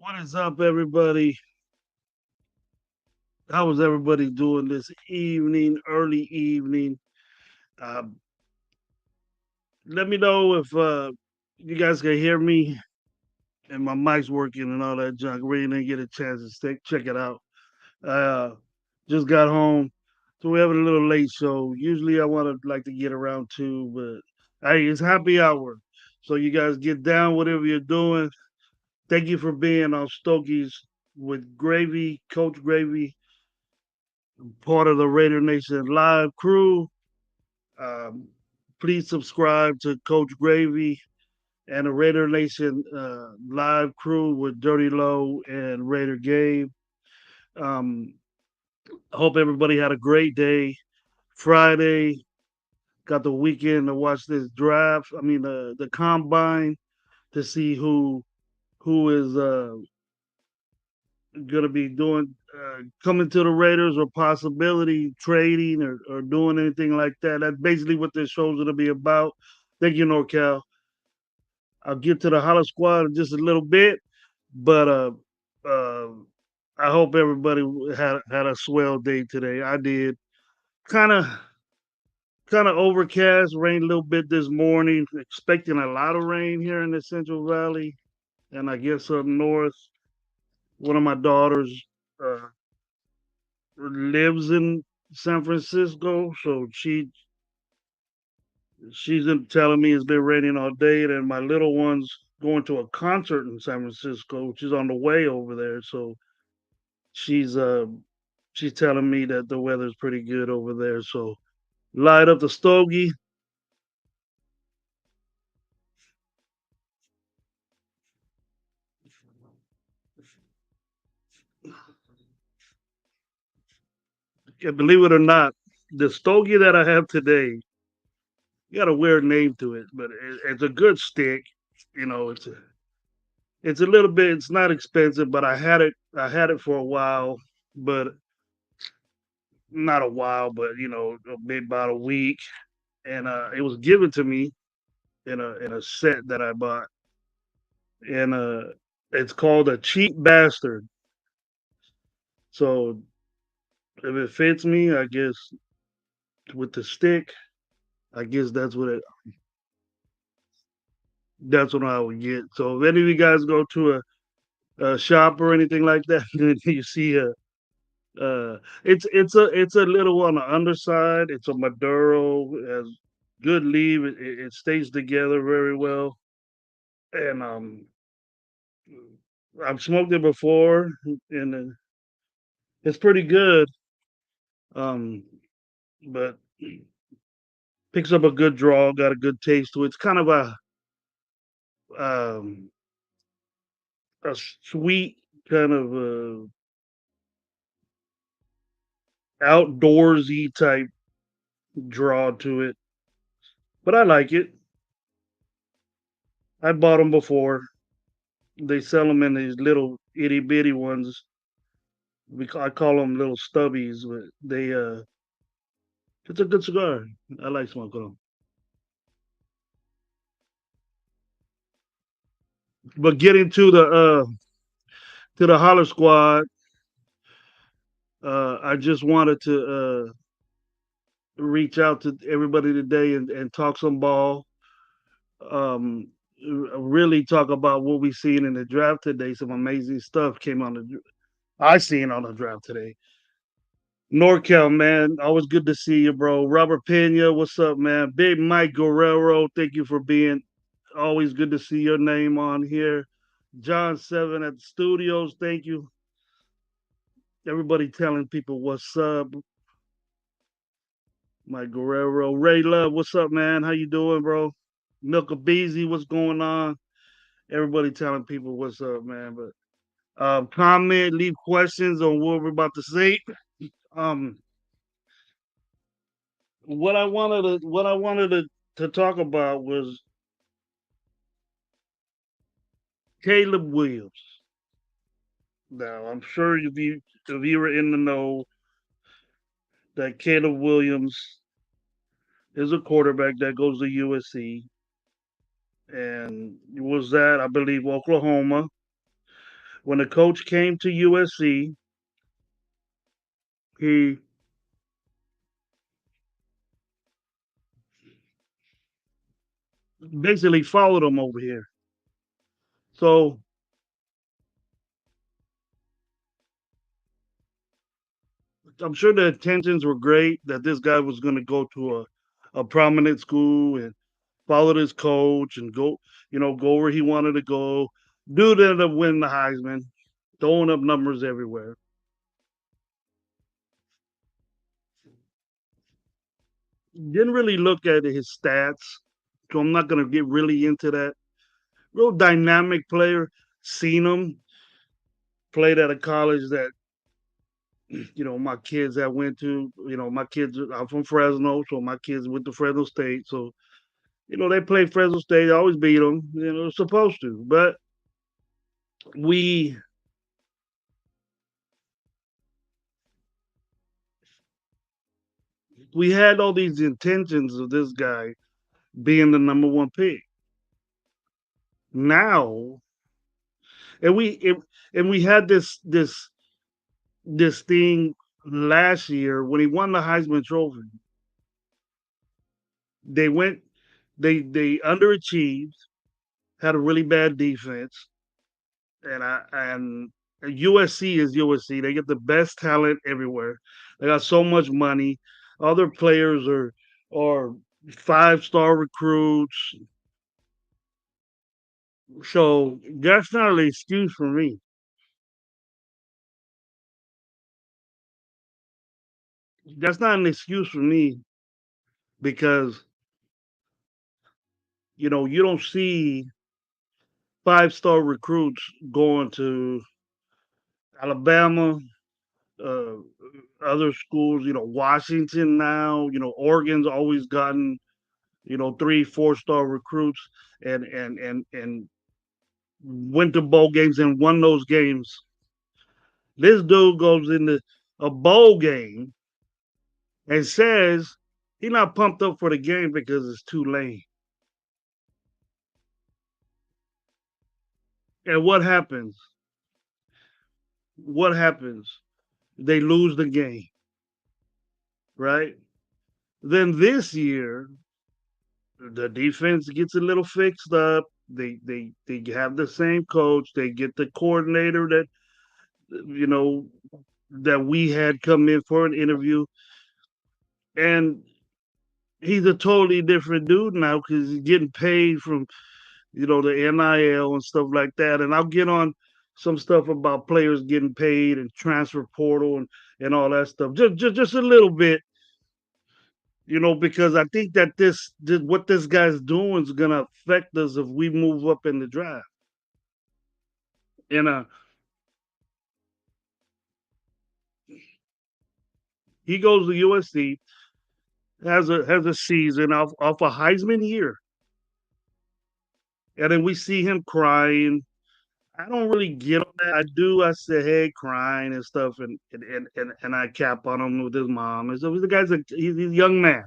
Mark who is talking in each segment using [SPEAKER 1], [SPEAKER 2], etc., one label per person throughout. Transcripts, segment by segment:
[SPEAKER 1] What is up, everybody? How was everybody doing this evening, early evening? Uh, Let me know if you guys can hear me and my mic's working and all that junk. Really didn't get a chance to check it out. Uh, just got home, so we're having a little late show. Usually, I want to like to get around two, but hey, it's happy hour, so you guys get down whatever you're doing. Thank you for being on Stogies with Gravy, Coach Gravy, part of the Raider Nation live crew. Um, Please subscribe to Coach Gravy and the Raider Nation live crew with Dirty Low and Raider Gabe. Um, Hope everybody had a great day. Friday, got the weekend to watch this draft. I mean, the combine to see who is going to be doing coming to the Raiders or possibility trading or doing anything like that. That's basically what this show's going to be about. Thank you, NorCal. I'll get to the Hollow Squad in just a little bit, but uh, I hope everybody had a swell day today. I did. Kind of kind of overcast, rained a little bit this morning. Expecting a lot of rain here in the Central Valley, and I guess up north. One of my daughters uh, lives in San Francisco, so she's been telling me it's been raining all day, and my little one's going to a concert in San Francisco, which is on the way over there. So she's uh she's telling me that the weather's pretty good over there. So light up the stogie. And believe it or not, the stogie that I have today got a weird name to it, but it's a good stick. You know, it's a little bit. It's not expensive, but I had it for a while, but not a while, but maybe about a week, and it was given to me in a set that I bought, and it's called a cheap bastard. So if it fits me, I guess with the stick, I guess that's what I would get. So if any of you guys go to a shop or anything like that, you see it's a little on the underside. It's a Maduro, has good leave. It stays together very well, and I've smoked it before, and it's pretty good. Um, but picks up a good draw, got a good taste to it. It's kind of um, a sweet kind of outdoorsy type draw to it, but I like it. I bought them before. They sell them in these little itty bitty ones. I call them little stubbies, but it's a good cigar. I like smoking them. But getting to the Holler Squad, I just wanted to reach out to everybody today and talk some ball. Um, really talk about what we seen in the draft today. Some amazing stuff came on I seen on the draft today. NorCal, man, always good to see you, bro. Robert Pena, what's up, man? Big Mike Guerrero, thank you for being always good to see your name on here. John Seven at the studios, thank you. Everybody telling people what's up. Mike Guerrero, Ray Love, what's up, man? How you doing, bro? Milka Beezy, what's going on? Everybody telling people what's up, man. But comment, leave questions on what we're about to say. Um, what I wanted to talk about was Caleb Williams. Now, I'm sure if you were in the know that Caleb Williams is a quarterback that goes to USC and was at, I believe, Oklahoma. When the coach came to USC, he basically followed him over here. So I'm sure the intentions were great that this guy was going to go to a prominent school and follow his coach and go, go where he wanted to go. Dude ended up winning the Heisman, throwing up numbers everywhere. Didn't really look at his stats, so I'm not going to get really into that. Real dynamic player. Seen him played at a college that my kids that went to. My kids. I'm from Fresno, so my kids went to Fresno State. So they played Fresno State. They always beat them. Supposed to. But we we had all these intentions of this guy being the number one pick. Now, and we had this thing last year when he won the Heisman Trophy. They went, they underachieved, had a really bad defense, and USC is USC. They get the best talent everywhere. They got so much money. Other players are 5-star recruits. So that's not an excuse for me. That's not an excuse for me because you don't see 5-star recruits going to Alabama, uh, other schools. Washington now. Oregon's always gotten 3, 4-star recruits and went to bowl games and won those games. This dude goes into a bowl game and says he's not pumped up for the game because it's too late. And what happens? What happens? They lose the game, right? Then this year, the defense gets a little fixed up. They have the same coach. They get the coordinator you know that we had come in for an interview, and he's a totally different dude now because he's getting paid from the NIL and stuff like that. And I'll get on some stuff about players getting paid and transfer portal and all that stuff. Just a little bit, because I think that this what this guy's doing is gonna affect us if we move up in the draft. And he goes to USC, has a season off a Heisman year, and then we see him crying. I don't really get on that. I do. I say, hey, crying and stuff, and I cap on him with his mom. And so the guy's he's a young man,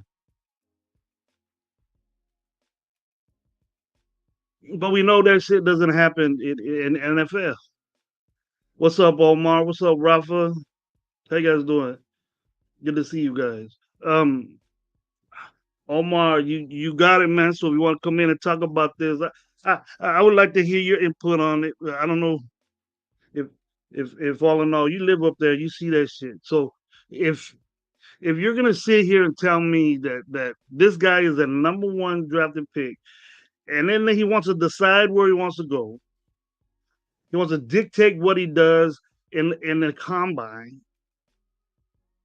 [SPEAKER 1] but we know that shit doesn't happen in NFL. What's up, Omar? What's up, Rafa? How you guys doing? Good to see you guys. Um, Omar, you got it, man. So if you want to come in and talk about this, I would like to hear your input on it. I don't know if if all in all you live up there, you see that shit. So if if you're gonna sit here and tell me that this guy is a number one drafted pick, and then he wants to decide where he wants to go, he wants to dictate what he does in the combine,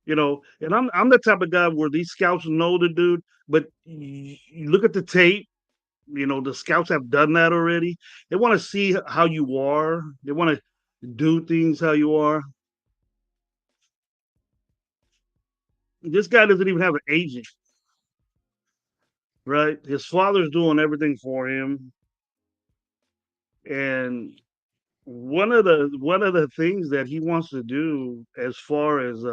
[SPEAKER 1] and I'm the type of guy where these scouts know the dude, but you look at the tape. The scouts have done that already. They want to see how you are. They want to do things how you are. This guy doesn't even have an agent, right? His father's doing everything for him, and one of the things that he wants to do as far as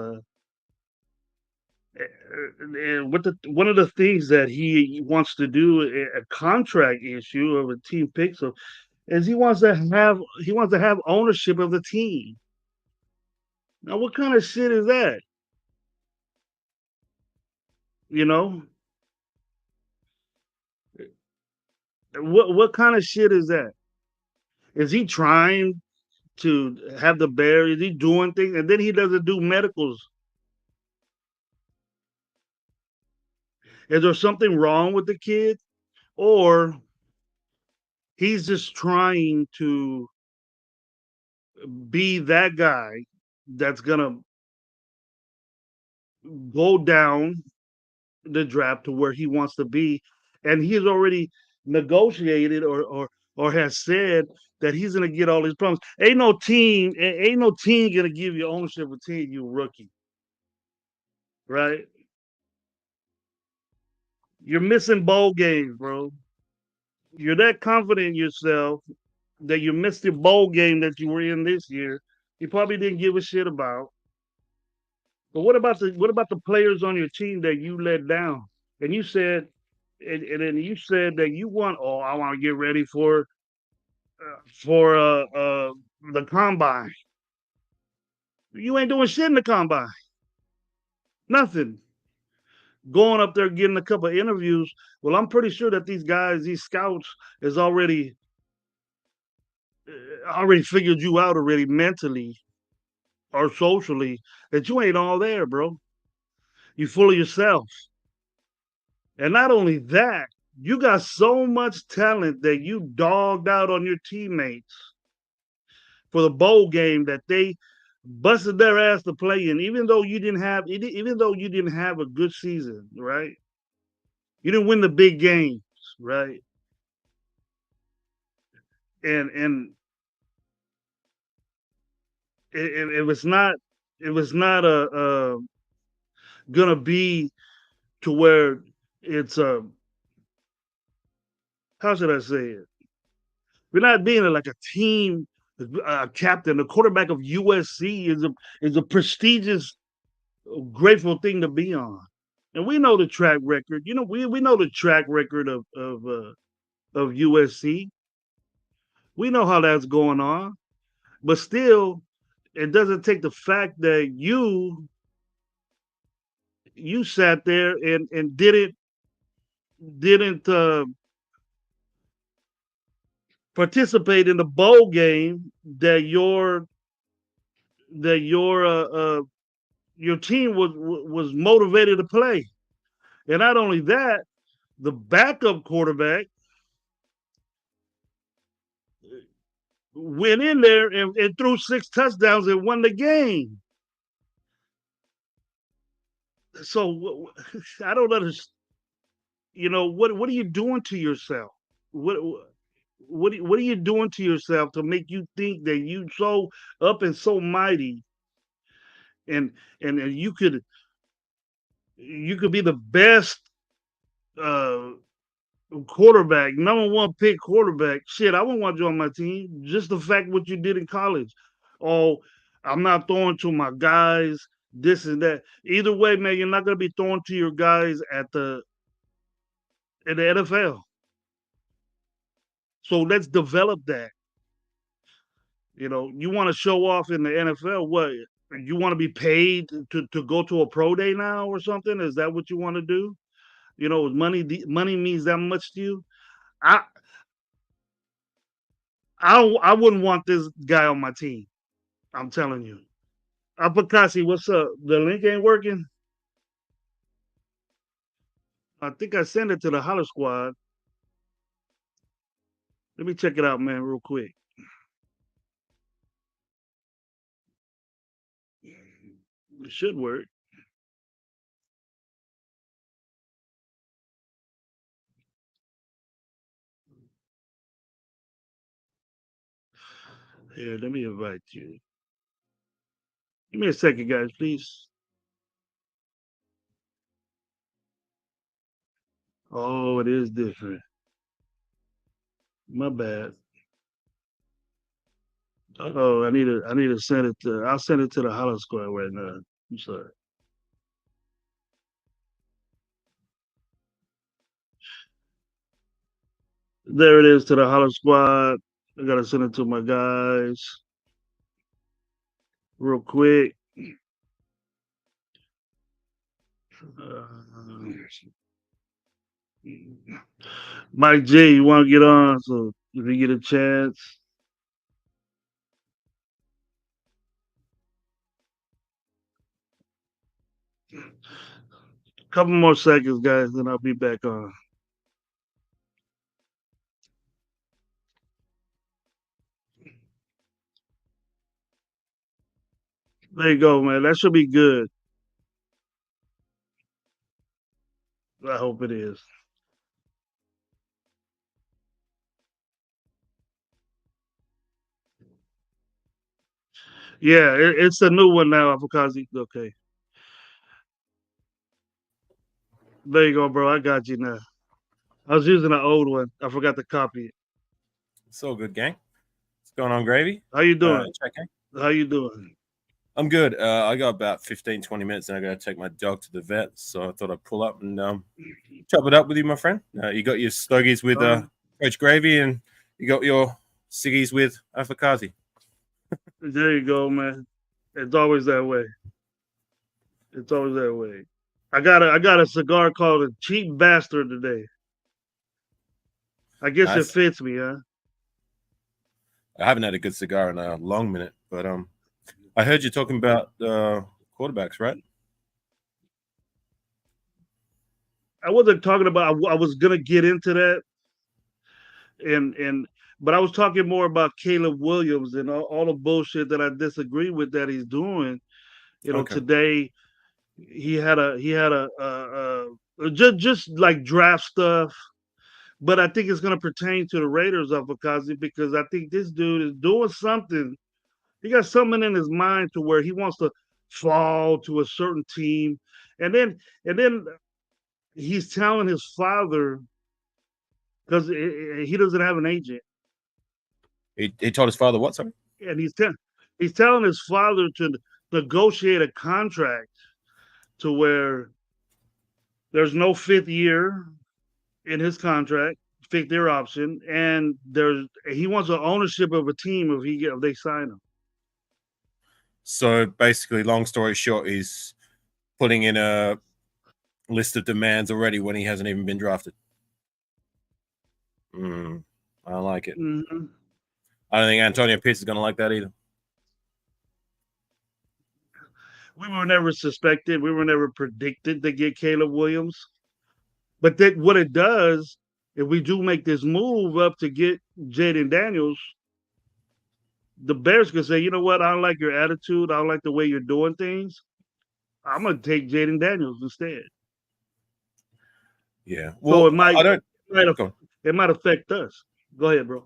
[SPEAKER 1] what the one of the things that he wants to do a contract issue of a team picks him is he wants to have ownership of the team. Now, what kind of shit is that? You know, what kind of shit is that? Is he trying to have the bear? Is he doing things and then he doesn't do medicals? Is there something wrong with the kid, or he's just trying to be that guy that's gonna go down the draft to where he wants to be, and he's already negotiated or has said that he's gonna get all his problems. Ain't no team gonna give you ownership of a team, you rookie, right? You're missing bowl games, bro. You're that confident in yourself that you missed the bowl game that you were in this year. You probably didn't give a shit about. But what about the players on your team that you let down? And you said, and then you said that you want. Oh, I want to get ready for the combine. You ain't doing shit in the combine. Nothing. Going up there getting a couple of interviews. Well, I'm pretty sure that these guys, these scouts, is already figured you out already mentally or socially that you ain't all there, bro. You full of yourself. And not only that, you got so much talent that you dogged out on your teammates for the bowl game that they busted their ass to play in, even though you didn't have a good season, right? You didn't win the big games, right? And it was not gonna be to where it's how should I say it? We're not being like a team captain. The quarterback of USC is a prestigious, grateful thing to be on. And we know the track record. You know, we know the track record of USC. We know how that's going on. But still, it doesn't take the fact that you sat there and didn't participate in the bowl game that your team was motivated to play. And not only that, the backup quarterback went in there and threw 6 touchdowns and won the game. So I don't understand. You know what are you doing to yourself? What what are you doing to yourself to make you think that you so up and so mighty and and you could be the best uh quarterback, number one pick quarterback. Shit, I wouldn't want you on my team. Just the fact what you did in college. Oh, I'm not throwing to my guys, this and that. Either way, man, you're not gonna be throwing to your guys at the in the NFL. So let's develop that. You know, you want to show off in the NFL. What, you want to be paid to go to a pro day now or something? Is that what you want to do? You know, money means that much to you. I I wouldn't want this guy on my team. I'm telling you. Apakasi, what's up? The link ain't working. I think I sent it to the Holler Squad. Let me check it out, man, real quick. It should work. Here, let me invite you. Give me a second, guys, please. Oh, it is different. My bad. Oh, I need to send it to. I'll send it to the Holler Squad right now. I'm sorry. There it is to the Holler Squad. I gotta send it to my guys real quick. Uh, Mike J, you want to get on? So if you get a chance, couple more seconds, guys, then I'll be back on. There you go, man. That should be good. I hope it is. Yeah, it's a new one now, Afakazi. Okay. There you go, bro. I got you now. I was using an old one. I forgot to copy it.
[SPEAKER 2] It's all good, gang. What's going on, Gravy?
[SPEAKER 1] How you doing?
[SPEAKER 2] Check, gang.
[SPEAKER 1] How you doing?
[SPEAKER 2] I'm good. I got about 15, 20 minutes and I got to take my dog to the vet. So I thought I'd pull up and chop it up with you, my friend. You got your Stogies with
[SPEAKER 1] Um,
[SPEAKER 2] Coach Gravy and you got your Siggies with Afakazi.
[SPEAKER 1] there you go, man. It's always that way. It's always that way. I got a cigar called a cheap bastard today. I guess it
[SPEAKER 2] Nice.
[SPEAKER 1] fits me, huh?
[SPEAKER 2] I haven't had a good cigar in a long minute, but I heard you talking about quarterbacks, right?
[SPEAKER 1] I wasn't talking about. I was gonna get into that, and but I was talking more about Caleb Williams and all the bullshit that I disagree with that he's doing.
[SPEAKER 2] Okay.
[SPEAKER 1] Today he had a just like draft stuff, but I think it's gonna pertain to the Raiders of Akazi because I think this dude is doing something. He got something in his mind to where he wants to fall to a certain team, and then he's telling his father because he doesn't have an agent,
[SPEAKER 2] He told his father what, sorry?
[SPEAKER 1] and he's telling his father to negotiate a contract to where there's no fifth year in his contract, fifth year option, and he wants an ownership of a team if they sign him.
[SPEAKER 2] So basically, long story short, he's putting in a list of demands already when he hasn't even been drafted. I like it.
[SPEAKER 1] Mm-hmm.
[SPEAKER 2] I don't think Antonio Pierce is going to like that either.
[SPEAKER 1] We were never suspected. We were never predicted to get Caleb Williams. But that what it does, if we do make this move up to get Jaden Daniels, the Bears could say, you know what, I don't like your attitude. I don't like the way you're doing things. I'm gonna take Jaden Daniels instead.
[SPEAKER 2] Yeah.
[SPEAKER 1] So
[SPEAKER 2] Well, I don't.
[SPEAKER 1] it might
[SPEAKER 2] Go on.
[SPEAKER 1] it might affect us. Go ahead, bro.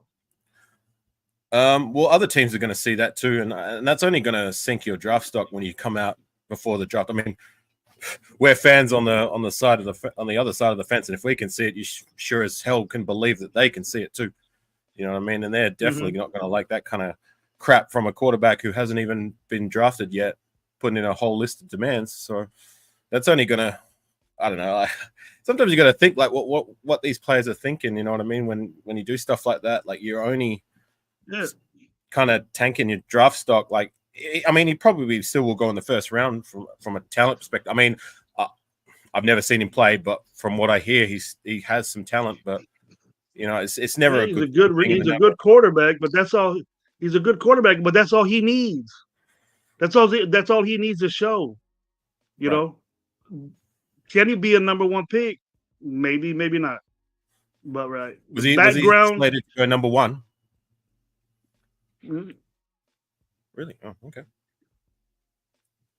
[SPEAKER 2] Well, other teams are going to see that too, and that's only going to sink your draft stock when you come out before the draft. I mean, we're fans on the side of on the other side of the fence, and if we can see it, you sure as hell can believe that they can see it too. You know what I mean? And they're definitely
[SPEAKER 1] Mm-hmm.
[SPEAKER 2] not going to like that kind of crap from a quarterback who hasn't even been drafted yet, putting in a whole list of demands. So that's only going to, I don't know. Sometimes you got to think like what these players are thinking. You know what I mean? When you do stuff like that, like you're only
[SPEAKER 1] Yeah.
[SPEAKER 2] kind of tanking your draft stock. Like, I mean, he probably still will go in the first round from a talent perspective. I mean, I've never seen him play, but from what I hear, he has some talent. But you know, it's never
[SPEAKER 1] Yeah,
[SPEAKER 2] a good thing in the
[SPEAKER 1] he's a
[SPEAKER 2] number.
[SPEAKER 1] good quarterback, but that's all he's a good quarterback, but that's all he needs. That's all he needs to show. You
[SPEAKER 2] Right.
[SPEAKER 1] know, can he be a number one pick? Maybe, maybe not. But right, the
[SPEAKER 2] Was he
[SPEAKER 1] background.
[SPEAKER 2] slated to go number one?
[SPEAKER 1] If
[SPEAKER 2] Really? Oh, okay.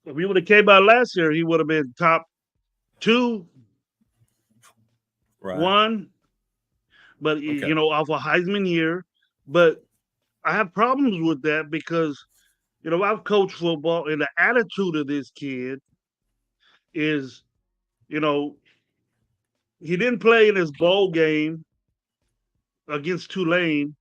[SPEAKER 1] he would have came out last year, he would have been top two,
[SPEAKER 2] Right.
[SPEAKER 1] one. But
[SPEAKER 2] Okay.
[SPEAKER 1] off a Heisman year. But I have problems with that because I've coached football, and the attitude of this kid is, you know, he didn't play in his bowl game against Tulane.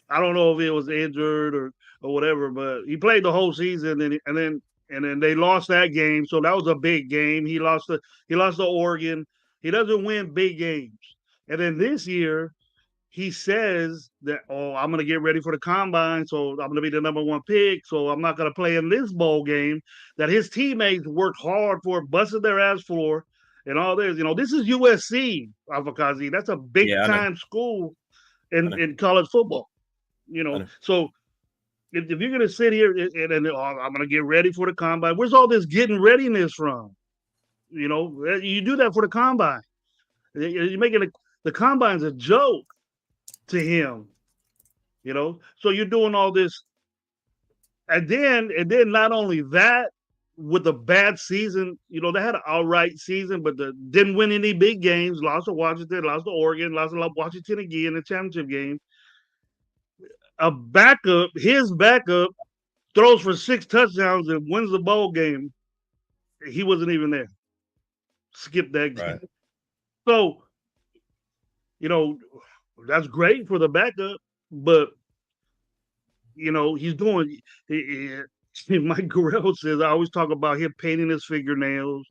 [SPEAKER 1] I don't know if he was injured or whatever, but he played the whole season, and then they lost that game. So that was a big game. He lost to Oregon. He doesn't win big games. And then this year he says that, oh, I'm going to get ready for the combine, so I'm going to be the number one pick, so I'm not going to play in this bowl game that his teammates worked hard for, busted their ass for, and all this. This is USC, Avakazi. That's a big
[SPEAKER 2] Yeah, I know.
[SPEAKER 1] time school
[SPEAKER 2] I know.
[SPEAKER 1] in college football.
[SPEAKER 2] I know.
[SPEAKER 1] So if you're going to sit here and oh, I'm going to get ready for the combine, where's all this getting readiness from? You do that for the combine. You're making the combine's a joke to him. So you're doing all this, and then not only that, with a bad season, they had an outright season, but didn't win any big games. Lost to Washington, lost to Oregon, lost to Washington again in the championship game. His backup, throws for 6 touchdowns and wins the bowl game. He wasn't even there. Skip that game.
[SPEAKER 2] Right.
[SPEAKER 1] So, that's great for the backup, but he's doing. Mike Guerrero says I always talk about him painting his fingernails.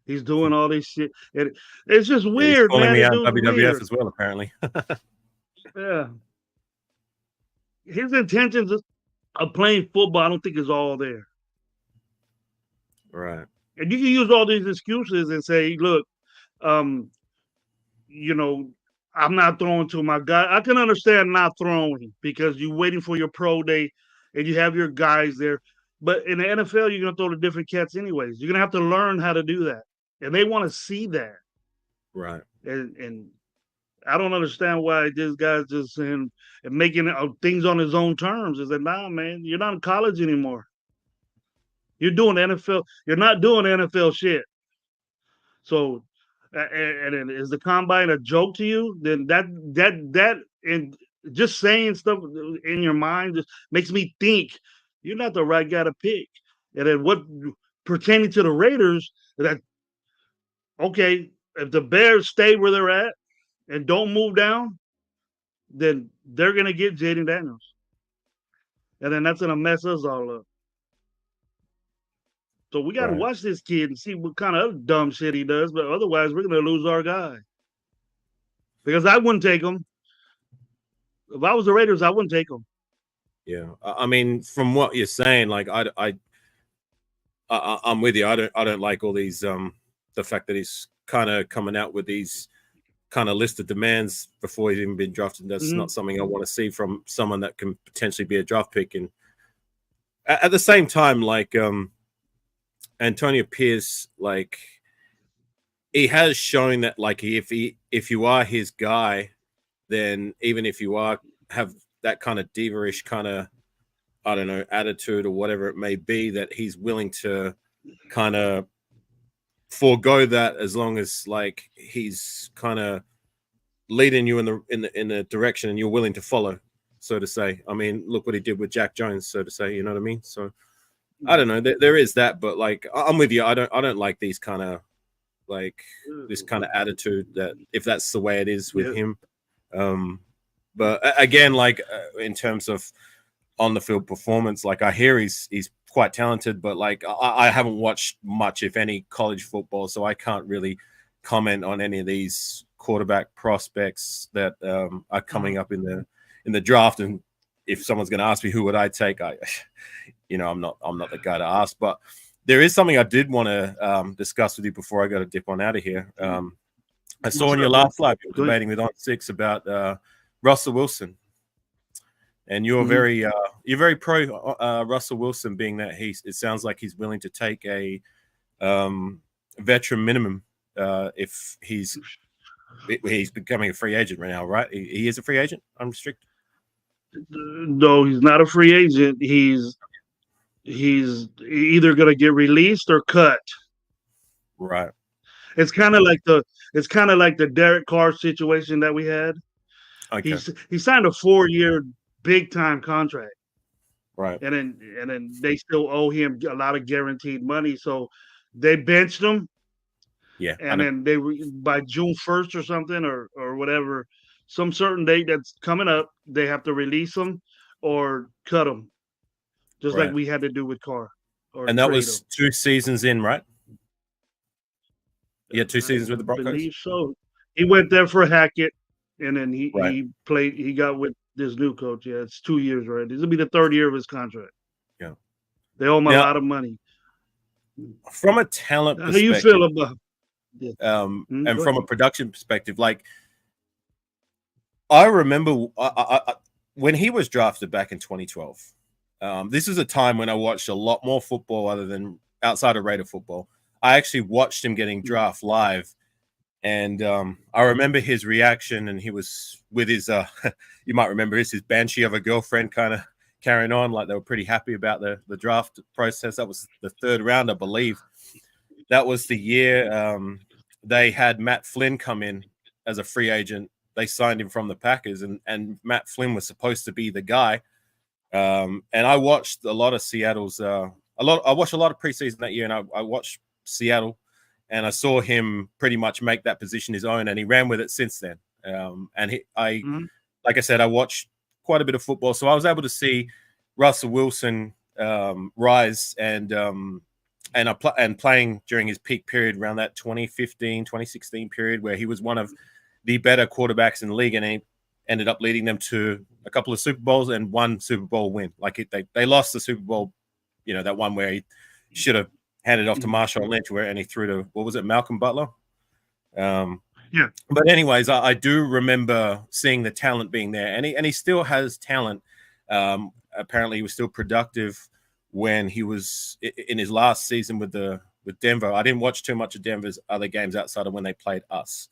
[SPEAKER 1] He's doing all this shit, and it's just
[SPEAKER 2] Yeah, he's
[SPEAKER 1] weird,
[SPEAKER 2] calling
[SPEAKER 1] man.
[SPEAKER 2] me
[SPEAKER 1] The
[SPEAKER 2] out
[SPEAKER 1] dude's
[SPEAKER 2] WWF
[SPEAKER 1] weird.
[SPEAKER 2] as well, apparently.
[SPEAKER 1] Yeah, his intentions of playing football, I don't think is all there.
[SPEAKER 2] Right.
[SPEAKER 1] And you can use all these excuses and say, look, um, you know, I'm not throwing to my guy. I can understand not throwing because you're waiting for your pro day and you have your guys there. But in the NFL, you're gonna throw to different cats anyways. You're gonna have to learn how to do that, and they want to see that.
[SPEAKER 2] Right.
[SPEAKER 1] And I don't understand why this guy's just saying and making things on his own terms. Is that nah, man? You're not in college anymore. You're doing NFL. You're not doing NFL shit. So, and is the combine a joke to you? Then that and just saying stuff in your mind just makes me think you're not the right guy to pick. And then what pertaining to the Raiders, that okay, if the Bears stay where they're at and don't move down, then they're gonna get Jaden Daniels, and then that's gonna mess us all up. So we got to
[SPEAKER 2] Right.
[SPEAKER 1] watch this kid and see what kind of dumb shit he does. But otherwise, we're gonna lose our guy because I wouldn't take him. If I was the Raiders, I wouldn't take him.
[SPEAKER 2] Yeah. I mean, from what you're saying, like I'm with you. I don't like all these the fact that he's kind of coming out with these kind of list of demands before he's even been drafted. That's not something I want to see from someone that can potentially be a draft pick. And at the same time, like Antonio Pierce, like he has shown that like if you are his guy, then even if you have that kind of diva-ish kind of, I don't know, attitude or whatever it may be, that he's willing to kind of forego that as long as like he's kind of leading you in the direction and you're willing to follow, so to say. I mean, look what he did with Jack Jones, so to say. You know what I mean? So I don't know. There is that, but like I'm with you. I don't like these kind of like this kind of attitude that if that's the way it is with him. But again, like in terms of on the field performance, like I hear he's quite talented, but like I haven't watched much, if any, college football, so I can't really comment on any of these quarterback prospects that are coming up in the draft. And if someone's going to ask me who would I take, I'm not the guy to ask. But there is something I did want to discuss with you before I got to dip on out of here. I saw in your last live you were debating with On Six about Russell Wilson, and you're very pro Russell Wilson, being that it sounds like he's willing to take a veteran minimum if he's becoming a free agent right now, right? He is a free agent, unrestricted.
[SPEAKER 1] No, he's not a free agent. He's either going to get released or cut.
[SPEAKER 2] Right.
[SPEAKER 1] It's kind of like the Derek Carr situation that we had.
[SPEAKER 2] Okay.
[SPEAKER 1] He signed a 4-year big time contract.
[SPEAKER 2] Right.
[SPEAKER 1] And then they still owe him a lot of guaranteed money, so they benched him.
[SPEAKER 2] Yeah.
[SPEAKER 1] And then they by June 1st or something or whatever, some certain date that's coming up, they have to release him or cut him, just like we had to do with Carr.
[SPEAKER 2] And that was 2 seasons in, right? Yeah, 2 seasons with the Broncos.
[SPEAKER 1] I believe so. He went there for Hackett. and then he
[SPEAKER 2] Right.
[SPEAKER 1] he played. He got with this new coach. Yeah, it's 2 years right. This will be the third year of his contract.
[SPEAKER 2] Yeah.
[SPEAKER 1] They owe him a
[SPEAKER 2] Now,
[SPEAKER 1] lot of money.
[SPEAKER 2] from a talent
[SPEAKER 1] How you
[SPEAKER 2] perspective,
[SPEAKER 1] feel about? Yeah.
[SPEAKER 2] and
[SPEAKER 1] Go
[SPEAKER 2] from a
[SPEAKER 1] ahead.
[SPEAKER 2] production perspective, like I remember when he was drafted back in 2012. This is a time when I watched a lot more football other than outside of Raider football. I actually watched him getting draft live, and I remember his reaction. And he was with his, you might remember this, his banshee of a girlfriend, kind of carrying on like they were pretty happy about the draft process. That was the third round, I believe. That was the year they had Matt Flynn come in as a free agent. They signed him from the Packers, and Matt Flynn was supposed to be the guy. And I watched a lot of Seattle's a lot. I watched a lot of preseason that year, and I watched Seattle, and I saw him pretty much make that position his own, and he ran with it since then.
[SPEAKER 1] Mhm.
[SPEAKER 2] Like I said, I watched quite a bit of football, so I was able to see Russell Wilson rise and playing during his peak period around that 2015, 2016 period where he was one of the better quarterbacks in the league, and he ended up leading them to a couple of Super Bowls and one Super Bowl win. They lost the Super Bowl, that one where he should have handed off to Marshawn Lynch, and he threw to, what was it, Malcolm Butler? Um,
[SPEAKER 1] Yeah.
[SPEAKER 2] but anyways, I do remember seeing the talent being there, and he still has talent. Apparently, he was still productive when he was in his last season with Denver. I didn't watch too much of Denver's other games outside of when they played us.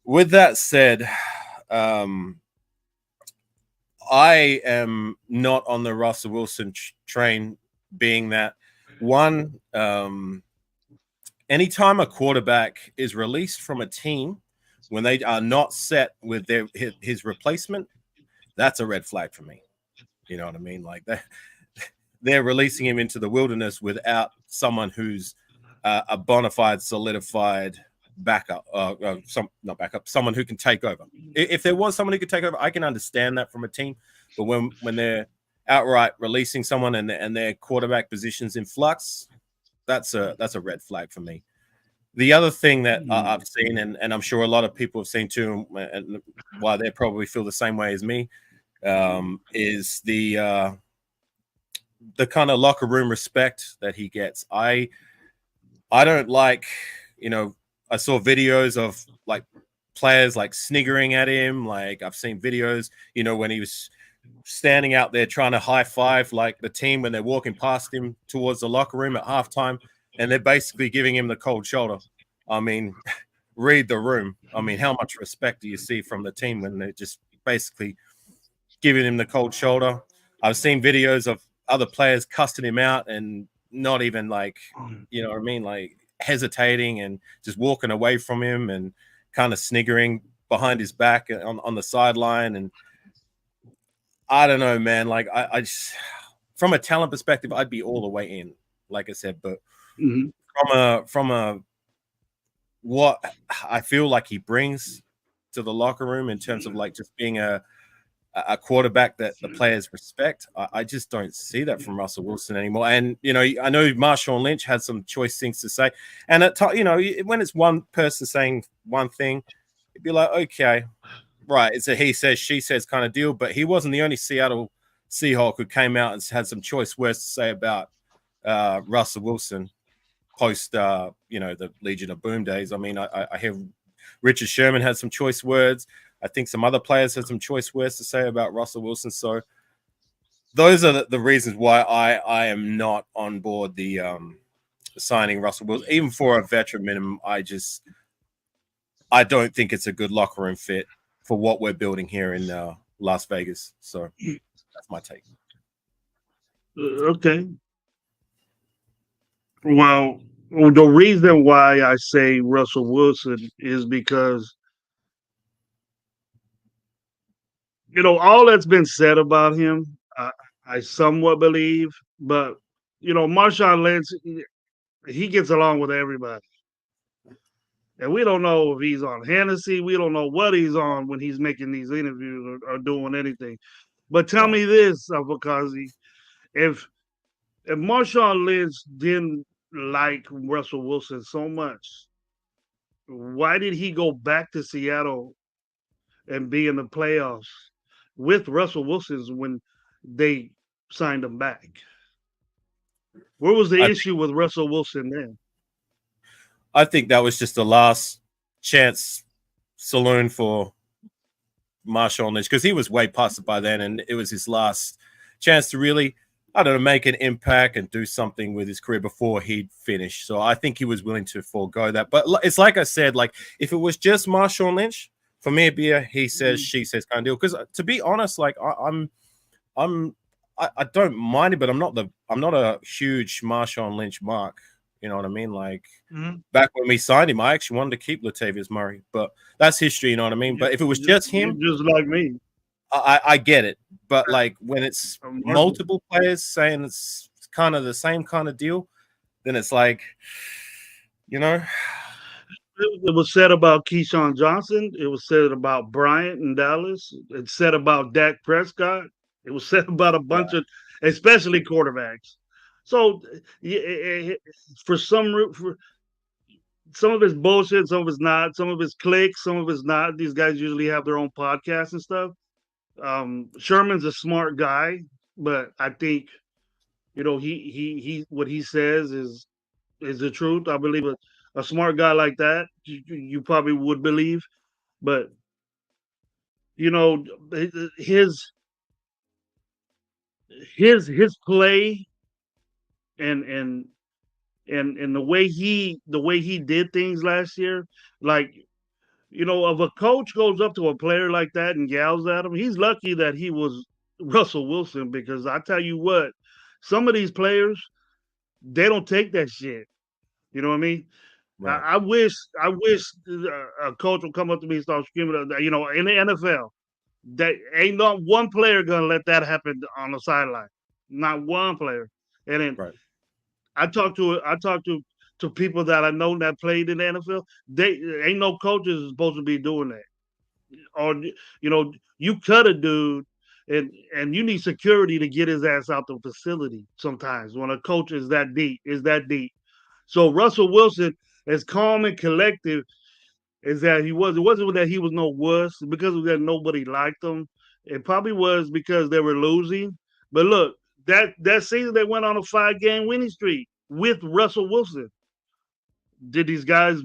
[SPEAKER 2] With that said, I am not on the Russell Wilson train, being that one, anytime a quarterback is released from a team when they are not set with his replacement, that's a red flag for me. You know what I mean? Like they're releasing him into the wilderness without someone who's a bona fide, solidified backup, not backup, someone who can take over. If there was someone who could take over, I can understand that from a team. But when they're outright releasing someone and their quarterback positions in flux, that's a red flag for me. The other thing that I've seen, and I'm sure a lot of people have seen too, and why they probably feel the same way as me, is the kind of locker room respect that he gets. I don't like, I saw videos of like players like sniggering at him. Like I've seen videos, when he was standing out there trying to high five like the team when they're walking past him towards the locker room at halftime, and they're basically giving him the cold shoulder. I mean, read the room. I mean, how much respect do you see from the team when they're just basically giving him the cold shoulder? I've seen videos of other players cussing him out and not even like, you know what I mean, like hesitating and just walking away from him and kind of sniggering behind his back on the sideline. And I don't know, man. Like I just, from a talent perspective, I'd be all the way in, like I said. But
[SPEAKER 1] Mm-hmm.
[SPEAKER 2] from a what I feel like he brings to the locker room in terms of like just being a quarterback that the players respect. I just don't see that from Russell Wilson anymore. And, I know Marshawn Lynch had some choice things to say. And when it's one person saying one thing, it'd be like, okay, right. It's a he says, she says kind of deal. But he wasn't the only Seattle Seahawk who came out and had some choice words to say about Russell Wilson post, the Legion of Boom days. I mean, I hear Richard Sherman had some choice words. I think some other players had some choice words to say about Russell Wilson. So those are the reasons why I am not on board the signing Russell Wilson, even for a veteran minimum. I don't think it's a good locker room fit for what we're building here in Las Vegas. So that's my take.
[SPEAKER 1] Okay. Well, the reason why I say Russell Wilson is because all that's been said about him. I somewhat believe, but Marshawn Lynch, he gets along with everybody, and we don't know if he's on Hennessy. We don't know what he's on when he's making these interviews or doing anything. But tell
[SPEAKER 2] Right.
[SPEAKER 1] me this, Afakazi, if if Marshawn Lynch didn't like Russell Wilson so much, why did he go back to Seattle and be in the playoffs with Russell Wilson's when they signed him back. Where was the
[SPEAKER 2] I
[SPEAKER 1] issue with Russell Wilson then?
[SPEAKER 2] I think that was just the last chance saloon for Marshawn Lynch because he was way past it by then, and it was his last chance to really, I don't know, make an impact and do something with his career before he'd finish. So I think he was willing to forego that. But it's like I said, like if it was just Marshawn Lynch, for me it'd be a he says, she says kind of deal. Because to be honest, like I'm I don't mind it, but I'm not a huge Marshawn Lynch mark. You know what I mean? Like
[SPEAKER 1] Mm-hmm.
[SPEAKER 2] back when we signed him, I actually wanted to keep Latavius Murray, but that's history. You know what I mean? But if it was just
[SPEAKER 1] You're
[SPEAKER 2] him,
[SPEAKER 1] just like me.
[SPEAKER 2] I get it. But like when it's
[SPEAKER 1] Marshall.
[SPEAKER 2] multiple players saying it's kind of the same kind of deal, then it's like, you know,
[SPEAKER 1] It was said about Keyshawn Johnson. It was said about Bryant in Dallas. It's said about Dak Prescott. It was said about a bunch of, especially quarterbacks. So for some of it's bullshit, some of it's not, some of it's clicks, some of it's not. These guys usually have their own podcasts and stuff. Sherman's a smart guy, but I think he what he says is the truth. I believe a smart guy like that you probably would believe, but you know his his play and and and the way he did things last year, like if a coach goes up to a player like that and yells at him, he's lucky that he was Russell Wilson because I tell you what, some of these players they don't take that shit. You know what I mean?
[SPEAKER 2] right,
[SPEAKER 1] I wish a coach will come up to me and start screaming. In the NFL, that ain't not one player gonna let that happen on the sideline. Not one player. And then
[SPEAKER 2] right,
[SPEAKER 1] I talk to people that I know that played in the NFL. They ain't no coaches supposed to be doing that. Or you cut a dude and you need security to get his ass out the facility sometimes when a coach is that deep. So Russell Wilson, as calm and collective is that he was. It wasn't that he was no wuss because of that nobody liked him. It probably was because they were losing. But look, that season they went on a 5-game winning streak with Russell Wilson. Did these guys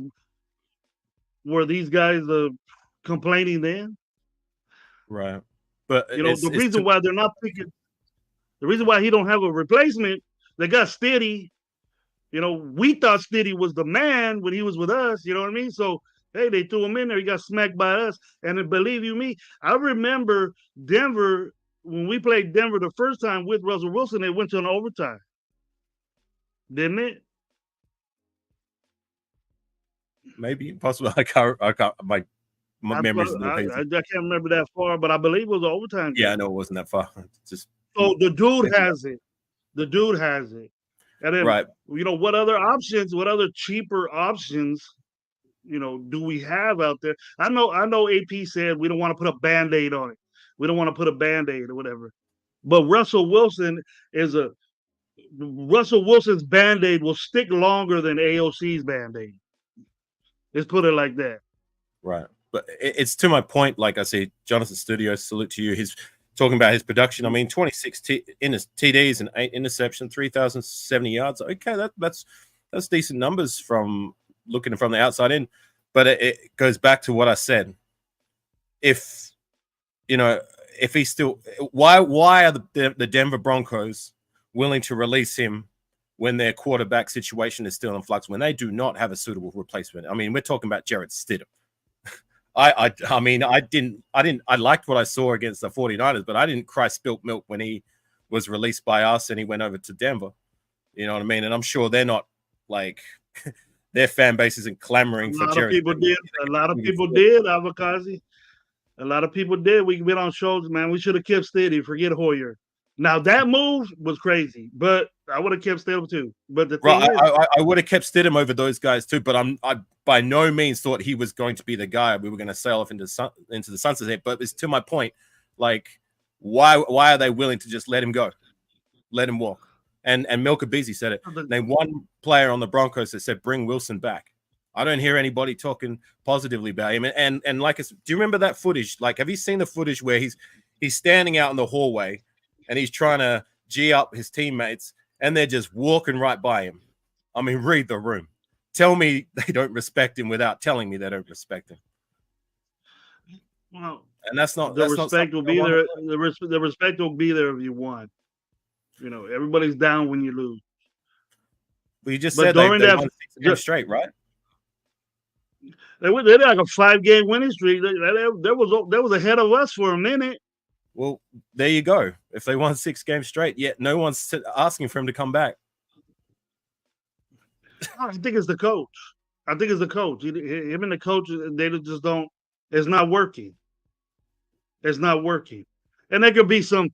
[SPEAKER 1] complaining then?
[SPEAKER 2] right. But
[SPEAKER 1] The
[SPEAKER 2] it's
[SPEAKER 1] reason
[SPEAKER 2] too
[SPEAKER 1] why they're not picking, the reason why he don't have a replacement, they got Steady. We thought Stiddy was the man when he was with us. You know what I mean? So hey, they threw him in there. He got smacked by us. And then, believe you me, I remember Denver when we played Denver the first time with Russell Wilson. They went to an overtime, didn't it?
[SPEAKER 2] maybe possible. I can't. My memory's a little hazy.
[SPEAKER 1] I can't remember that far, but I believe it was an overtime
[SPEAKER 2] Yeah, I
[SPEAKER 1] game.
[SPEAKER 2] know it wasn't that far. Just
[SPEAKER 1] So the dude
[SPEAKER 2] thinking about
[SPEAKER 1] has it. The dude has it. And then
[SPEAKER 2] right.
[SPEAKER 1] what other options? What other cheaper options do we have out there? I know AP said we don't want to put a band-aid on it. We don't want to put a band-aid or whatever. But is a Russell Wilson's band-aid will stick longer than AOC's band-aid. Let's put it like that.
[SPEAKER 2] Right. But it's to my point, like I say, Jonathan Studios, salute to you. He's talking about his production. I mean, 26 TDs and 8 interceptions, 3,070 yards. Okay, that's decent numbers from looking from the outside in. But it goes back to what I said. If if he's still, why are the Denver Broncos willing to release him when their quarterback situation is still in flux, when they do not have a suitable replacement? I mean, we're talking about Jarrett Stidham. I mean, I liked what I saw against the 49ers, but I didn't cry spilt milk when he was released by us and he went over to Denver. You know what I mean? And I'm sure they're not like their fan base isn't clamoring for Jarrett.
[SPEAKER 1] A lot of people did, Avakazi. A lot of people did. We been on shows, man. We should have kept Steady. Forget Hoyer. Now that move was crazy, but I would have kept Stidham too. But the thing
[SPEAKER 2] Right,
[SPEAKER 1] is,
[SPEAKER 2] I would have kept Stidham over those guys too, but I by no means thought he was going to be the guy we were going to sail off into the sunset. But it's to my point, like why are they willing to just let him go, let him walk? And Milka Beasley said it. Name one player on the Broncos that said bring Wilson back. I don't hear anybody talking positively about him. And like, do you remember that footage? Like, have you seen the footage where he's standing out in the hallway and he's trying to G up his teammates and they're just walking right by him? I mean, read the room. Tell me they don't respect him without telling me they don't respect him.
[SPEAKER 1] Well,
[SPEAKER 2] And that's not
[SPEAKER 1] respect
[SPEAKER 2] something
[SPEAKER 1] will
[SPEAKER 2] I
[SPEAKER 1] be
[SPEAKER 2] want.
[SPEAKER 1] there. The respect will be there if you won. Everybody's down when you lose.
[SPEAKER 2] Well, you just
[SPEAKER 1] But
[SPEAKER 2] said
[SPEAKER 1] during
[SPEAKER 2] they
[SPEAKER 1] that,
[SPEAKER 2] won 6 games straight, right?
[SPEAKER 1] they had like a 5-game winning streak. There was ahead of us for a minute.
[SPEAKER 2] Well, there you go. If they won 6 games straight, yet no one's asking for him to come back.
[SPEAKER 1] I think it's the coach. I think it's the coach. Him and the coach, they just don't. It's not working. It's not working. And there could be some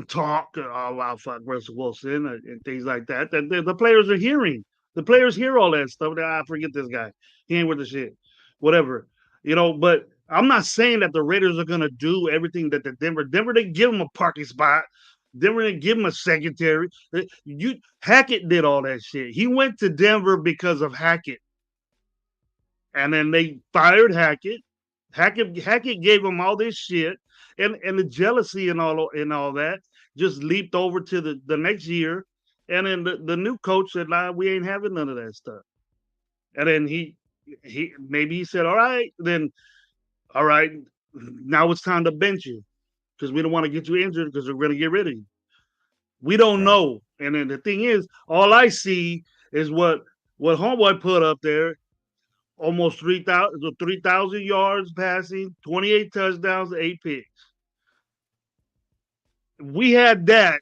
[SPEAKER 1] talk about fuck Russell Wilson and things like that. That the players are hearing. The players hear all that stuff. I forget this guy. He ain't with the shit. Whatever. But I'm not saying that the Raiders are gonna do everything that the Denver didn't give him a parking spot. Denver didn't give him a secretary. Hackett did all that shit. He went to Denver because of Hackett. And then they fired Hackett. Hackett gave him all this shit, and the jealousy and all that just leaped over to the next year. And then the new coach said, "Nah, we ain't having none of that stuff." And then he said, all right, now it's time to bench you because we don't want to get you injured because we're going to get rid of you. We don't
[SPEAKER 2] Right.
[SPEAKER 1] know. And then the thing is, all I see is what Homeboy put up there. Almost 3,000 yards passing, 28 touchdowns, 8 picks. If we had that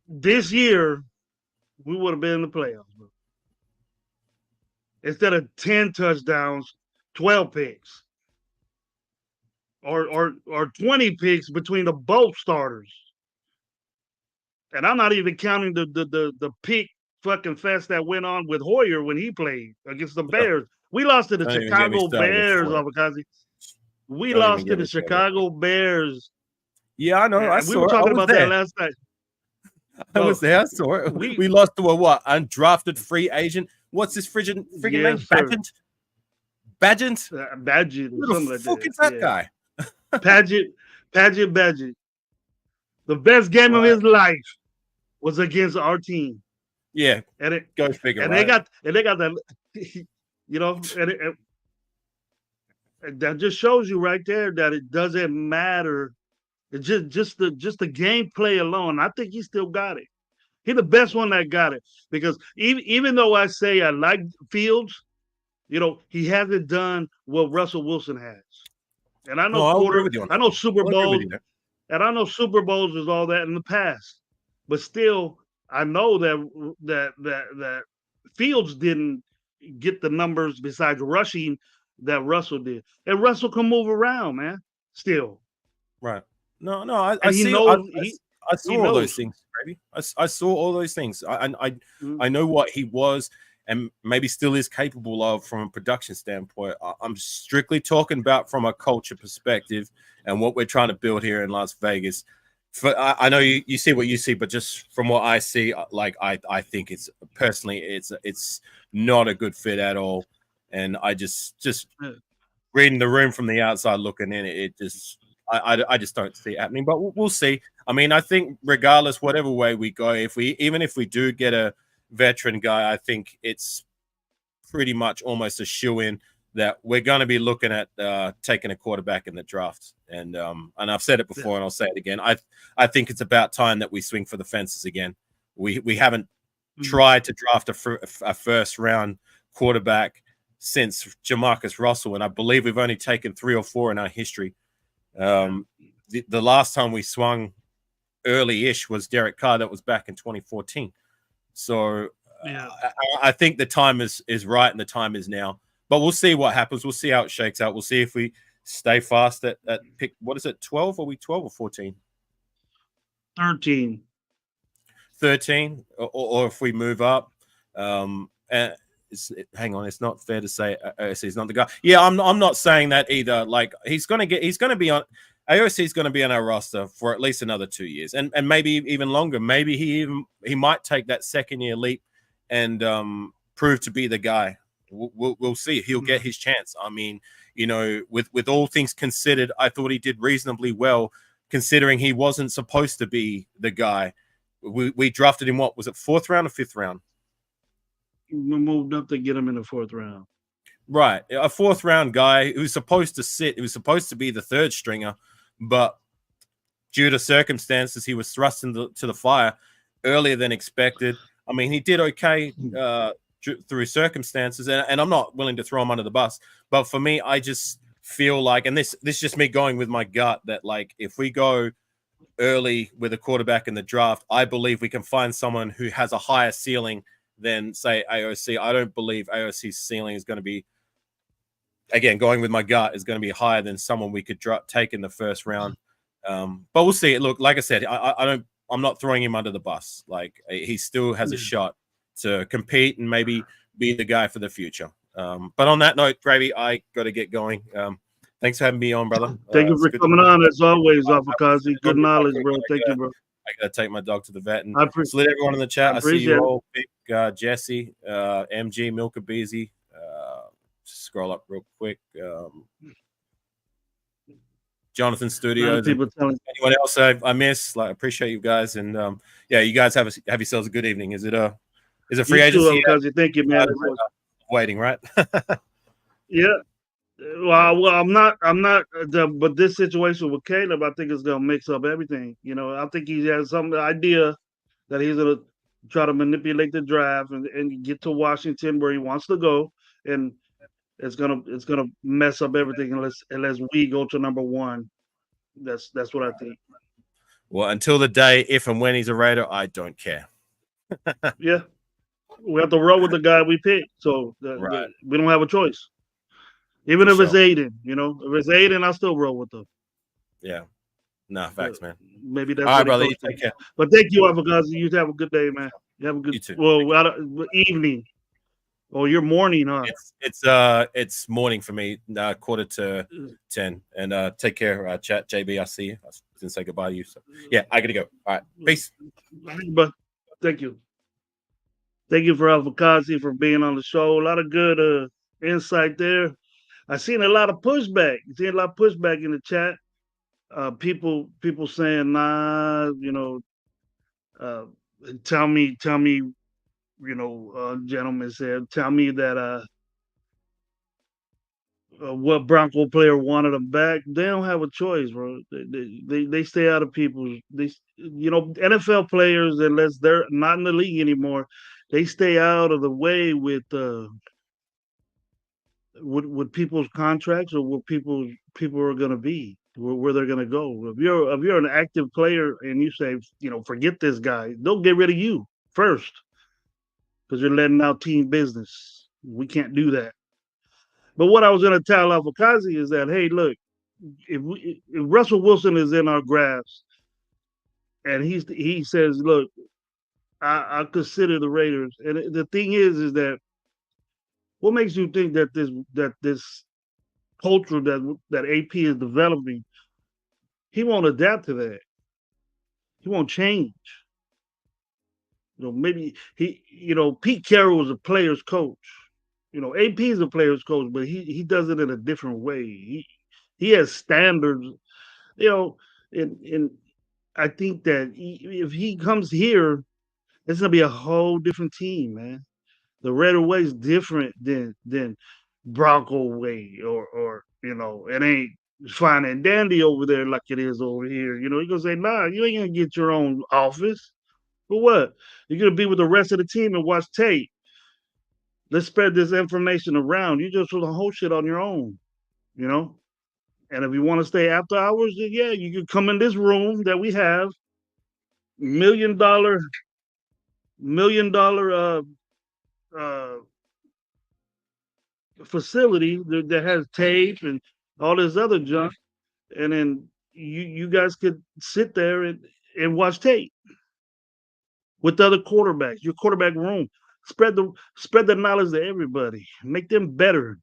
[SPEAKER 1] this year, we would have been in the playoffs, bro. Instead of 10 touchdowns, 12 picks. Or 20 picks between the both starters. And I'm not even counting the pick fucking fest that went on with Hoyer when he played against the Bears. We lost to the
[SPEAKER 2] Don't even get me
[SPEAKER 1] Chicago
[SPEAKER 2] started with
[SPEAKER 1] Bears,
[SPEAKER 2] Foyer.
[SPEAKER 1] Abakazi. We
[SPEAKER 2] Don't even
[SPEAKER 1] lost to
[SPEAKER 2] get
[SPEAKER 1] the
[SPEAKER 2] me started.
[SPEAKER 1] Chicago Bears.
[SPEAKER 2] Yeah, I know. I
[SPEAKER 1] And we were
[SPEAKER 2] saw it. I
[SPEAKER 1] talking
[SPEAKER 2] was
[SPEAKER 1] about that
[SPEAKER 2] there.
[SPEAKER 1] last night.
[SPEAKER 2] I was there. I saw it. We lost to a what? Undrafted free agent. What's this friggin' name?
[SPEAKER 1] sir.
[SPEAKER 2] Badgent?
[SPEAKER 1] Badgett or
[SPEAKER 2] Who
[SPEAKER 1] something
[SPEAKER 2] the
[SPEAKER 1] like
[SPEAKER 2] fuck
[SPEAKER 1] that.
[SPEAKER 2] is that
[SPEAKER 1] Yeah.
[SPEAKER 2] guy?
[SPEAKER 1] Badgett. The best game of his life was against our team.
[SPEAKER 2] Yeah,
[SPEAKER 1] And it
[SPEAKER 2] go figure.
[SPEAKER 1] and
[SPEAKER 2] right?
[SPEAKER 1] they got that, and that just shows you right there that it doesn't matter. It's just the gameplay alone. I think he still got it. He's the best one that got it because even though I say I like Fields, he hasn't done what Russell Wilson has. And I
[SPEAKER 2] No,
[SPEAKER 1] know
[SPEAKER 2] I'll agree with you on
[SPEAKER 1] I
[SPEAKER 2] that
[SPEAKER 1] know
[SPEAKER 2] one.
[SPEAKER 1] Super
[SPEAKER 2] I'll agree with
[SPEAKER 1] Bowls,
[SPEAKER 2] you there.
[SPEAKER 1] and I know Super Bowls is all that in the past, but still, I know that Fields didn't get the numbers besides rushing that Russell did, and Russell can move around, man. Still,
[SPEAKER 2] Right. No, I
[SPEAKER 1] and he
[SPEAKER 2] see.
[SPEAKER 1] knows
[SPEAKER 2] I
[SPEAKER 1] he
[SPEAKER 2] saw all those
[SPEAKER 1] knows.
[SPEAKER 2] things, baby. I saw all those things.
[SPEAKER 1] Mm.
[SPEAKER 2] I know what he was and maybe still is capable of from a production standpoint. I'm strictly talking about from a culture perspective and what we're trying to build here in Las Vegas. I know you see what you see, but just from what I see, like I think it's personally it's not a good fit at all. And I just reading the room from the outside looking in, it just I just don't see it happening. But we'll see. I mean, I think regardless, whatever way we go, even if we do get a veteran guy, I think it's pretty much almost a shoe-in that we're going to be looking at taking a quarterback in the draft. And I've said it before, and I'll say it again. I think it's about time that we swing for the fences again. We haven't tried to draft a first round quarterback since Jamarcus Russell, and I believe we've only taken 3 or 4 in our history. The last time we swung early-ish was Derek Carr. That was back in 2014. So I think the time is right and the time is now. But we'll see what happens. We'll see how it shakes out. We'll see if we stay fast at pick. What is it, 12? Are we 12 or 14?
[SPEAKER 1] 13.
[SPEAKER 2] 13, or if we move up. Hang on, it's not fair to say AOC is not the guy. Yeah, I'm not saying that either. Like he's gonna be on AOC is going to be on our roster for at least another 2 years, and maybe even longer. Maybe he might take that second year leap and prove to be the guy. we'll see. He'll get his chance. I mean, with all things considered, I thought he did reasonably well, considering he wasn't supposed to be the guy. We drafted him. What was it? Fourth round or fifth round?
[SPEAKER 1] We moved up to get him in the fourth round.
[SPEAKER 2] Right, a fourth round guy who's supposed to sit. He was supposed to be the third stringer, but due to circumstances, he was thrust into the fire earlier than expected. I mean, he did okay through circumstances, and I'm not willing to throw him under the bus. But for me, I just feel like, and this is just me going with my gut, that like if we go early with a quarterback in the draft, I believe we can find someone who has a higher ceiling than, say, AOC. I don't believe AOC's ceiling is going to be, again, going with my gut, is going to be higher than someone we could take in the first round. But we'll see. Look, like I said, I'm not throwing him under the bus. Like, he still has a shot to compete and maybe be the guy for the future. But on that note, Gravy, I got to get going. Thanks for having me on, brother.
[SPEAKER 1] Thank you for coming on as always, Afakazi. Good knowledge, bro. Thank you, bro.
[SPEAKER 2] I got to take my dog to the vet. And
[SPEAKER 1] I
[SPEAKER 2] salute everyone in the chat. I see you
[SPEAKER 1] appreciate
[SPEAKER 2] all. Big Jesse, MG, Milka Beezy. Scroll up real quick. Jonathan Studios. Anyone else I miss? Like, appreciate you guys, and yeah, you guys have yourselves a good evening. Is it free agency?
[SPEAKER 1] Thank you, man.
[SPEAKER 2] Waiting, right?
[SPEAKER 1] Yeah. Well, I'm not. But this situation with Caleb, I think, is gonna mix up everything. I think he has some idea that he's gonna try to manipulate the draft and get to Washington where he wants to go, and it's gonna mess up everything unless we go to number one. That's what I think.
[SPEAKER 2] Well, until the day if and when he's a Raider, I don't care.
[SPEAKER 1] Yeah, we have to roll with the guy we pick, so we don't have a choice. Even if it's Aiden, if it's Aiden, I'll still roll with them.
[SPEAKER 2] Yeah. Nah, facts, man.
[SPEAKER 1] Maybe that's
[SPEAKER 2] all right, brother. You take care.
[SPEAKER 1] But thank you, Afakazi. You have a good day, man. You have a good evening. Oh, your morning, huh?
[SPEAKER 2] It's morning for me. 9:45. And take care, chat. JB, I see you. I didn't say goodbye to you. So yeah, I gotta go. All right, peace.
[SPEAKER 1] But thank you. Thank you for Afakazi for being on the show. A lot of good insight there. I seen a lot of pushback. You seen a lot of pushback in the chat. People saying, nah, tell me, gentleman said, tell me that what Bronco player wanted them back. They don't have a choice, bro. They stay out of people's. NFL players, unless they're not in the league anymore, they stay out of the way with people's contracts or what people are going to be, where they're going to go. If you're an active player and you say, forget this guy, they'll get rid of you first because you're letting out team business. We can't do that. But what I was going to tell Afakazi is that, hey, look, if Russell Wilson is in our grasp and he says, look, I consider the Raiders, and the thing is that what makes you think that this culture that AP is developing, he won't adapt to that. He won't change. Maybe Pete Carroll was a player's coach. AP is a player's coach, but he does it in a different way. He has standards. And I think that if he comes here, it's gonna be a whole different team, man. The Raider way is different than Bronco way, or it ain't fine and dandy over there like it is over here. You're gonna say, nah, you ain't gonna get your own office. For what? You're gonna be with the rest of the team and watch tape. Let's spread this information around. You just do the whole shit on your own, And if you want to stay after hours, then yeah, you can come in this room that we have, $1 million facility that has tape and all this other junk, and then you guys could sit there and watch tape with the other quarterbacks. Your quarterback room, spread the knowledge to everybody, make them better.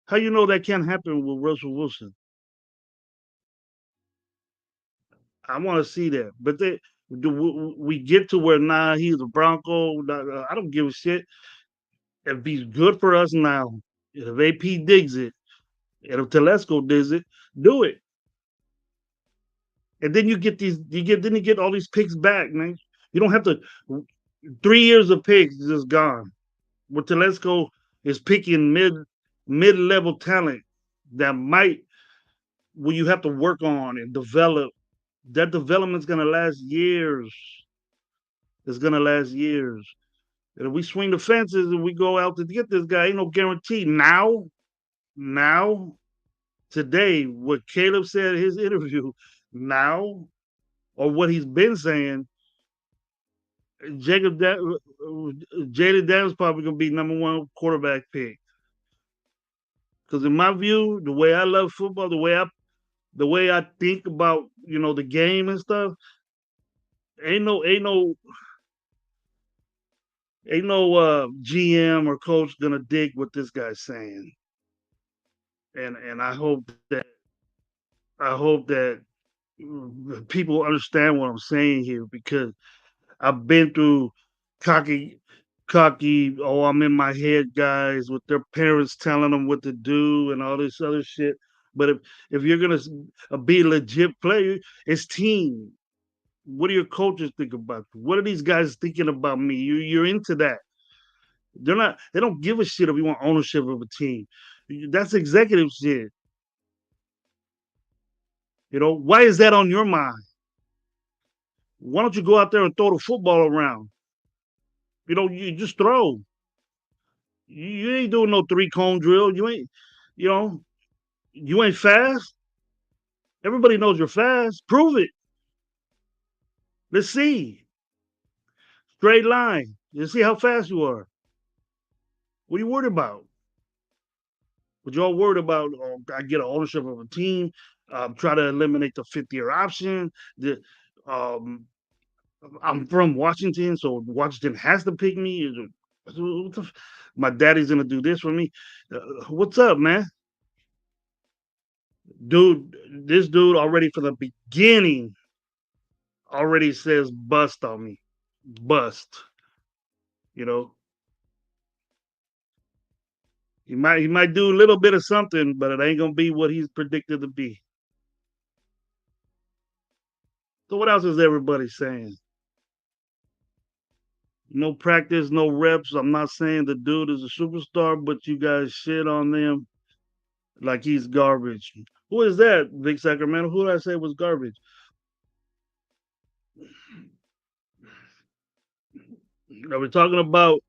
[SPEAKER 1] How you know that can't happen with Russell Wilson? I want to see that, but we get to where he's a Bronco. I don't give a shit. If he's good for us now, if AP digs it, and if Telesco digs it, do it. And then you get all these picks back, man. You don't have to 3 years of picks is just gone. Where Telesco is picking mid level talent that might where you have to work on and develop. That development's gonna last years. It's gonna last years. And if we swing the fences and we go out to get this guy, ain't no guarantee. Now, today, what Caleb said in his interview, now, or what he's been saying, Jacob Jaden Daniels probably gonna be number one quarterback pick. Because in my view, the way I love football, the way I think about the game and stuff, ain't no GM or coach gonna dig what this guy's saying, and I hope that people understand what I'm saying here because I've been through cocky, cocky. Oh, I'm in my head, guys, with their parents telling them what to do and all this other shit. But if you're gonna be a legit player, it's team. What do your coaches think about you? What are these guys thinking about me? You're into that. They're not. They don't give a shit if you want ownership of a team. That's executive shit. Why is that on your mind? Why don't you go out there and throw the football around? You just throw. You ain't doing no three cone drill. You know, you ain't fast. Everybody knows you're fast. Prove it. Let's see. Straight line. Let's see how fast you are. What are you worried about? But you're all worried about, oh, I get ownership of a team, try to eliminate the 50-year option. Um, I'm from Washington, so Washington has to pick me. My daddy's gonna do this for me. What's up, man? Dude, this dude already from the beginning already says bust on me. Bust. You know, he might do a little bit of something, but it ain't gonna be what he's predicted to be. So what else is everybody saying? No practice, no reps. I'm not saying the dude is a superstar, but you guys shit on them like he's garbage. Who is that, Vic Sacramento? Who did I say was garbage? Are we talking about?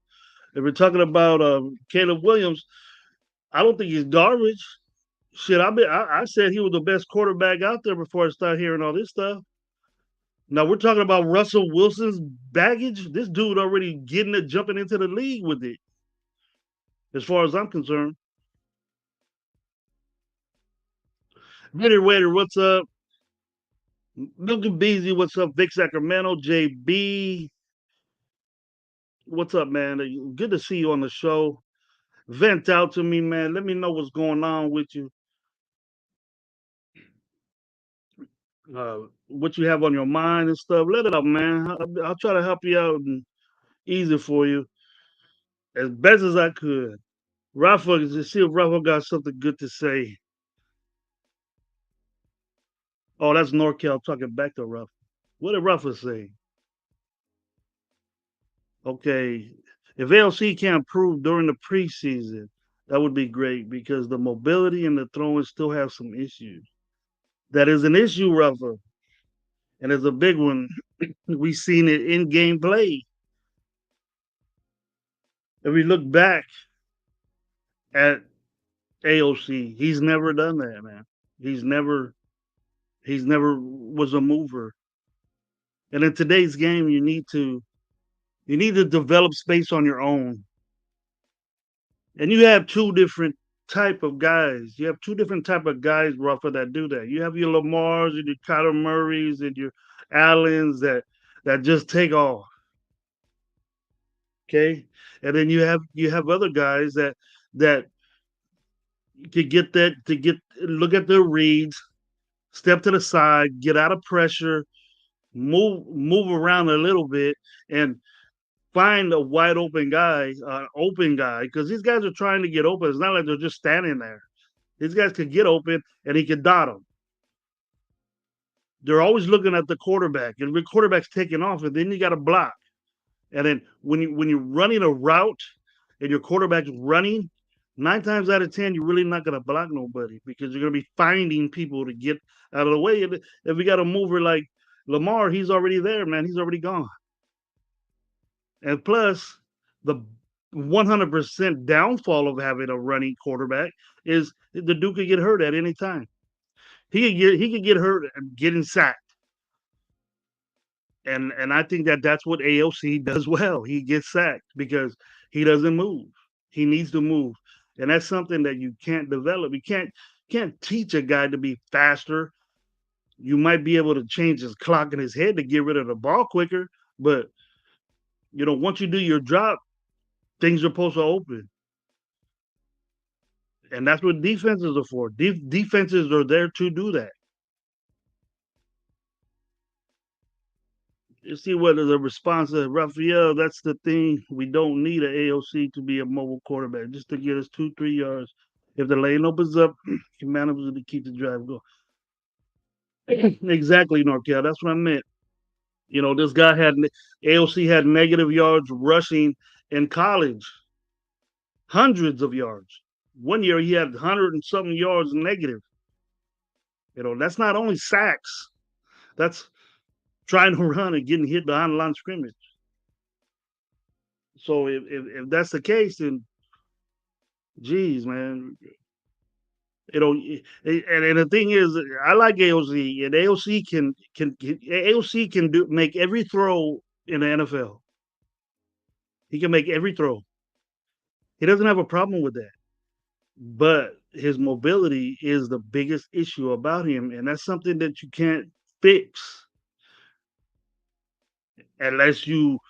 [SPEAKER 1] If we're talking about Caleb Williams, I don't think he's garbage. Shit, I said he was the best quarterback out there before I started hearing all this stuff. Now we're talking about Russell Wilson's baggage. This dude already getting it, jumping into the league with it. As far as I'm concerned, Vinny Rader, what's up? Milk and Beasy, what's up? Vic Sacramento, JB, what's up, man? Good to see you on the show. Vent out to me, man. Let me know what's going on with you. What you have on your mind and stuff. Let it out, man. I'll try to help you out and easy for you as best as I could. Rafa, to see if Rafa got something good to say. Oh, that's NorCal talking back to Rafa. What did Rafa say? Okay, if ALC can't improve during the preseason, that would be great because the mobility and the throwing still have some issues. That is an issue, Rafa, and it's a big one. We've seen it in game play. If we look back at AOC, he's never done that, man. He's never he's never was a mover. And in today's game, you need to develop space on your own. And you have two different type of guys. You have two different type of guys, Ruffer, that do that. You have your Lamars and your Kyler Murrays and your Allens that just take off. Okay. And then you have other guys that could get that to get look at their reads, step to the side, get out of pressure, move around a little bit, and find a wide open guy, because these guys are trying to get open. It's not like they're just standing there. These guys could get open and he could dot them. They're always looking at the quarterback, and the quarterback's taking off, and then you got to block. And then when you're running a route and your quarterback's running, 9 times out of 10, you're really not gonna block nobody because you're gonna be finding people to get out of the way. And if we got a mover like Lamar, he's already there, man. He's already gone. And plus, the 100% downfall of having a running quarterback is the dude could get hurt at any time. He could get hurt getting sacked, and I think that that's what AOC does well. He gets sacked because he doesn't move. He needs to move, and that's something that you can't develop. You can't teach a guy to be faster. You might be able to change his clock in his head to get rid of the ball quicker, but once you do your job, things are supposed to open, and that's what defenses are for. Defenses are there to do that. You see what the response is, Raphael. That's the thing. We don't need an AOC to be a mobile quarterback, just to get us 2, 3 yards. If the lane opens up, he manages to keep the drive going. Exactly, Norcal. That's what I meant. This guy had AOC had negative yards rushing in college, hundreds of yards. One year he had 100 and something yards negative. That's not only sacks. That's trying to run and getting hit behind the line of scrimmage. So if that's the case, then geez, man, and the thing is, I like AOC, and AOC can do make every throw in the NFL. He can make every throw. He doesn't have a problem with that, but his mobility is the biggest issue about him, and that's something that you can't fix unless you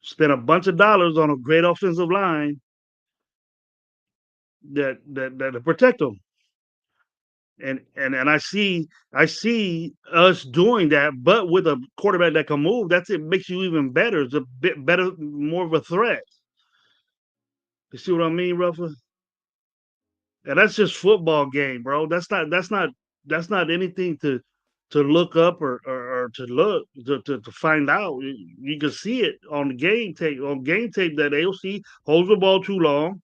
[SPEAKER 1] spend a bunch of dollars on a great offensive line that protect him. And I see us doing that, but with a quarterback that can move, that's it makes you even better. It's a bit better, more of a threat. You see what I mean, Ruffin? And that's just football game, bro. That's not anything to look up or to look to find out. You can see it on the game tape. On game tape, that AOC holds the ball too long,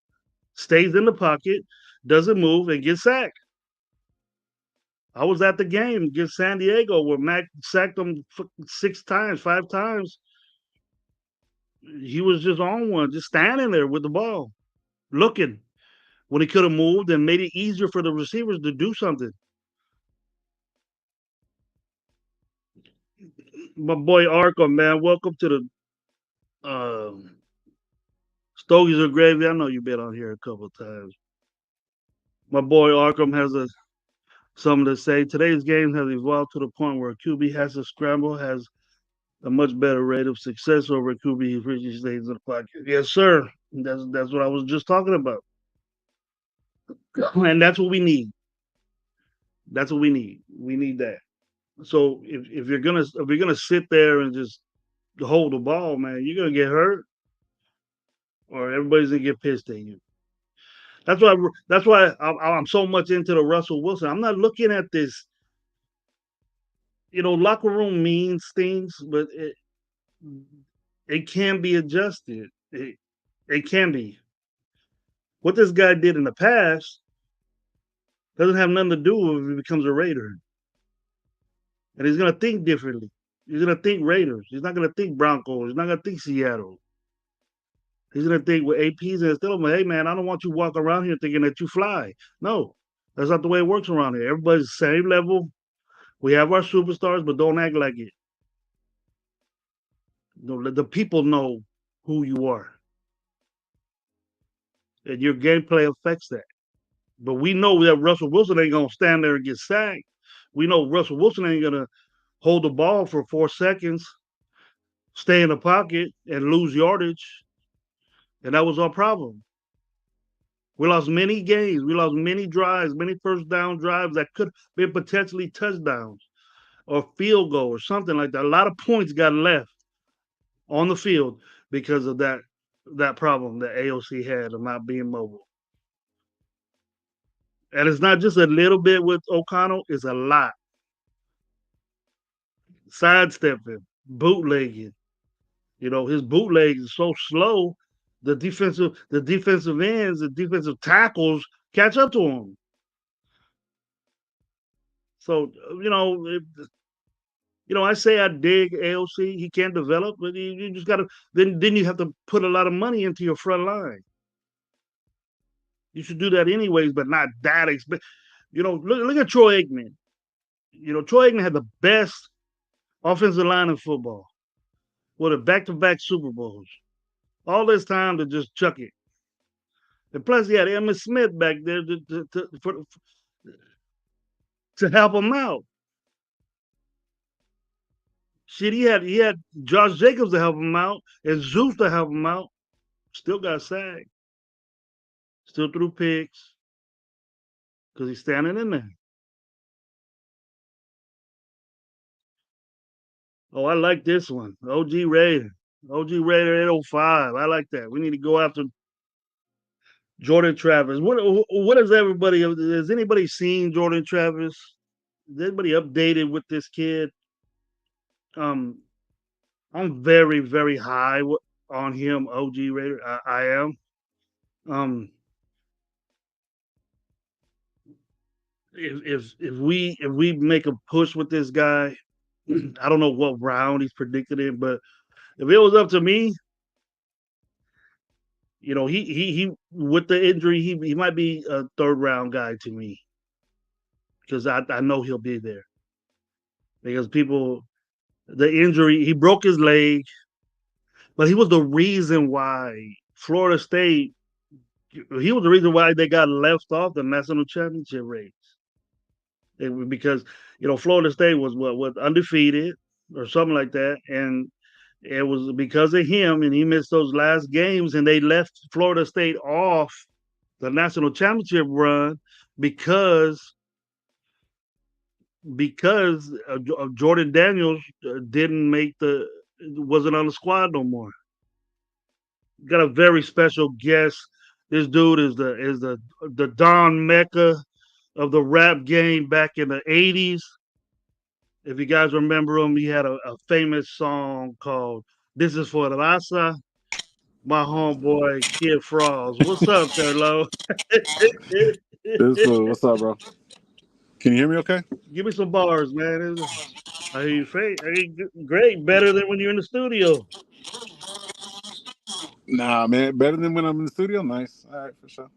[SPEAKER 1] stays in the pocket, doesn't move, and gets sacked. I was at the game against San Diego where Mac sacked him 6 times, 5 times. He was just on one, just standing there with the ball, looking when he could have moved and made it easier for the receivers to do something. My boy Arkham, man, welcome to the Stogies or Gravy. I know you've been on here a couple of times. My boy Arkham has something to say. Today's game has evolved to the point where QB has to scramble, has a much better rate of success over QB if Richie stays in the pocket. Yes, sir. That's what I was just talking about, and that's what we need. That's what we need. We need that. So if you're gonna sit there and just hold the ball, man, you're gonna get hurt, or everybody's gonna get pissed at you. That's why I'm so much into the Russell Wilson. I'm not looking at this. Locker room means things, but it can be adjusted. It can be. What this guy did in the past doesn't have nothing to do with if he becomes a Raider. And he's gonna think differently. He's gonna think Raiders. He's not gonna think Broncos. He's not gonna think Seattle. He's gonna think with APs and still, hey man, I don't want you walking around here thinking that you fly. No, that's not the way it works around here. Everybody's the same level. We have our superstars, but don't act like it. Let the people know who you are, and your gameplay affects that. But we know that Russell Wilson ain't gonna stand there and get sacked. We know Russell Wilson ain't gonna hold the ball for 4 seconds, stay in the pocket, and lose yardage. And that was our problem. We lost many games. We lost many drives, many first down drives that could have been potentially touchdowns or field goal or something like that. A lot of points got left on the field because of that problem that AOC had of not being mobile. And it's not just a little bit with O'Connell; it's a lot. Sidestepping, bootlegging. His bootleg is so slow. The defensive ends, the defensive tackles catch up to him. So I say I dig AOC. He can develop, but you just gotta. Then you have to put a lot of money into your front line. You should do that anyways, but not that expensive. Look at Troy Aikman. Troy Aikman had the best offensive line in football with a back-to-back Super Bowls. All this time to just chuck it. And plus, he had Emmitt Smith back there to help him out. Shit, he had Josh Jacobs to help him out and Zeus to help him out. Still got sacked. Still threw picks because he's standing in there. Oh, I like this one. OG Raider. OG Raider 805. I like that. We need to go after Jordan Travis. What is everybody? Has anybody seen Jordan Travis? Is anybody updated with this kid? Um, I'm very, very high on him, OG Raider. I am. Um, if we make a push with this guy, I don't know what round he's predicted in, but if it was up to me, he with the injury, he might be a third round guy to me because I know he'll be there because the injury he broke his leg, but he was the reason why Florida State he was the reason why they got left off the national championship race. Because Florida State was undefeated or something like that, and it was because of him, and he missed those last games, and they left Florida State off the national championship run because because Jordan Daniels didn't make the wasn't on the squad no more. Got a very special guest. This dude is the Don Mecca of the rap game back in the '80s. If you guys remember him, he had a famous song called "This Is for the Raza." My homeboy Kid Frost. What's up, Terlo?
[SPEAKER 3] This what's up, bro? Can you hear me okay?
[SPEAKER 1] Give me some bars, man. I hear you fake. Great, better than when you're in the studio.
[SPEAKER 3] Nah, man, better than when I'm in the studio. Nice, all right, for sure.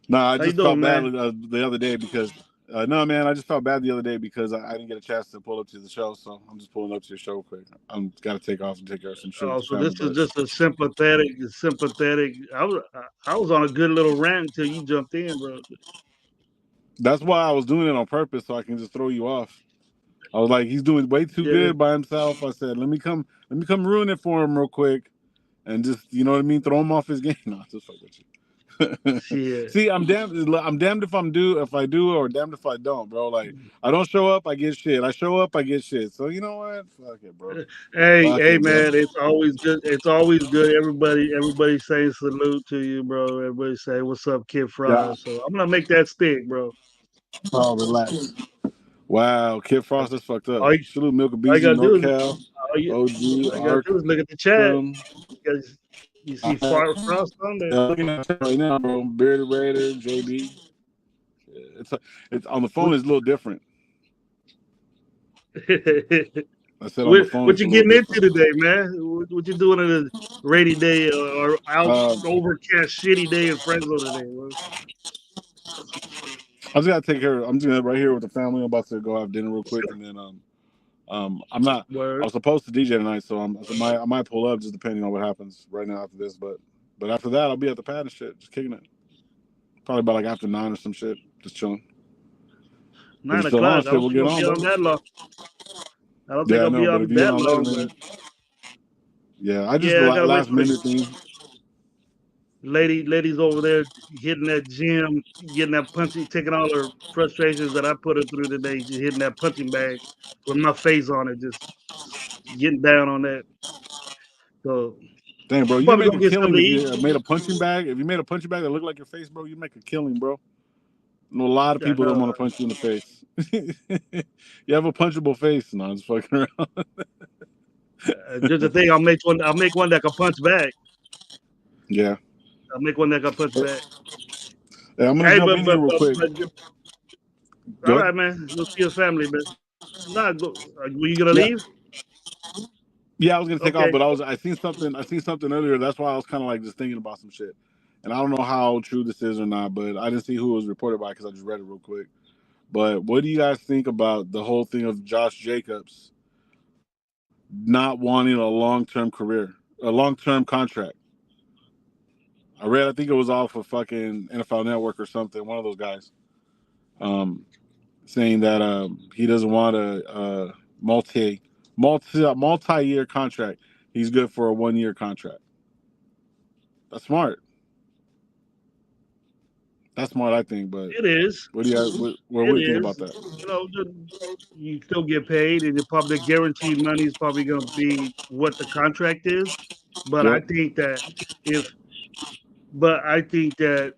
[SPEAKER 3] Nah, I
[SPEAKER 1] How you
[SPEAKER 3] just felt
[SPEAKER 1] doing,
[SPEAKER 3] bad
[SPEAKER 1] man?
[SPEAKER 3] the other day because no, man, I just felt bad the other day because I didn't get a chance to pull up to the show, so I'm just pulling up to your show quick. I'm got to take off and take care of some shit with
[SPEAKER 1] Oh,
[SPEAKER 3] the
[SPEAKER 1] so this
[SPEAKER 3] family,
[SPEAKER 1] is
[SPEAKER 3] but
[SPEAKER 1] just a sympathetic. I was on a good little rant until you jumped in, bro.
[SPEAKER 3] that's why I was doing it on purpose so I can just throw you off. I was like, he's doing way too
[SPEAKER 1] Yeah,
[SPEAKER 3] good by himself. I said, let me come ruin it for him real quick, and just you know what I mean, throw him off his game. No, just fuck with you.
[SPEAKER 1] shit.
[SPEAKER 3] See, I'm damned if I do or damned if I don't, bro. Like I don't show up, I get shit. I show up, I get shit. So you know what? Fuck it, bro.
[SPEAKER 1] Hey,
[SPEAKER 3] Fuck
[SPEAKER 1] hey,
[SPEAKER 3] it, bro.
[SPEAKER 1] man, it's always good. It's always good. Everybody saying salute to you, bro. Everybody say, "What's up, Kid
[SPEAKER 3] Yeah.
[SPEAKER 1] Fries?" So I'm gonna make that stick, bro.
[SPEAKER 3] Oh, relax. Wow, Kid Frost is fucked up.
[SPEAKER 1] All you,
[SPEAKER 3] Salute Milka
[SPEAKER 1] all you
[SPEAKER 3] Beezy,
[SPEAKER 1] gotta do is
[SPEAKER 3] NorCal,
[SPEAKER 1] all you,
[SPEAKER 3] OG,
[SPEAKER 1] all you gotta do is look at the chat.
[SPEAKER 3] Arkham.
[SPEAKER 1] Because you see Frost on
[SPEAKER 3] Looking at it right now, bro. Bearded Raider, JB. It's it's on the phone.
[SPEAKER 1] there.
[SPEAKER 3] It's a little different. I said on the
[SPEAKER 1] what
[SPEAKER 3] phone.
[SPEAKER 1] what
[SPEAKER 3] It's a
[SPEAKER 1] you
[SPEAKER 3] little
[SPEAKER 1] getting into
[SPEAKER 3] different.
[SPEAKER 1] today, man? What you doing on a rainy day or out
[SPEAKER 3] Uh,
[SPEAKER 1] overcast shitty day in Fresno today? Bro?
[SPEAKER 3] I just gotta take care. I'm just right here with the family. I'm about to go have dinner real quick, and then I'm not. I
[SPEAKER 1] Word.
[SPEAKER 3] was supposed to DJ tonight, so I might pull up just depending on what happens right now after this. But after that, I'll be at the pad and shit, just kicking it. Probably about like after 9 or some shit, just chilling. If you're
[SPEAKER 1] nine
[SPEAKER 3] still on,
[SPEAKER 1] o'clock. I
[SPEAKER 3] shit,
[SPEAKER 1] don't
[SPEAKER 3] we'll
[SPEAKER 1] think
[SPEAKER 3] get
[SPEAKER 1] I'll
[SPEAKER 3] on,
[SPEAKER 1] be
[SPEAKER 3] bro.
[SPEAKER 1] on that long. I don't think
[SPEAKER 3] Yeah, I
[SPEAKER 1] I'll be
[SPEAKER 3] know. But
[SPEAKER 1] on
[SPEAKER 3] if you're
[SPEAKER 1] that
[SPEAKER 3] on later,
[SPEAKER 1] long, but
[SPEAKER 3] then yeah, I just the
[SPEAKER 1] yeah, I gotta wait
[SPEAKER 3] last
[SPEAKER 1] for the
[SPEAKER 3] minute thing.
[SPEAKER 1] ladies over there hitting that gym, getting that punching, taking all her frustrations that I put her through today, just hitting that punching bag with my face on it, just getting down on that. So
[SPEAKER 3] Damn, bro,
[SPEAKER 1] I'm
[SPEAKER 3] you can
[SPEAKER 1] probably
[SPEAKER 3] make
[SPEAKER 1] gonna
[SPEAKER 3] a
[SPEAKER 1] get
[SPEAKER 3] killing
[SPEAKER 1] something to
[SPEAKER 3] if
[SPEAKER 1] eat.
[SPEAKER 3] you made a punching bag. If you made a punching bag that looked like your face, bro, you make a killing, bro. I know a lot of
[SPEAKER 1] I
[SPEAKER 3] people don't
[SPEAKER 1] know.
[SPEAKER 3] want to punch you in the face. You have a punchable face. No, I'm just fucking around.
[SPEAKER 1] Just the thing, I'll make one. I'll make one that can punch back.
[SPEAKER 3] Yeah.
[SPEAKER 1] I'll make one that can punch back.
[SPEAKER 3] Hey, I'm gonna
[SPEAKER 1] Hey,
[SPEAKER 3] jump in here real quick.
[SPEAKER 1] All
[SPEAKER 3] Go ahead.
[SPEAKER 1] right, man. Go see your family, man. Nah, go. Were you gonna
[SPEAKER 3] Yeah.
[SPEAKER 1] leave?
[SPEAKER 3] Yeah, I was gonna take off,
[SPEAKER 1] Okay.
[SPEAKER 3] but I seen something. I seen something earlier. That's why I was kind of like just thinking about some shit. And I don't know how true this is or not, but I didn't see who it was reported by because I just read it real quick. But what do you guys think about the whole thing of Josh Jacobs not wanting a long-term career, a long-term contract? I think it was off of fucking NFL Network or something, one of those guys, um, saying that he doesn't want a multi-year contract. He's good for a 1 year contract. That's smart. That's smart, I think. But
[SPEAKER 1] It is.
[SPEAKER 3] what do you what
[SPEAKER 1] It
[SPEAKER 3] do you think about
[SPEAKER 1] is.
[SPEAKER 3] that?
[SPEAKER 1] You still get paid, and your public guaranteed money is probably going to be what the contract is. But I
[SPEAKER 3] Yep.
[SPEAKER 1] think that if, but I think that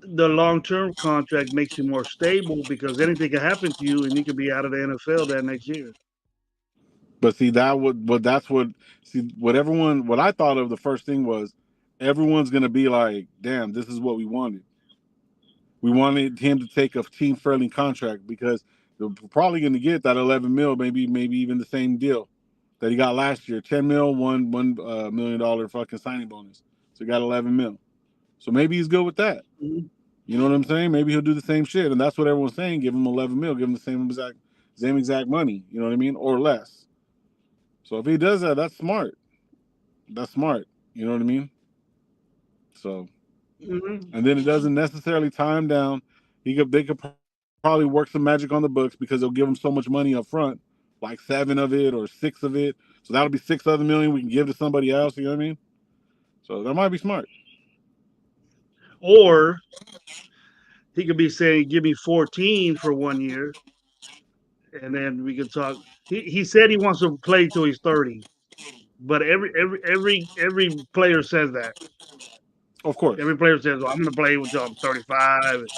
[SPEAKER 1] the long term contract makes you more stable because anything can happen to you, and you could be out of the NFL that next year.
[SPEAKER 3] But see that would but that's what see what I thought of the first thing was everyone's gonna be like, damn, this is what we wanted. We wanted him to take a team friendly contract because they're probably gonna get that 11 mil, maybe even the same deal that he got last year. 10 mil, $1 million fucking signing bonus. So he got 11 mil. So maybe he's good with that.
[SPEAKER 1] Mhm.
[SPEAKER 3] You know what I'm saying? Maybe he'll do the same shit. And that's what everyone's saying. Give him 11 mil, give him the same exact money. You know what I mean? Or less. So if he does that, that's smart. That's smart. You know what I mean? So,
[SPEAKER 1] Mhm.
[SPEAKER 3] and then it doesn't necessarily tie him down. They could probably work some magic on the books because they'll give him so much money up front, like 7 of it or 6 of it. So that'll be 6 other million we can give to somebody else. You know what I mean? So that might be smart.
[SPEAKER 1] Or he could be saying, "Give me 14 for 1 year," and then we can talk. He said he wants to play till he's 30, but every player says that.
[SPEAKER 3] Of course.
[SPEAKER 1] Every player says, "Well, I'm going to play until I'm 35,"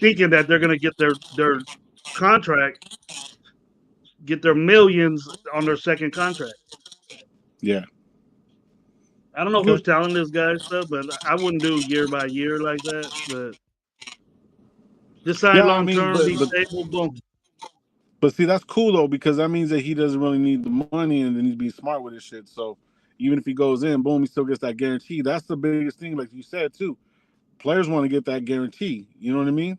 [SPEAKER 1] thinking that they're going to get their contract, get their millions on their second contract.
[SPEAKER 3] Yeah.
[SPEAKER 1] I don't know
[SPEAKER 3] Okay.
[SPEAKER 1] who's telling this guy stuff, but I wouldn't do year by year like that. But just sign
[SPEAKER 3] Yeah, I
[SPEAKER 1] long
[SPEAKER 3] mean,
[SPEAKER 1] term, be stable, boom.
[SPEAKER 3] but see, that's cool though because that means that he doesn't really need the money and then he's being smart with his shit. So even if he goes in, boom, he still gets that guarantee. That's the biggest thing, like you said too. Players want to get that guarantee. You know what I mean?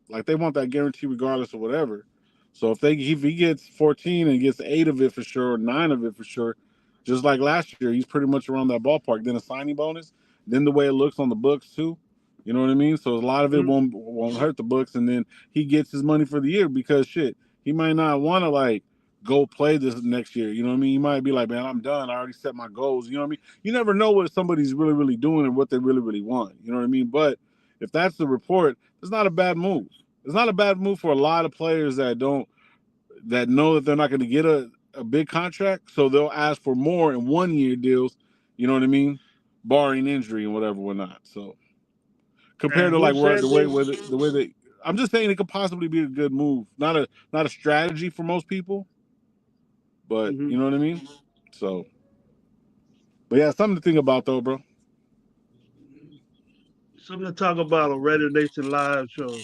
[SPEAKER 3] Like they want that guarantee regardless of whatever. So if he gets 14 and gets 8 of it for sure, or 9 of it for sure, just like last year, he's pretty much around that ballpark. Then a signing bonus, then the way it looks on the books too. You know what I mean? So a lot of it
[SPEAKER 1] Mhm.
[SPEAKER 3] won't hurt the books, and then he gets his money for the year because shit, he might not want to like go play this next year. You know what I mean? He might be like, man, I'm done. I already set my goals. You know what I mean? You never know what somebody's really doing and what they really want. You know what I mean? But if that's the report, it's not a bad move. It's not a bad move for a lot of players that know that they're not going to get a big contract, so they'll ask for more in 1 year deals. You know what I mean, barring injury and whatnot. So compared
[SPEAKER 1] And
[SPEAKER 3] to
[SPEAKER 1] who
[SPEAKER 3] like where
[SPEAKER 1] said this?
[SPEAKER 3] the way that I'm just saying it could possibly be a good move, not a strategy for most people, but
[SPEAKER 1] Hmm.
[SPEAKER 3] you know what I mean. So, but yeah, something to think about though, bro.
[SPEAKER 1] Something to talk about on Radio Nation live show.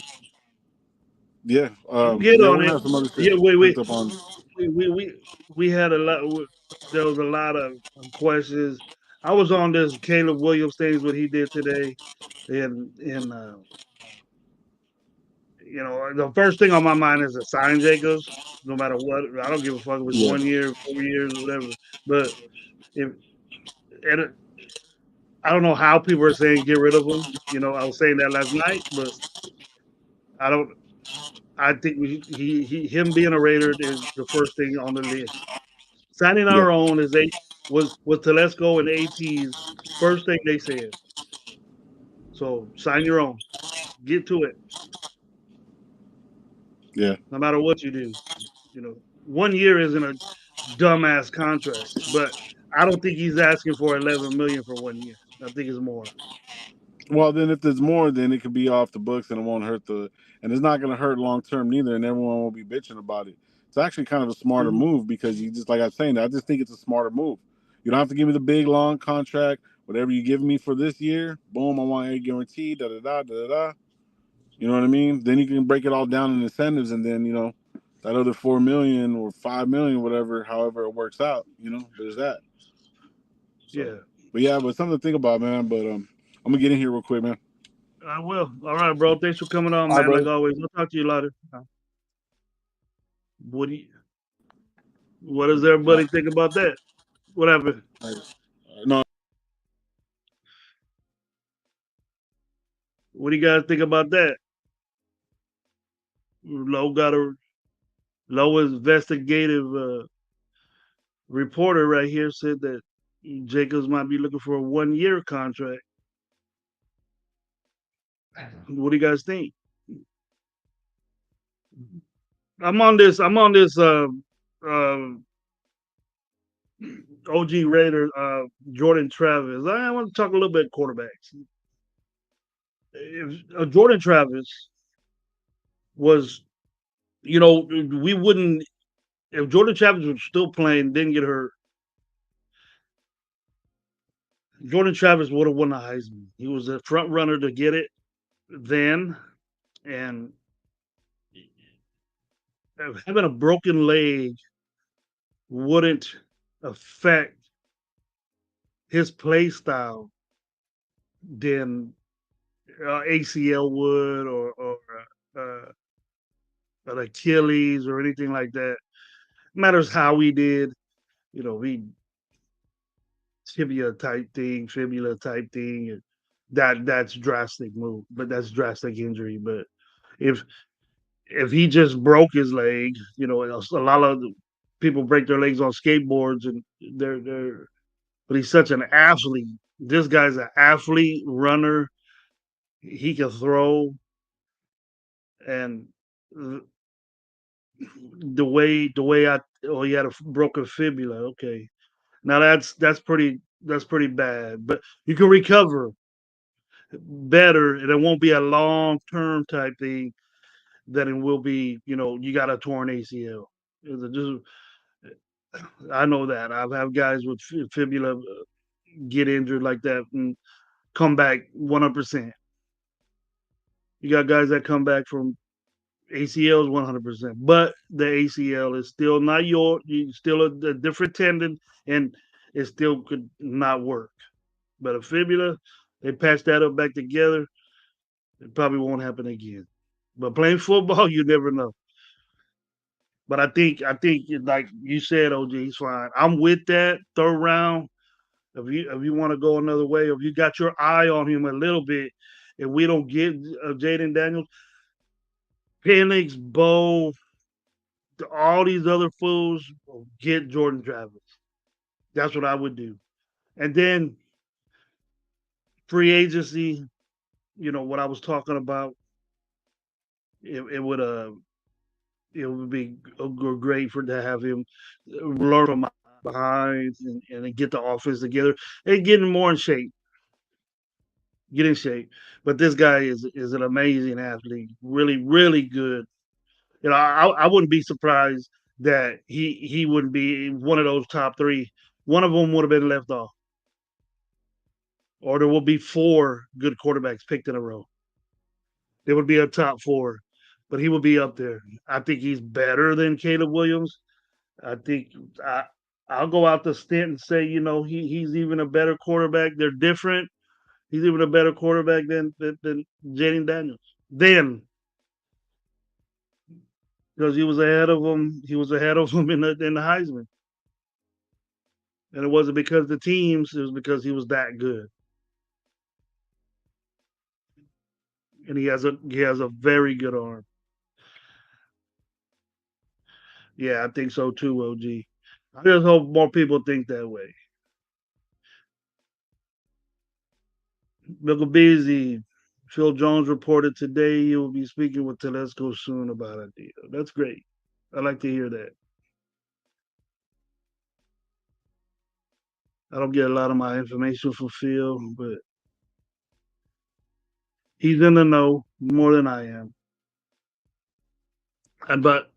[SPEAKER 3] Yeah,
[SPEAKER 1] Don't get
[SPEAKER 3] yeah,
[SPEAKER 1] on
[SPEAKER 3] we're gonna
[SPEAKER 1] it.
[SPEAKER 3] have some other shit
[SPEAKER 1] Yeah, wait,
[SPEAKER 3] picked
[SPEAKER 1] wait.
[SPEAKER 3] up on.
[SPEAKER 1] We had a lot. There was a lot of questions. I was on this Caleb Williams things what he did today, and the first thing on my mind is to sign Jacobs, no matter what. I don't give a fuck if it's
[SPEAKER 3] Yeah,
[SPEAKER 1] 1 year, 4 years, whatever. But if and I don't know how people are saying get rid of him. I was saying that last night, but I don't. I think him being a Raider is the first thing on the list. Signing
[SPEAKER 3] yeah,
[SPEAKER 1] our own was Telesco and AT's first thing they said. So sign your own. Get to it.
[SPEAKER 3] yeah.
[SPEAKER 1] No matter what you do. 1 year isn't a dumbass contract. But I don't think he's asking for 11 million for 1 year. I think it's more.
[SPEAKER 3] Well, then if there's more, then it could be off the books and it won't hurt and it's not going to hurt long term neither, and everyone will be bitching about it. It's actually kind of a smarter
[SPEAKER 1] Mhm.
[SPEAKER 3] move because you just like I'm saying, I just think it's a smarter move. You don't have to give me the big long contract. Whatever you give me for this year, boom, I want a guarantee. Da da da da da. You know what I mean? Then you can break it all down in incentives, and then that other 4 million or 5 million, whatever, however it works out. There's that. So,
[SPEAKER 1] Yeah,
[SPEAKER 3] but yeah, but something to think about, man. But I'm gonna get in here real quick, man.
[SPEAKER 1] I will. All right, bro. Thanks for coming on,
[SPEAKER 3] All right,
[SPEAKER 1] man. Like
[SPEAKER 3] brother.
[SPEAKER 1] always. I'll talk to you later. What do you, what does everybody think about that? What happened?
[SPEAKER 3] No,
[SPEAKER 1] What do you guys think about that? Low got a low investigative reporter right here said that Jacobs might be looking for a 1 year contract. What do you guys think? I'm on this OG Raider Jordan Travis. I want to talk a little bit quarterbacks. If Jordan Travis was, we wouldn't if Jordan Travis was still playing, didn't get hurt. Jordan Travis would have won the Heisman. He was a front runner to get it then, and having a broken leg wouldn't affect his play style than ACL would, or uh, an Achilles or anything like that. Matters how he did, we fibula type thing, and that's drastic move, but that's drastic injury. But if if he just broke his leg, a lot of people break their legs on skateboards, and they're but he's such an athlete. This guy's an athlete, runner. He can throw, and the way he had a broken fibula. Okay, now that's pretty bad, but you can recover better, and it won't be a long term type thing than it will be. You got a torn ACL. I know that I've had guys with fibula get injured like that and come back 100%. You got guys that come back from ACLs 100%, but the ACL is still not still a different tendon, and it still could not work. But a fibula, they patch that up back together. It probably won't happen again. But playing football, you never know. But I think like you said, OG, he's fine. I'm with that third round. If you want to go another way, if you got your eye on him a little bit, if we don't get Jaden Daniels, Penix, Bo, all these other fools, get Jordan Travis. That's what I would do. And then free agency, what I was talking about, it would be great for to have him learn from behind, and get the offense together and getting more in shape. Get in shape. But this guy is an amazing athlete, really, really good. I wouldn't be surprised that he wouldn't be one of those top three. One of them would have been left off, or there will be four good quarterbacks picked in a row. There would be a top four, but he would be up there. I think he's better than Caleb Williams. I think I, I'll go out the stint and say, he's even a better quarterback. They're different. He's even a better quarterback than Jaden Daniels. Then, because he was ahead of him, in the Heisman, and it wasn't because of the teams. It was because he was that good, and he has a very good arm. Yeah, I think so too, OG. I just hope more people think that way. Michael Beasley, Phil Jones reported today he will be speaking with Telesco soon about a deal. That's great. I like to hear that. I don't get a lot of my information from Phil, but he's in the know more than I am. And but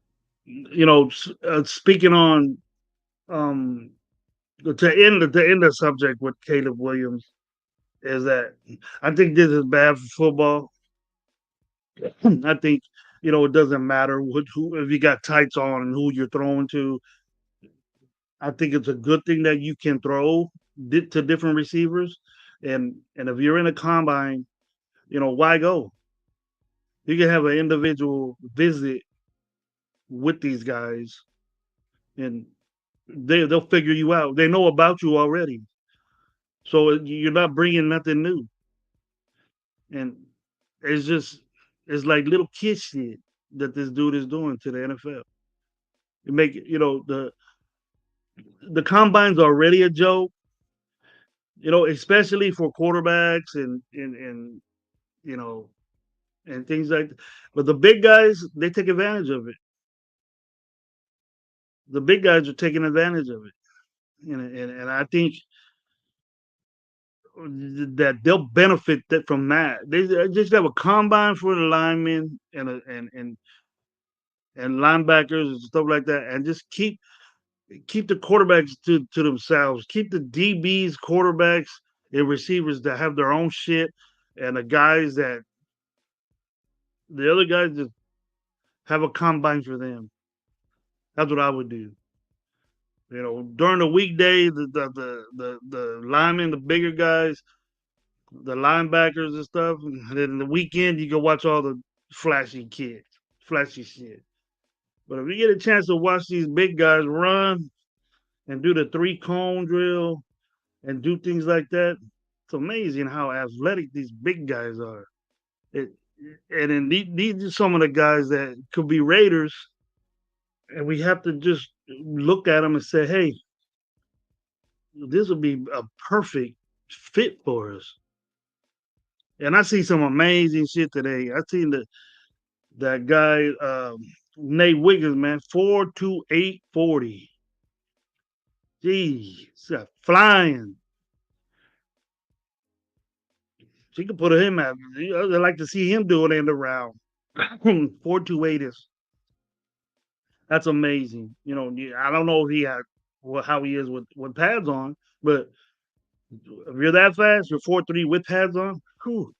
[SPEAKER 1] speaking on um to end the subject with Caleb Williams is that I think this is bad for football. I think it doesn't matter who if you got tights on and who you're throwing to. I think it's a good thing that you can throw to different receivers, and if you're in a combine, why go? You can have an individual visit with these guys, and they'll figure you out. They know about you already, so you're not bringing nothing new. And it's just it's like little kid shit that this dude is doing to the NFL. You make the combine's already a joke, especially for quarterbacks and you know and things like that. But the big guys, they take advantage of it. The big guys are taking advantage of it. And I think that they'll benefit from that. They just have a combine for the linemen and linebackers and stuff like that, and just keep the quarterbacks to themselves. Keep the DBs, quarterbacks, and receivers that have their own shit, and the other guys just have a combine for them. That's what I would do. During the weekday, the linemen, the bigger guys, the linebackers and stuff, and then the weekend you can watch all the flashy kids, flashy shit. But if you get a chance to watch these big guys run and do the 3 cone drill and do things like that, it's amazing how athletic these big guys are. It, and then these are some of the guys that could be Raiders, and we have to just look at them and say, hey, this would be a perfect fit for us. And I see some amazing shit today. I seen that guy Nate Wiggins, man, 4.2840. Geez, flying. She could put him at. I'd like to see him do it in the round. 4.28 is that's amazing. I don't know if he had how he is with pads on, but if you're that fast, you're 4.3 with pads on. Whew,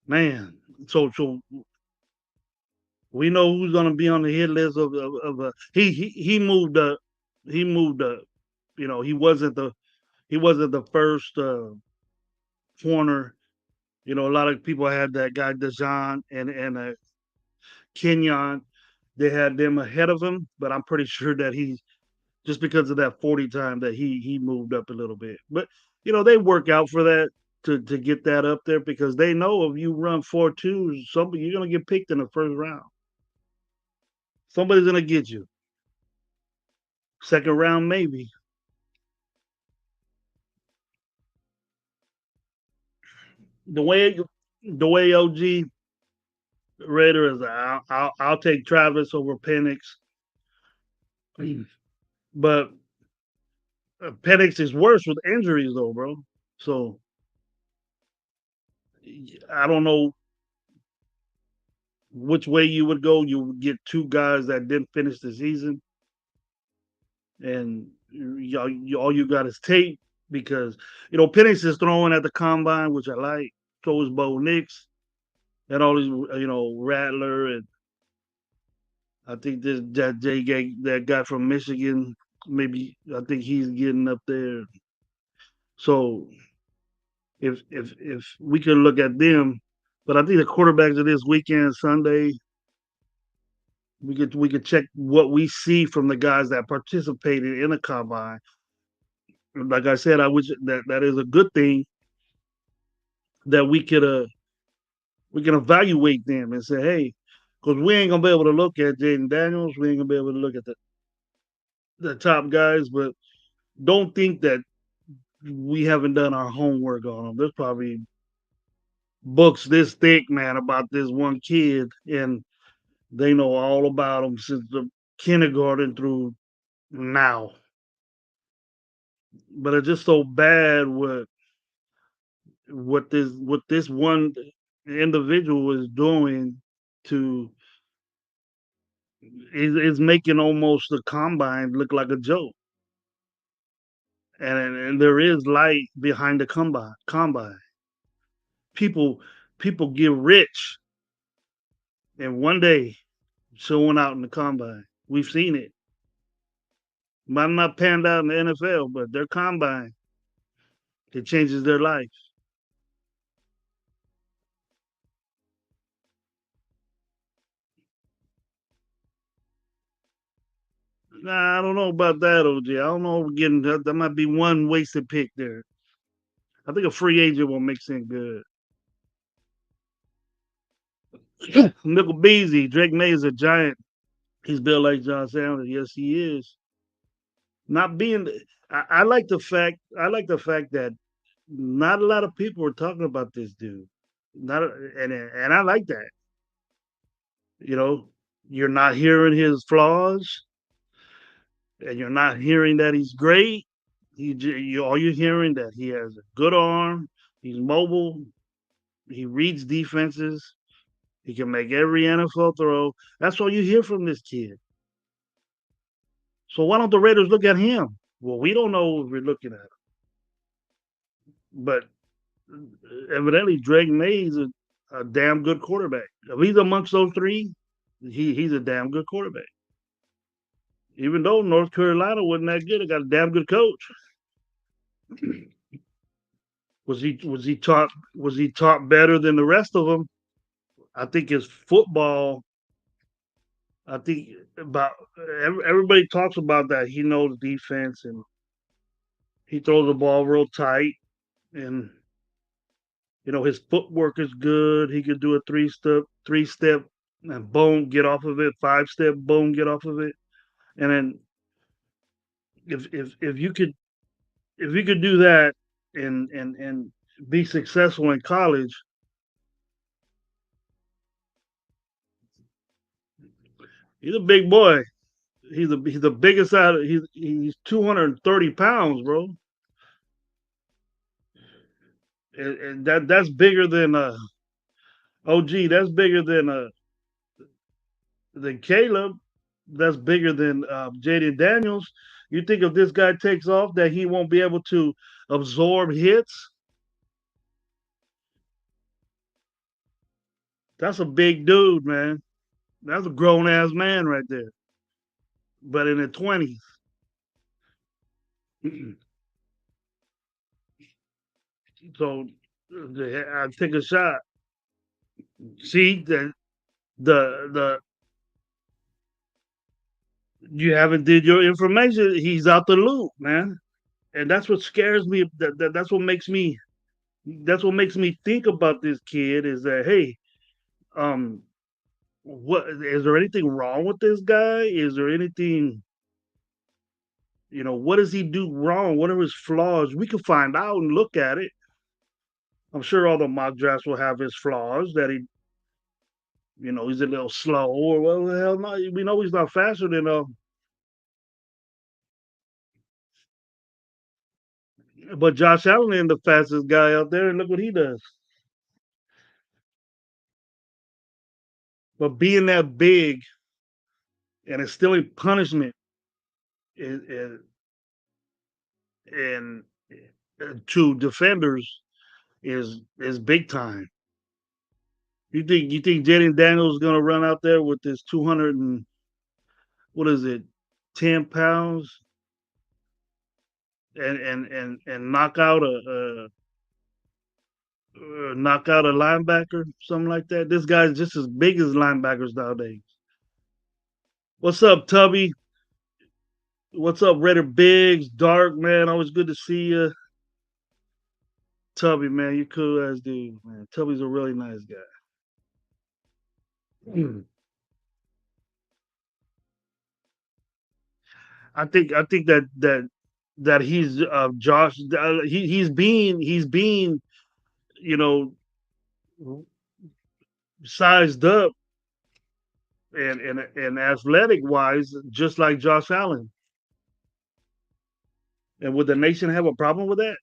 [SPEAKER 1] man. So we know who's going to be on the hit list of he moved up. He moved up. He wasn't the first corner. A lot of people had that guy Dejan and Kenyon. They had them ahead of him, but I'm pretty sure that he's just because of that 40 time that he moved up a little bit. But they work out for that to get that up there because they know if you run 4.2, somebody you're gonna get picked in the first round. Somebody's gonna get you. Second round, maybe. The way OG Raider is, I'll take Travis over Penix, but Penix is worse with injuries though, bro. So I don't know which way you would go. You would get two guys that didn't finish the season, and all you got is tape because Penix is throwing at the combine, which I like. So is Bo Nix and all these Rattler and I think this that guy from Michigan. Maybe I think he's getting up there. So if we could look at them, but I think the quarterbacks of this weekend, Sunday, we could check what we see from the guys that participated in the combine. Like I said, I wish that is a good thing that we can evaluate them and say, hey, because we ain't gonna be able to look at Jaden Daniels, we ain't gonna be able to look at the top guys, but don't think that we haven't done our homework on them. There's probably books this thick, man, about this one kid, and they know all about him since the kindergarten through now. but it's just so bad what this one individual is doing to is making almost the combine look like a joke. And there is light behind the combine. People people get rich in one day showing out in the combine. We've seen it. Might not panned out in the NFL, but their combine, it changes their life. Nah, I don't know about that, OG. I don't know. We're getting that might be one wasted pick there. I think a free agent will make sense good. Nickel Beasley, Drake May is a giant. He's built like John Sanders. Yes, he is. Not being, I like the fact. I like the fact that not a lot of people are talking about this dude. Not, and I like that. You know, you're not hearing his flaws, and you're not hearing that he's great. All you're hearing that he has a good arm. He's mobile. He reads defenses. He can make every NFL throw. That's all you hear from this kid. So why don't the Raiders look at him? Well, we don't know if we're looking at him, but evidently Drake May is a damn good quarterback. If he's amongst those three, he's a damn good quarterback. Even though North Carolina wasn't that good, it got a damn good coach. Was he taught better than the rest of them? I think his football. I think about everybody talks about that. He knows defense and he throws the ball real tight, and his footwork is good. He could do a three step, and boom, get off of it. 5 step, boom, get off of it. And then if you could do that and be successful in college, he's a big boy. He's the biggest out. He's 230 pounds, bro. And that's bigger than OG. That's bigger than Caleb. That's bigger than Jaden Daniels. You think if this guy takes off, that he won't be able to absorb hits? That's a big dude, man. That's a grown ass man right there. But in the 20s, so I take a shot. See the you haven't did your information. He's out the loop, man, and that's what scares me. That's what makes me think about this kid is that, hey, um, what is there anything wrong with this guy? Is there anything? What does he do wrong? What are his flaws? We can find out and look at it. I'm sure all the mock drafts will have his flaws that he's a little slow or well, the hell no. We know he's not faster than but Josh Allen is the fastest guy out there, and look what he does. But being that big and instilling punishment in, in, to defenders is big time. You think Jaden Daniels is gonna run out there with this 200 and what is it, 10 pounds and knock out a linebacker, something like that? This guy's just as big as linebackers nowadays. What's up, Tubby? What's up, Redder Biggs? Dark, man. Always good to see you. Tubby, man. You cool ass dude, man. Tubby's a really nice guy. I think that he's Josh. He's being you know sized up and athletic wise, just like Josh Allen. And would the nation have a problem with that?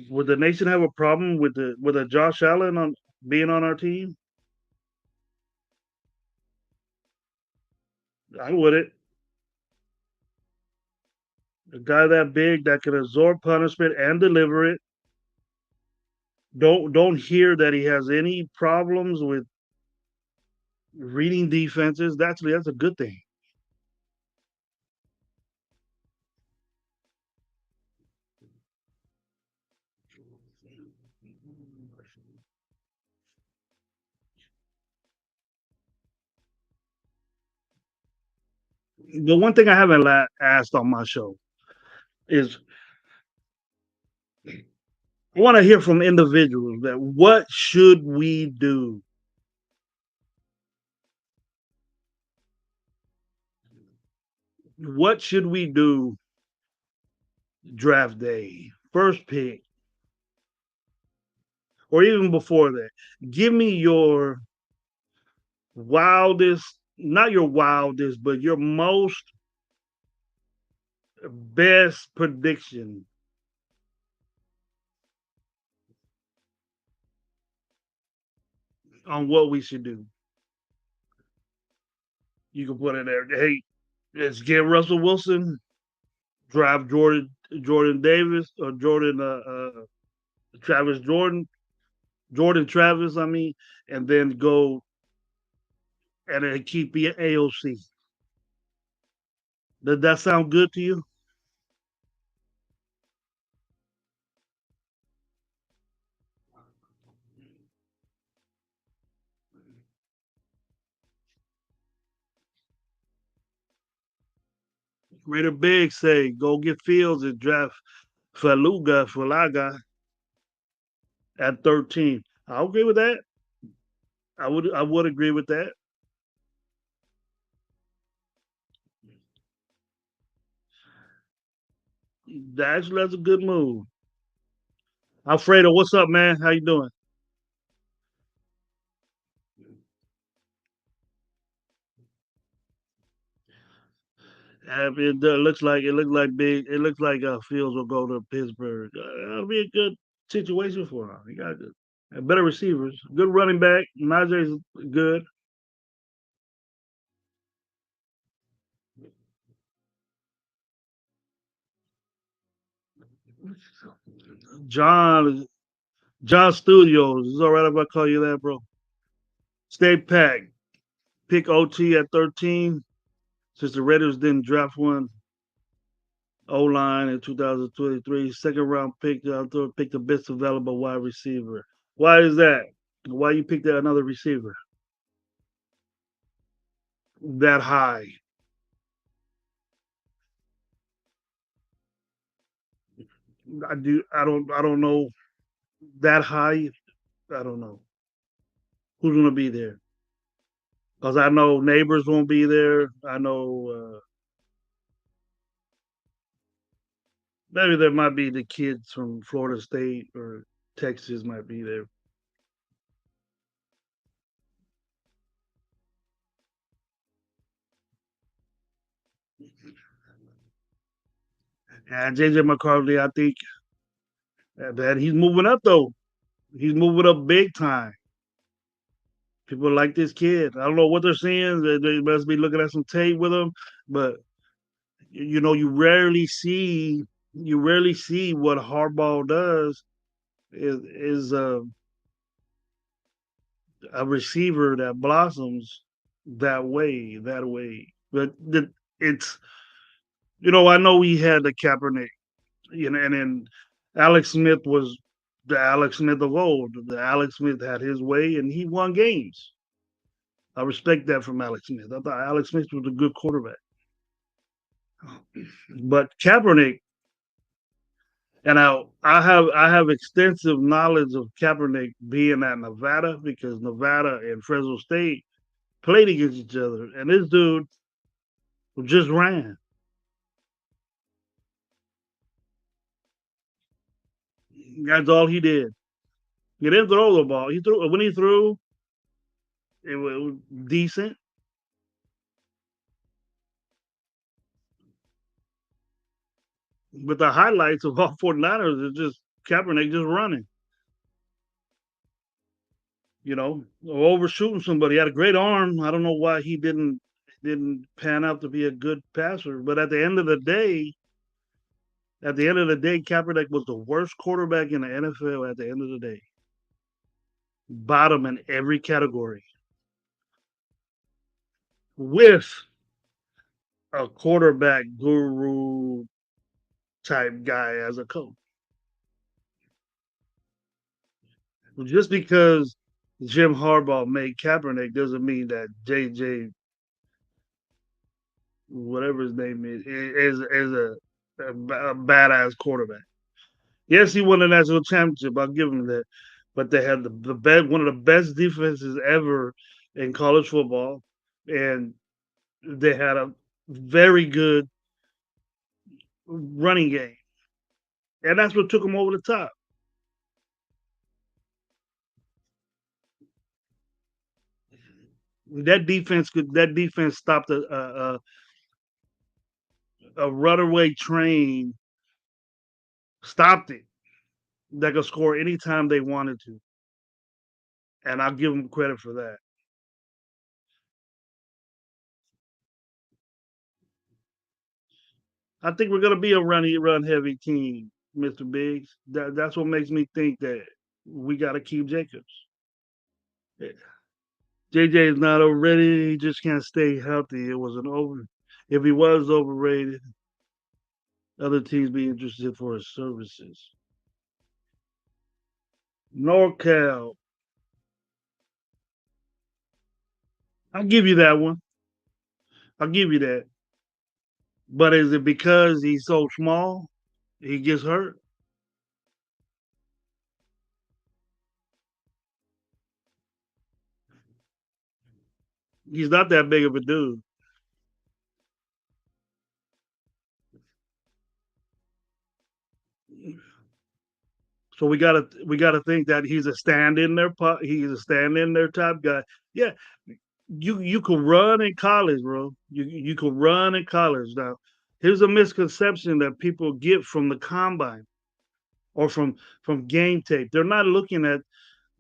[SPEAKER 1] Would the nation have a problem with a Josh Allen on being on our team? I wouldn't. A guy that big that can absorb punishment and deliver it. Don't hear that he has any problems with reading defenses. That's a good thing. The one thing I haven't asked on my show is I want to hear from individuals that what should we do? What should we do draft day, first pick, or even before that? Give me your wildest, not your wildest, but your most best prediction on what we should do. You can put it there. Hey, let's get Russell Wilson, draft Jordan Davis or Travis Jordan Travis. I mean, and then go and then keep the AOC. Does that sound good to you? Raider Big say go get Fields and draft Falaga at 13. I agree with that. I would agree with that. That's a good move. Alfredo, what's up, man? How you doing? It looks like Fields will go to Pittsburgh. That'll be a good situation for him. He got good, better receivers, good running back. Najee's good. John John Studios. Is it all right if I call you that, bro? Stay packed. Pick OT at 13. Since the Raiders didn't draft one O line in 2023, second round pick, pick the best available wide receiver. Why is that? Why you picked another receiver that high? I don't know that high. I don't know who's gonna be there because I know neighbors won't be there. I know maybe there might be the kids from Florida State or Texas might be there. And JJ McCarthy, I think that he's moving up though. He's moving up big time. People like this kid. I don't know what they're seeing. They must be looking at some tape with him, but you rarely see what Harbaugh does is a receiver that blossoms that way. But it's I know we had the Kaepernick, and then Alex Smith was the Alex Smith of old. The Alex Smith had his way, and he won games. I respect that from Alex Smith. I thought Alex Smith was a good quarterback. But Kaepernick, and I have extensive knowledge of Kaepernick being at Nevada because Nevada and Fresno State played against each other, and this dude just ran. That's all he did. He didn't throw the ball. He threw when he threw. It was decent. But the highlights of all 49ers is just Kaepernick just running, or overshooting somebody. He had a great arm. I don't know why he didn't pan out to be a good passer. But at the end of the day, Kaepernick was the worst quarterback in the NFL at the end of the day. Bottom in every category. With a quarterback guru type guy as a coach. Just because Jim Harbaugh made Kaepernick doesn't mean that JJ, whatever his name is a badass quarterback. Yes, he won a national championship. I'll give him that. But they had the best, one of the best defenses ever in college football, and they had a very good running game, and that's what took them over the top. That defense stopped a runaway train, stopped it. That could score anytime they wanted to, and I'll give them credit for that. I think we're gonna be a run heavy team, Mister Biggs. That's what makes me think that we got to keep Jacobs. Yeah. JJ is not overrated. He just can't stay healthy. It was an over. If he was overrated, other teams be interested for his services. NorCal, I'll give you that one. I'll give you that. But is it because he's so small he gets hurt? He's not that big of a dude. So we gotta think that he's a stand in there. He's a stand in there type guy. Yeah, you could run in college, bro. You could run in college. Now, here's a misconception that people get from the combine or from game tape. They're not looking at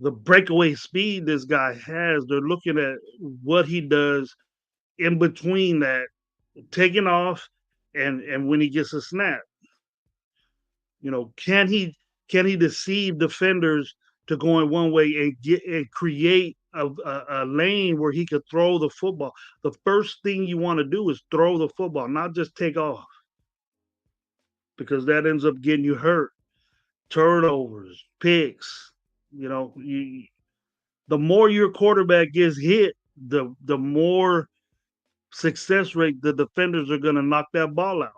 [SPEAKER 1] the breakaway speed this guy has. They're looking at what he does in between that, taking off and when he gets a snap. Can he deceive defenders to going one way and create a lane where he could throw the football? The first thing you want to do is throw the football, not just take off, because that ends up getting you hurt. Turnovers, picks. The more your quarterback gets hit, the more success rate the defenders are going to knock that ball out.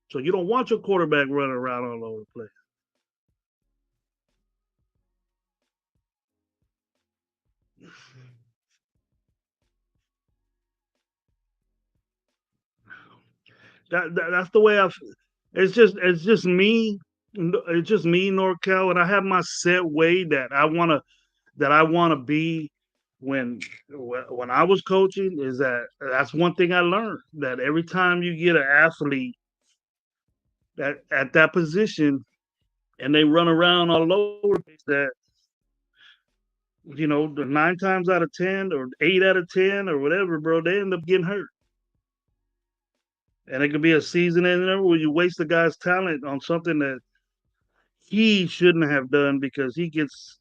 [SPEAKER 1] So you don't want your quarterback running around all over the place. That's the way I. It's just me. It's just me, NorCal, and I have my set way that I wanna be when when I was coaching. Is that's one thing I learned, that every time you get an athlete at that position and they run around all over that, the 9 times out of 10 or 8 out of 10 or whatever, bro, they end up getting hurt. And it could be a season in there where you waste the guy's talent on something that he shouldn't have done, because he gets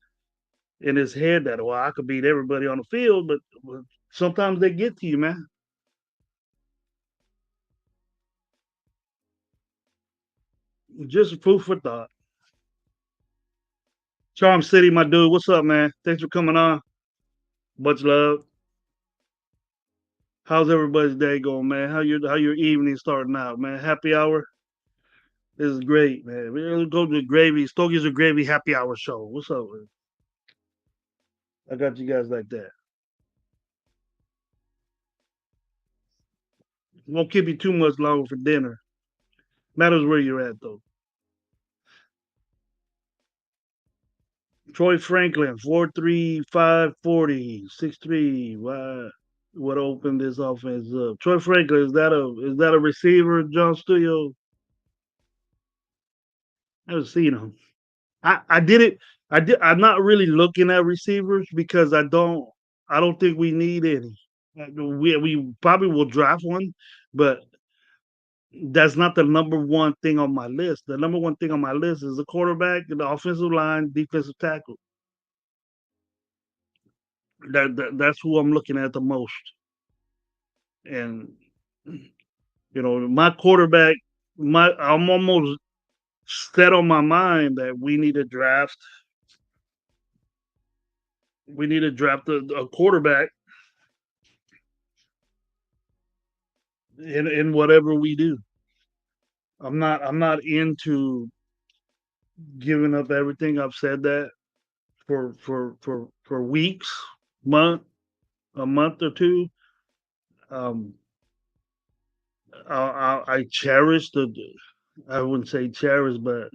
[SPEAKER 1] in his head that, well, I could beat everybody on the field, but sometimes they get to you, man. Just food for thought. Charm City, my dude, what's up, man? Thanks for coming on. Much love. How's everybody's day going, man? How your evening starting out, man? Happy hour. This is great, man. We'll go to the gravy. Stogies a gravy happy hour show. What's up, man? I got you guys like that. Won't keep you too much longer for dinner. Matters where you're at, though. Troy Franklin, 4.35 40 6.3. What opened this offense up? Troy Franklin, is that a receiver, John Studio? I haven't seen him. I did it. I'm not really looking at receivers because I don't think we need any. We probably will draft one, but that's not the number one thing on my list. The number one thing on my list is the quarterback, the offensive line, defensive tackle. That's who I'm looking at the most. And my quarterback, I'm almost set on my mind that we need to draft. We need to draft a quarterback in whatever we do. I'm not into giving up everything. I've said that for weeks, month, a month or two. Um, I cherish the. I wouldn't say cherish, but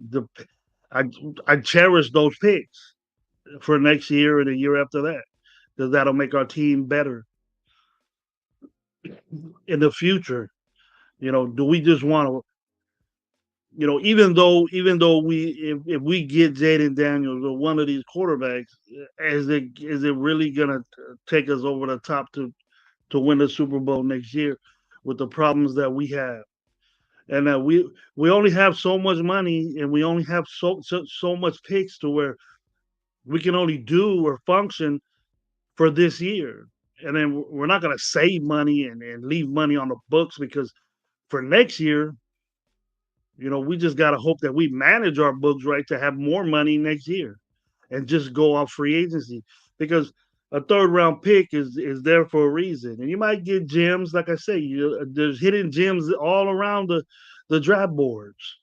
[SPEAKER 1] I I cherish those picks for next year and the year after that because that'll make our team better in the future. Do we just want to? Even though if we get Jaden Daniels or one of these quarterbacks, is it really gonna take us over the top to win the Super Bowl next year with the problems that we have? And that we only have so much money and we only have so much picks to where we can only do or function for this year. And then we're not going to save money and leave money on the books because for next year, we just got to hope that we manage our books right to have more money next year and just go off free agency because a third round pick is there for a reason. And you might get gems, like I say, there's hidden gems all around the draft boards.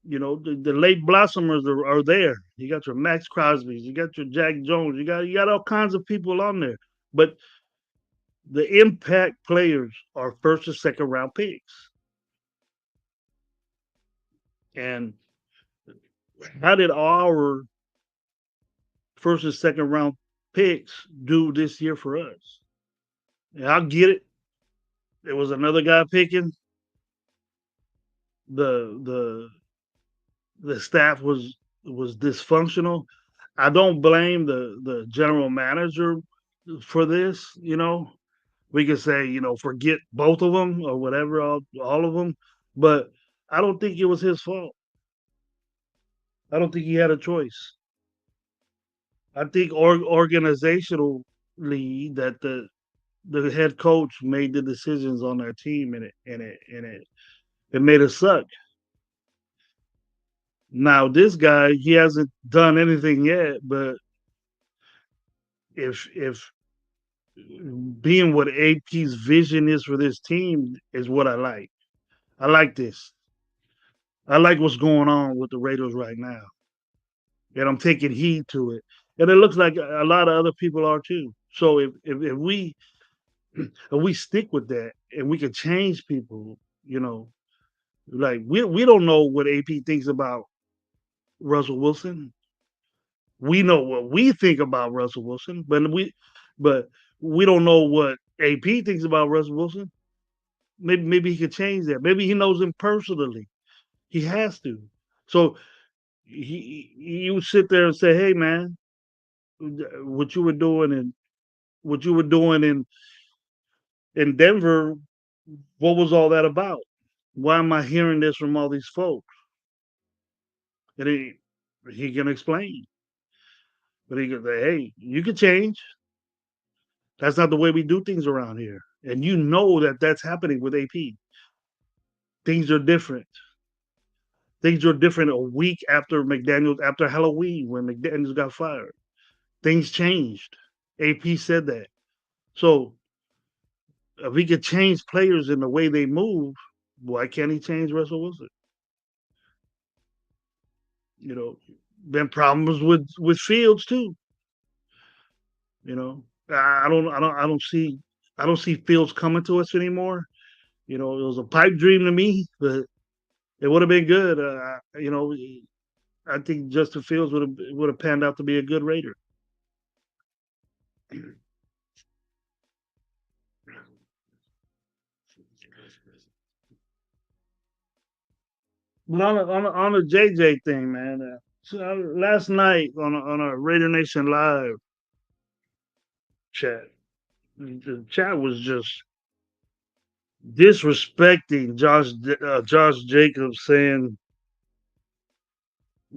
[SPEAKER 1] The late blossomers are there. You got your Max Crosby's, you got your Jack Jones, you got all kinds of people on there. But the impact players are first and second round picks. And how did our first and second round picks do this year for us? And I'll get it. There was another guy picking. The the staff was dysfunctional. I don't blame the general manager for this. We could say forget both of them or whatever, all of them, but I don't think it was his fault. I don't think he had a choice. I think organizationally that the head coach made the decisions on that team and it made it suck. Now this guy, he hasn't done anything yet, but if being what AP's vision is for this team is what I like. I like this. I like what's going on with the Raiders right now, and I'm taking heed to it. And it looks like a lot of other people are too. So if we stick with that and we can change people, like we don't know what AP thinks about Russell Wilson. We know what we think about Russell Wilson, but we don't know what AP thinks about Russell Wilson. Maybe he could change that. Maybe he knows him personally. He has to. So you sit there and say, "Hey, man, what you were doing and what you were doing in Denver, what was all that about? Why am I hearing this from all these folks?" And he can explain, but he can say, "Hey, you can change. That's not the way we do things around here." And you know that that's happening with AP. Things are different. Things are different a week after Halloween when McDaniels got fired. Things changed. AP said that. So if he could change players in the way they move, why can't he change Russell Wilson? You know, been problems with Fields too. I don't see Fields coming to us anymore. It was a pipe dream to me, but it would have been good. I think Justin Fields would have panned out to be a good Raider. But on the JJ thing, man. So last night on a Raider Nation live chat, the chat was just disrespecting Josh Jacobs, saying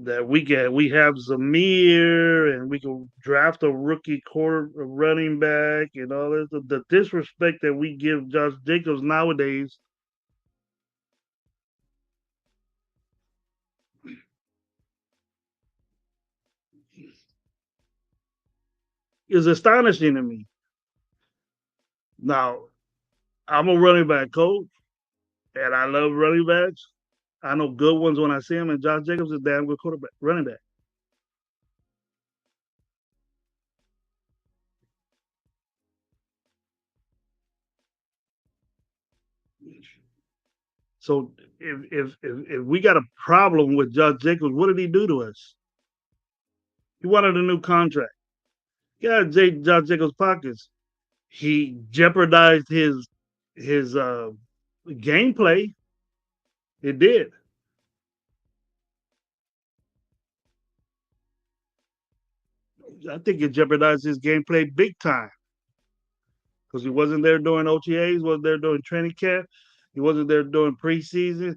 [SPEAKER 1] that we have Zamir and we can draft a rookie quarter a running back and all this. The disrespect that we give Josh Jacobs nowadays is astonishing to me. Now, I'm a running back coach and I love running backs. I know good ones when I see them, and Josh Jacobs is a damn good quarterback, running back. So if we got a problem with Josh Jacobs, what did he do to us? He wanted a new contract. Yeah, Josh Jacobs' pockets. He jeopardized his gameplay. It did. I think it jeopardized his gameplay big time because he wasn't there during OTAs, wasn't there during training camp, he wasn't there during preseason.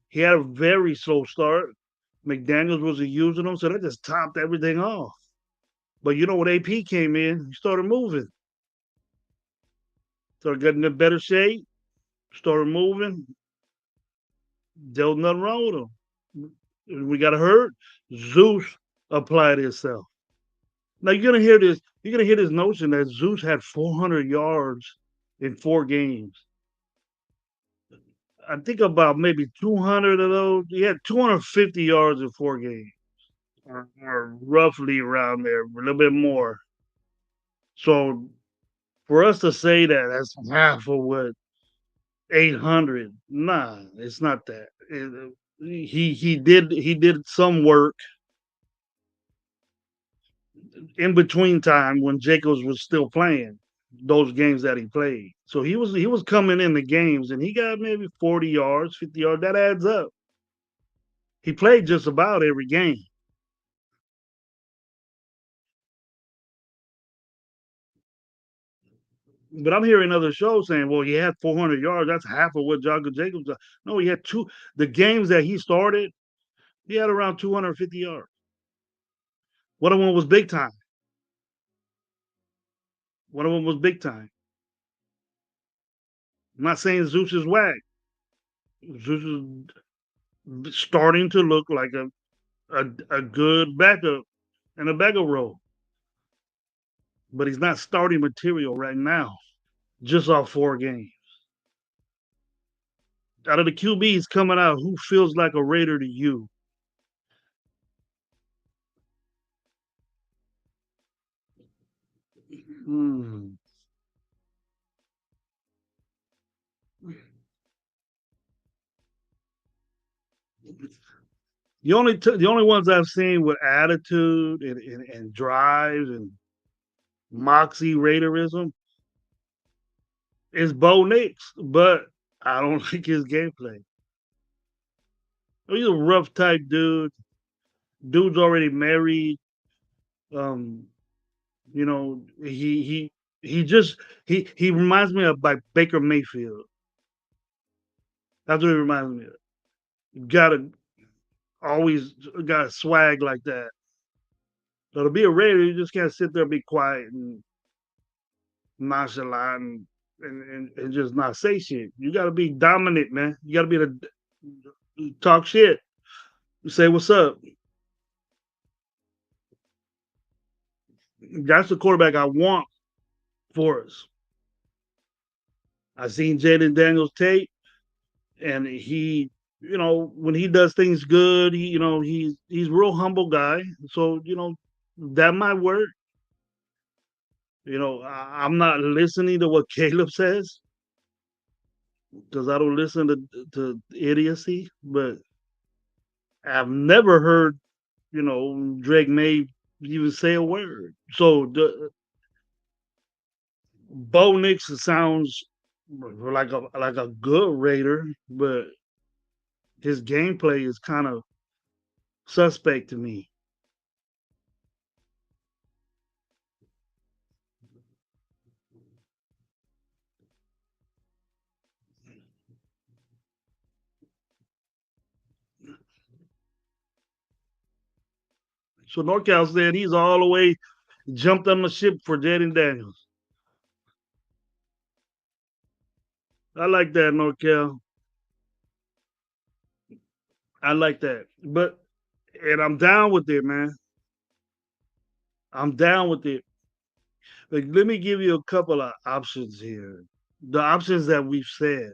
[SPEAKER 1] He had a very slow start. McDaniels wasn't using him, so that just topped everything off. But you know when AP came in, he started moving, started getting in better shape, started moving. There was nothing wrong with him. We got hurt. Zeus applied himself. Now You're gonna hear this notion that Zeus had 400 yards in 4 games. I think about maybe 200 of those. He had 250 yards in 4 games, or roughly around there, a little bit more. So for us to say that that's half of what 800, nah, it's not that. He did some work in between time when Jacobs was still playing those games that he played. So he was coming in the games and he got maybe 40 yards, 50 yards. That adds up. He played just about every game. But I'm hearing other shows saying, well, he had 400 yards. That's half of what Jogger Jacobs got. No, he had two. The games that he started, he had around 250 yards. One of them was big time. One of them was big time. I'm not saying Zeus is whack. Zeus is starting to look like a good backup and a backup role, but he's not starting material right now. Just off 4 games. Out of the QBs coming out, who feels like a Raider to you? Hmm. The only ones I've seen with attitude and drive and moxie Raiderism is Bo Nix, but I don't like his gameplay. He's a rough type dude. Dude's already married. Um, he just he reminds me of like Baker Mayfield. That's what he reminds me of. You gotta always got swag like that. So to be a Raider, you just can't sit there and be quiet and nonchalant and just not say shit. You got to be dominant, man. You got to be the talk shit. You say what's up. That's the quarterback I want for us. I seen Jaden Daniels tape, and when he does things good, he's a real humble guy. So that might work. I'm not listening to what Caleb says because I don't listen to idiocy. But I've never heard Drake May even say a word. So Bo Nix sounds like a good Raider, but his gameplay is kind of suspect to me. So NorCal said he's all the way jumped on the ship for Jaden Daniels. I like that, NorCal. I like that. But and I'm down with it, man. I'm down with it. Like, let me give you a couple of options here. The options that we've said.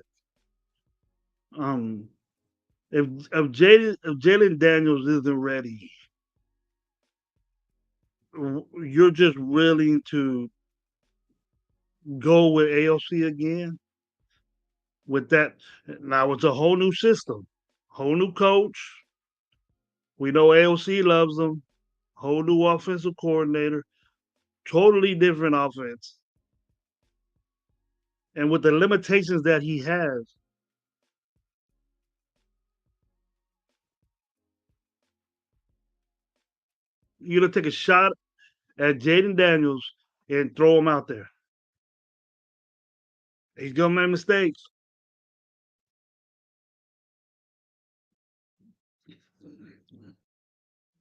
[SPEAKER 1] Um, if Jalen Daniels isn't ready, you're just willing to go with AOC again with that. Now it's a whole new system, whole new coach. We know AOC loves them. Whole new offensive coordinator, totally different offense. And with the limitations that he has, you're gonna take a shot at Jaden Daniels and throw him out there. He's gonna make mistakes.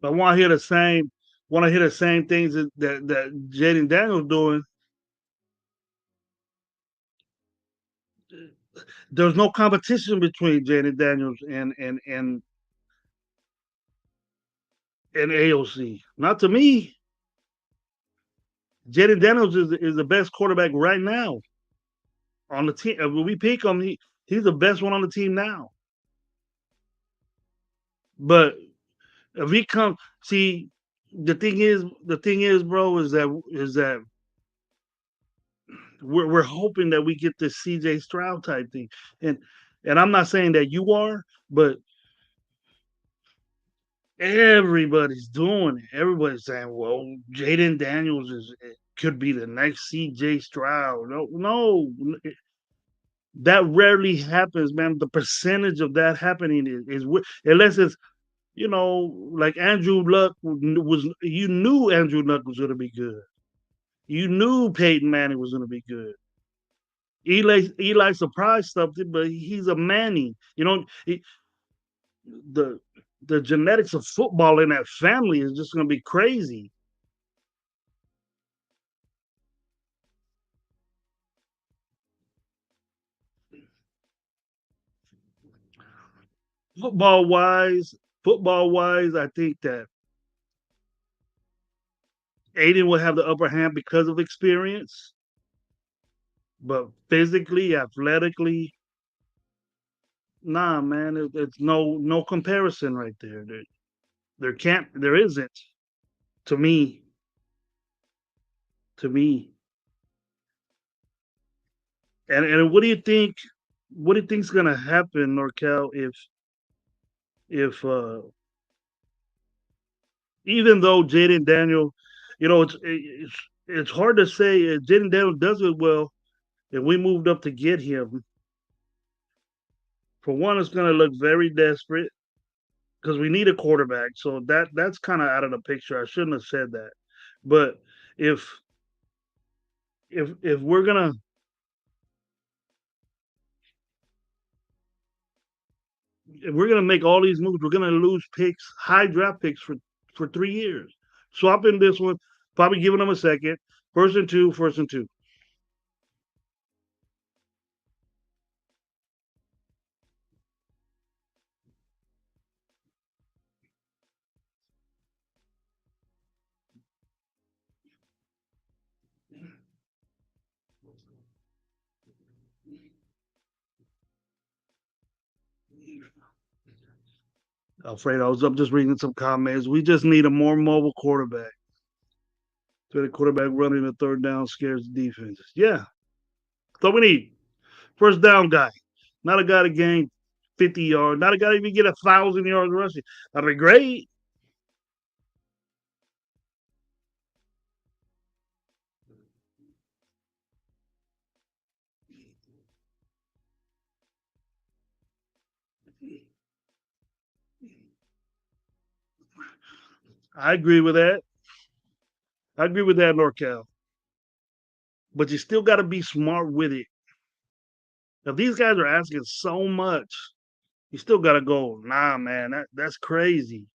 [SPEAKER 1] But I want to hear the same things that Jaden Daniels doing. There's no competition between Jaden Daniels and AOC. Not to me. Jaden Daniels is the best quarterback right now on the team. When we pick him, he's the best one on the team now. But if he come, see, the thing is, bro, is that we're hoping that we get this CJ Stroud type thing, and and I'm not saying that you are, but everybody's doing it. Everybody's saying, "Well, Jaden Daniels could be the next CJ Stroud." No, no, that rarely happens, man. The percentage of that happening is unless it's like Andrew Luck was. You knew Andrew Luck was going to be good. You knew Peyton Manning was going to be good. Eli surprised something, but he's a Manning. The the genetics of football in that family is just going to be crazy. Football wise, football wise, I think that Aiden will have the upper hand because of experience, but physically, athletically, nah, man, it's no comparison right there. There isn't to me. To me, and what do you think? What do you think's gonna happen, Norcal, if even though Jaden Daniel, it's hard to say if Jaden Daniel does it well, and we moved up to get him. For one, it's gonna look very desperate because we need a quarterback. So that's kind of out of the picture. I shouldn't have said that. But if if we're gonna make all these moves, we're gonna lose picks, high draft picks for 3 years. Swapping this one, probably giving them a second, first and two, first and two. Afraid I was up just reading some comments. We just need a more mobile quarterback. So the quarterback running the third down scares the defenses. Yeah. So we need first down guy, not a guy to gain 50 yards, not a guy to even get 1,000 yards rushing. That'd be great. I agree with that. I agree with that, NorCal. But you still got to be smart with it. If these guys are asking so much, you still got to go. Nah, man, that's crazy.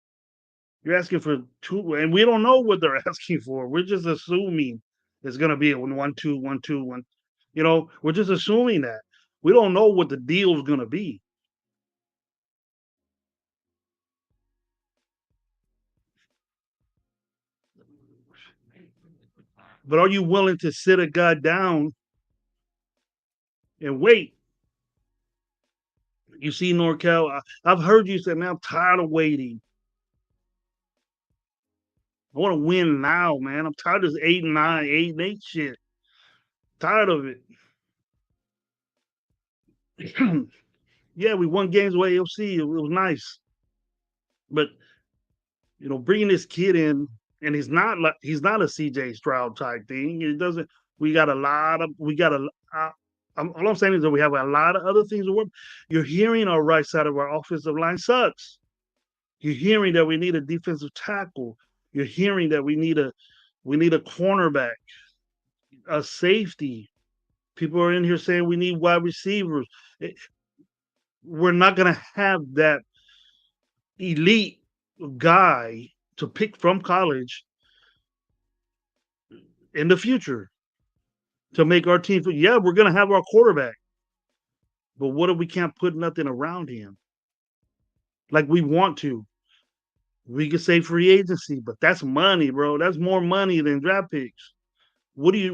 [SPEAKER 1] You're asking for two, and we don't know what they're asking for. We're just assuming it's gonna be a 1-2, 1-2, 1. We're just assuming that. We don't know what the deal is gonna be. But are you willing to sit a guy down and wait? You see, NorCal, I've heard you say, man, I'm tired of waiting. I want to win now, man. I'm tired of this 8-9, 8-8 shit. Tired of it. Yeah, we won games with AFC. It was nice. But bringing this kid in, and he's not a CJ Stroud type thing. It doesn't. We got a lot of we got a. All I'm saying is that we have a lot of other things to work. You're hearing our right side of our offensive line sucks. You're hearing that we need a defensive tackle. You're hearing that we need a cornerback, a safety. People are in here saying we need wide receivers. We're not going to have that elite guy to pick from college in the future to make our team. Yeah, we're going to have our quarterback, but what if we can't put nothing around him like we want to? We could say free agency, but that's money, bro. That's more money than draft picks. What is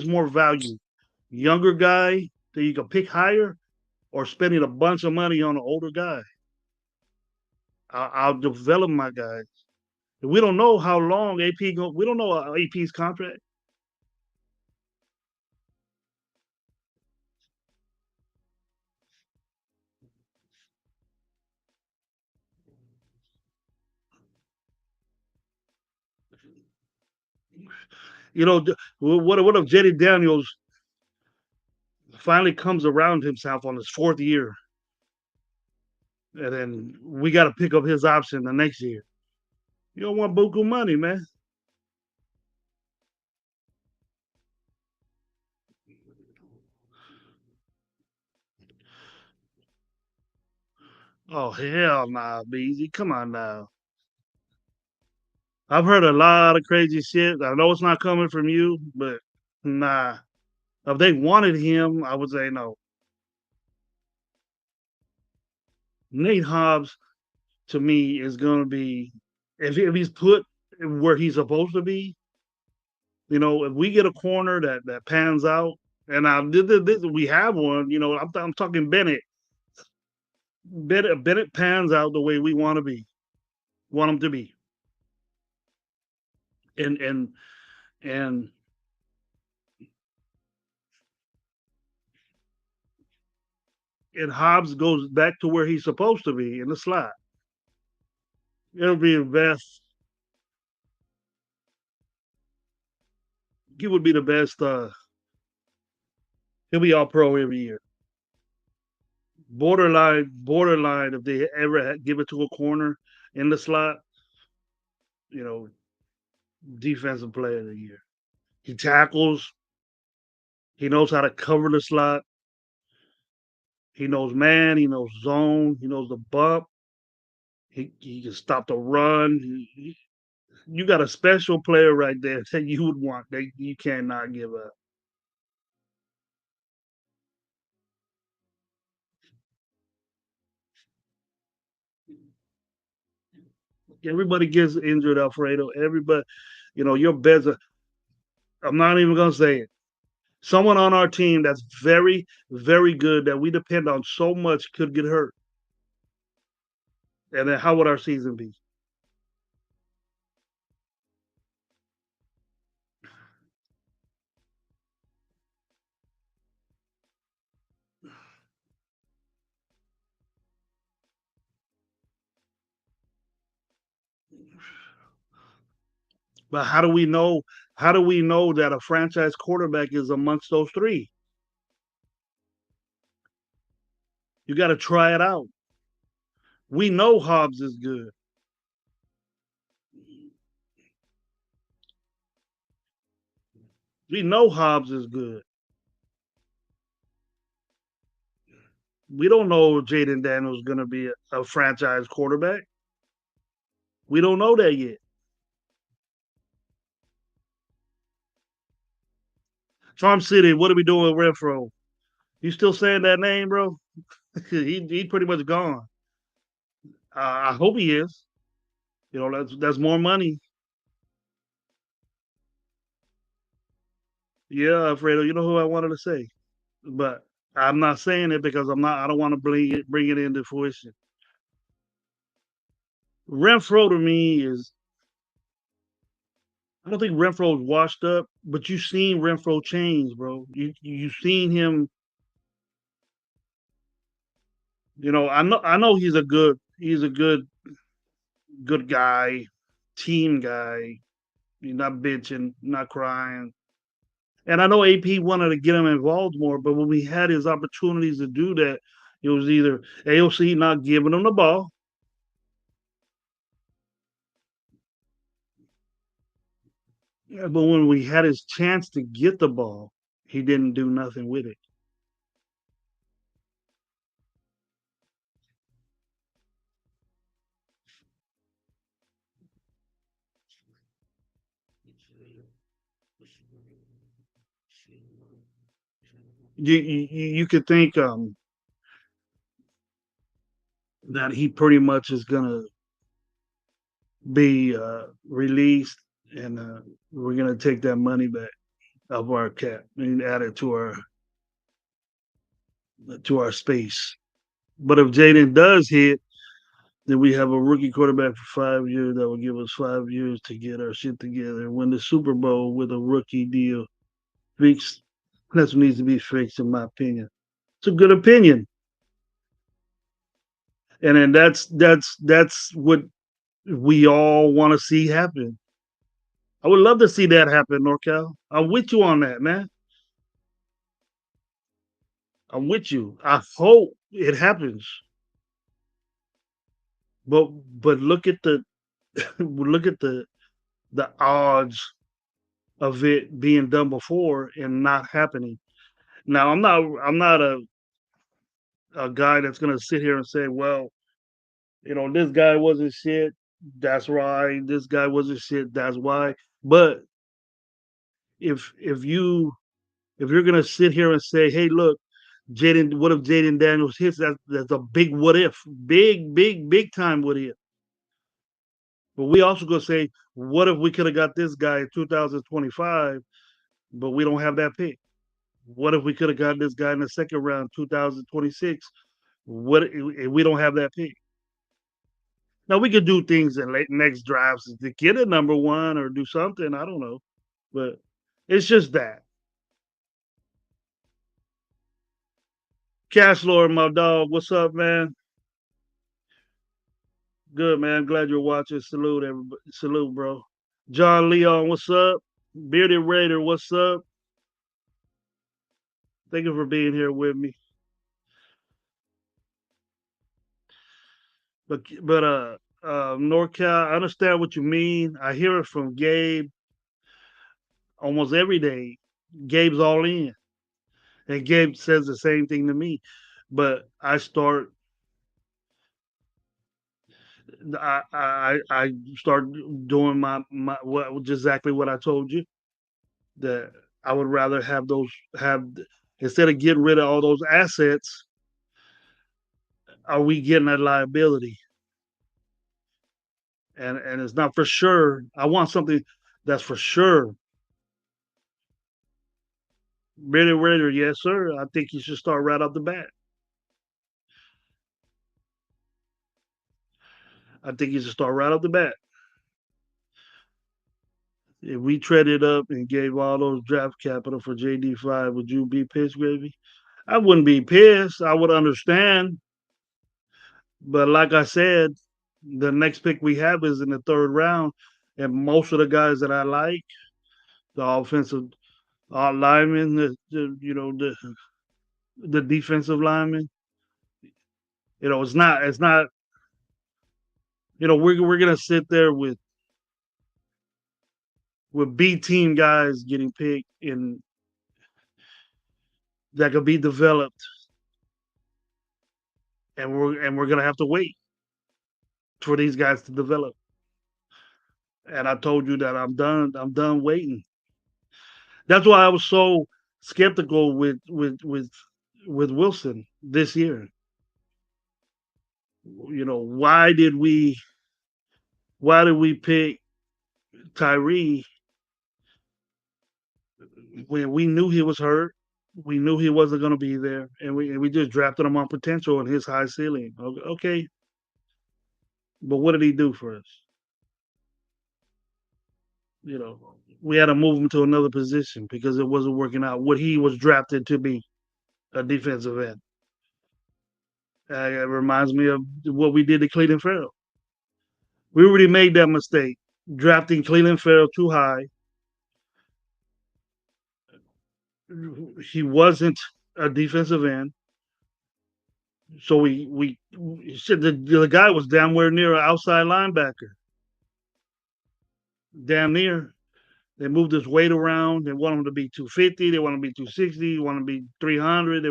[SPEAKER 1] more value? Younger guy that you can pick higher, or spending a bunch of money on an older guy? I'll develop my guys. We don't know how long AP. We don't know AP's contract. What if Jetty Daniels finally comes around himself on his fourth year, and then we got to pick up his option the next year? You don't want buku money, man. Oh hell nah, Beezy. Come on now. I've heard a lot of crazy shit. I know it's not coming from you, but nah. If they wanted him, I would say no. Nate Hobbs to me is going to be, if he's put where he's supposed to be. If we get a corner that pans out, and we have one. I'm talking Bennett. Bennett pans out the way we want him to be, and and and and Hobbs goes back to where he's supposed to be in the slot. It'll be the best. He would be the best. He'll be all pro every year. Borderline. If they ever give it to a corner in the slot, you know, defensive player of the year. He tackles. He knows how to cover the slot. He knows man. He knows zone. He knows the bump. He can stop the run. You got a special player right there that you would want that you cannot give up. Everybody gets injured, Alfredo. Everybody, your beds are. I'm not even gonna say it. Someone on our team that's very, very good that we depend on so much could get hurt. And then how would our season be? But how do we know? How do we know that a franchise quarterback is amongst those three? You got to try it out. We know Hobbs is good. We know Hobbs is good. We don't know if Jaden Daniels is going to be a franchise quarterback. We don't know that yet. Charm City, what are we doing with Renfro? You still saying that name, bro? He pretty much gone. I hope he is. You know, that's more money. Yeah, Alfredo. You know who I wanted to say, but I'm not saying it because I'm not. I don't want to bring it into fruition. Renfro to me is. I don't think Renfro's washed up, but you've seen Renfro change, bro. You've seen him. You know, I know he's a good guy, team guy. He's not bitching, not crying. And I know AP wanted to get him involved more, but when we had his opportunities to do that, it was either AOC not giving him the ball. Yeah, but when we had his chance to get the ball, he didn't do nothing with it. You could think that he pretty much is gonna be released, and we're gonna take that money back of our cap and add it to our space. But if Jaden does hit, then we have a rookie quarterback for 5 years that will give us 5 years to get our shit together and win the Super Bowl with a rookie deal. Fixed. That's what needs to be fixed, in my opinion. It's a good opinion, and then that's what we all want to see happen. I would love to see that happen, NorCal. I'm with you on that, man. I'm with you. I hope it happens, but look at the look at the odds of it being done before and not happening. Now I'm not a guy that's gonna sit here and say, well, this guy wasn't shit. That's why this guy wasn't shit. That's why. But if you're gonna sit here and say, hey, look, Jaden, what if Jaden Daniels hits? That's a big what if, big time what if. But we also gonna say, what if we could have got this guy in 2025, but we don't have that pick? What if we could have got this guy in the second round, 2026? What if we don't have that pick? Now we could do things in late next drafts to get a number one or do something. I don't know, but it's just that. Cash Lord, my dog, what's up, man? Good, man. Glad you're watching. Salute, everybody. Salute, bro. John Leon, what's up? Bearded Raider, what's up? Thank you for being here with me. But NorCal, I understand what you mean. I hear it from Gabe almost every day. Gabe's all in, and Gabe says the same thing to me. But I start doing my what exactly what I told you, that I would rather have instead of getting rid of all those assets, are we getting a liability? And it's not for sure. I want something that's for sure. Really, really, yes, sir. I think you should start right off the bat. I think you should start right off the bat. If we traded up and gave all those draft capital for JD5, would you be pissed, Gravy? I wouldn't be pissed. I would understand. But like I said, the next pick we have is in the third round. And most of the guys that I like, the offensive linemen, the defensive linemen, it's not, we're gonna sit there with with B team guys getting picked in that could be developed, and we're gonna have to wait for these guys to develop. And I told you that I'm done. I'm done waiting. That's why I was so skeptical with Wilson this year. You know, why did we pick Tyree when we knew he was hurt? We knew he wasn't going to be there, and we just drafted him on potential and his high ceiling. Okay, but what did he do for us? You know, we had to move him to another position because it wasn't working out. What he was drafted to be, a defensive end. It reminds me of what we did to Cleveland Farrell. We already made that mistake, drafting Cleveland Farrell too high. He wasn't a defensive end, so we said the guy was downwhere near an outside linebacker, damn near. They moved his weight around. They want him to be 250. They want him to be 260. They want him to be 300.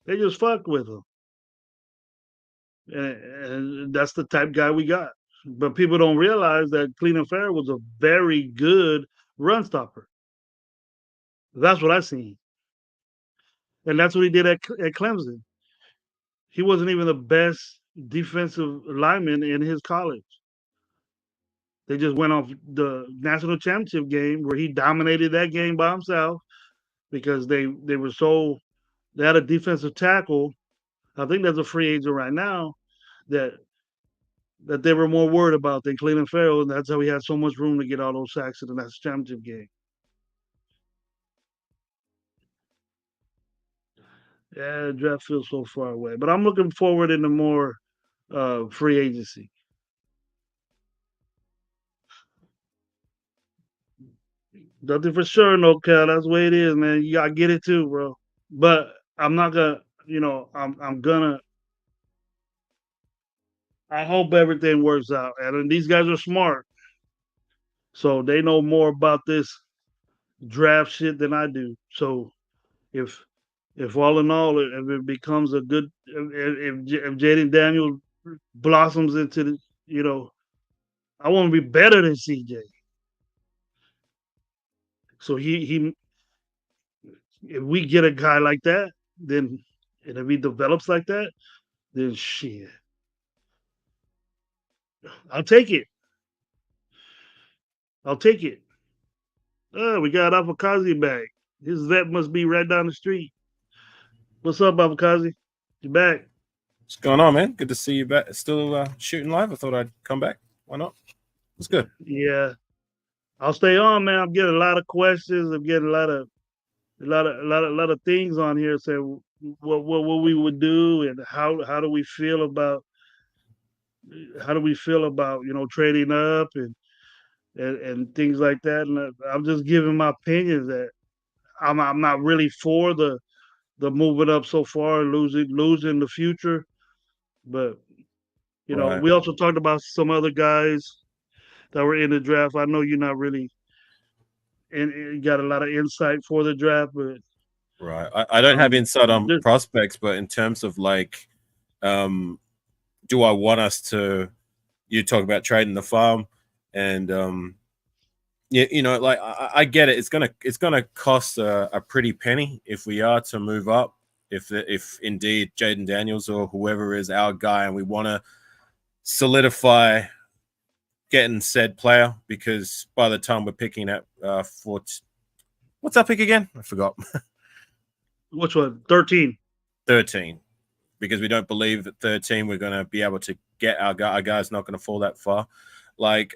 [SPEAKER 1] They just fucked with him, and that's the type guy we got. But people don't realize that Cleveland Farrell was a very good run stopper. That's what I seen, and that's what he did at Clemson. He wasn't even the best defensive lineman in his college. They just went off the national championship game where he dominated that game by himself because they were so they had a defensive tackle. I think that's a free agent right now that they were more worried about than Cleveland Farrell, and that's how he had so much room to get all those sacks in the national championship game. Yeah, the draft feels so far away, but I'm looking forward into more free agency. Nothing for sure, no, Cal. That's the way it is, man. You gotta get it too, bro. But I'm not gonna, I'm gonna. I hope everything works out, and these guys are smart, so they know more about this draft shit than I do. So if all in all, if it becomes a good, if Jaden Daniels blossoms into the, I want to be better than CJ. So he if we get a guy like that, then and if he develops like that, then shit, I'll take it. I'll take it. Oh, we got Afakazi back. His vet must be right down the street. What's up, Afakazi? You back?
[SPEAKER 2] What's going on, man? Good to see you back. Still shooting live. I thought I'd come back. Why not? It's good.
[SPEAKER 1] Yeah, I'll stay on, man. I'm getting a lot of questions. I'm getting a lot of things on here. Saying what we would do and how do we feel about trading up and things like that. And I'm just giving my opinions that I'm not really for the moving up so far and losing the future, but
[SPEAKER 2] Right.
[SPEAKER 1] we also talked about some other guys that were in the draft. I know you're not really and got a lot of insight for the draft, but
[SPEAKER 2] Right. I don't have insight on
[SPEAKER 1] just,
[SPEAKER 2] prospects, but in terms of like, do I want us to? You talk about trading the farm, and yeah, like I get it. It's gonna cost a pretty penny if we are to move up. If indeed Jaden Daniels or whoever is our guy, and we want to solidify getting said player, because by the time we're picking at what's our pick again? I forgot.
[SPEAKER 1] which one? 13.
[SPEAKER 2] 13. Because we don't believe at 13 we're going to be able to get our guy. Our guy's not going to fall that far. Like,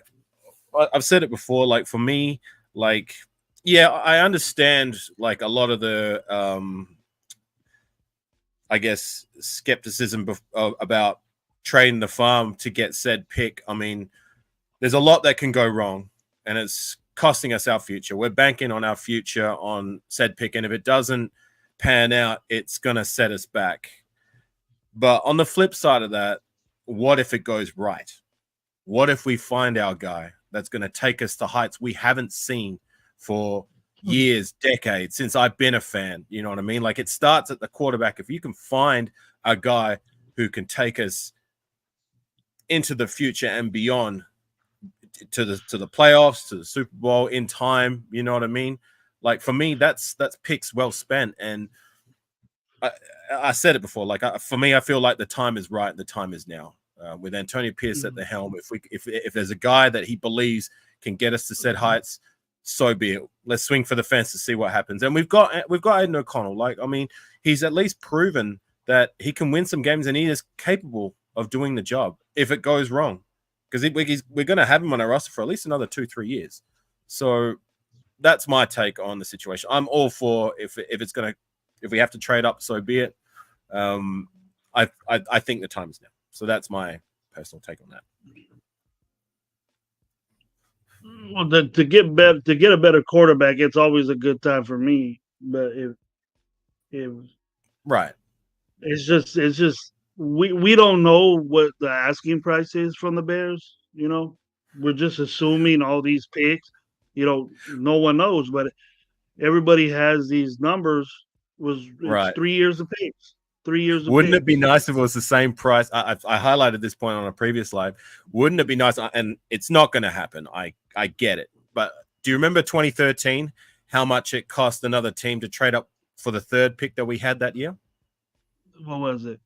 [SPEAKER 2] I've said it before, like, for me, like, yeah, I understand, like, a lot of the, I guess, skepticism about trading the farm to get said pick. I mean, there's a lot that can go wrong, and it's costing us our future. We're banking on our future on said pick, and if it doesn't pan out, it's going to set us back. But on the flip side of that, what if it goes right? What if we find our guy that's going to take us to heights we haven't seen for years, decades, since I've been a fan. You know what I mean? Like, it starts at the quarterback. If you can find a guy who can take us into the future and beyond, to the playoffs, to the Super Bowl in time, you know what I mean? Like, for me, that's picks well spent. And I said it before. Like, for me, I feel like the time is right. The time is now. With Antonio Pierce at the helm, if there's a guy that he believes can get us to said heights, so be it. Let's swing for the fence to see what happens. And we've got Aiden O'Connell. Like, I mean, he's at least proven that he can win some games, and he is capable of doing the job if it goes wrong. Because we're going to have him on our roster for at least another 2-3 years. So that's my take on the situation. I'm all for if we have to trade up, so be it. I think the time is now. So that's my personal take on that.
[SPEAKER 1] Well, to get a better quarterback, it's always a good time for me. But if
[SPEAKER 2] right,
[SPEAKER 1] it's just we don't know what the asking price is from the Bears. You know, we're just assuming all these picks. You know, no one knows, but everybody has these numbers. It's
[SPEAKER 2] right.
[SPEAKER 1] 3 years of picks. 3 years of
[SPEAKER 2] Wouldn't
[SPEAKER 1] picks.
[SPEAKER 2] it be nice if it was the same price? I highlighted this point on a previous live. Wouldn't it be nice? And it's not going to happen. I get it. But do you remember 2013, how much it cost another team to trade up for the third pick that we had that year?
[SPEAKER 1] What was it?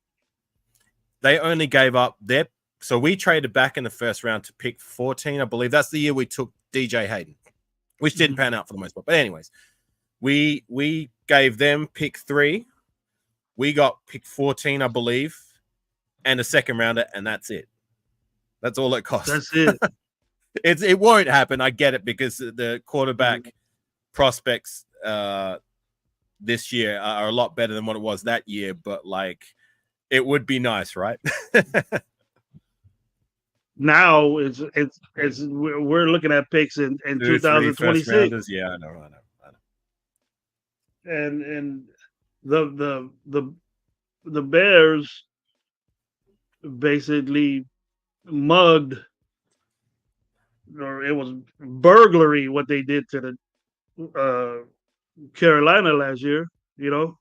[SPEAKER 2] They only gave up their. So we traded back in the first round to pick 14, I believe. That's the year we took DJ Hayden, which didn't pan out for the most part. But anyways, we gave them pick 3. We got pick 14, I believe, and a second rounder, and that's it. That's all it costs.
[SPEAKER 1] That's it.
[SPEAKER 2] It won't happen. I get it, because the quarterback prospects this year are a lot better than what it was that year. But like, it would be nice, right?
[SPEAKER 1] Now it's we're looking at picks in 2026.
[SPEAKER 2] Yeah, I know.
[SPEAKER 1] And the Bears basically mugged, or it was burglary what they did to the Carolina last year, you know.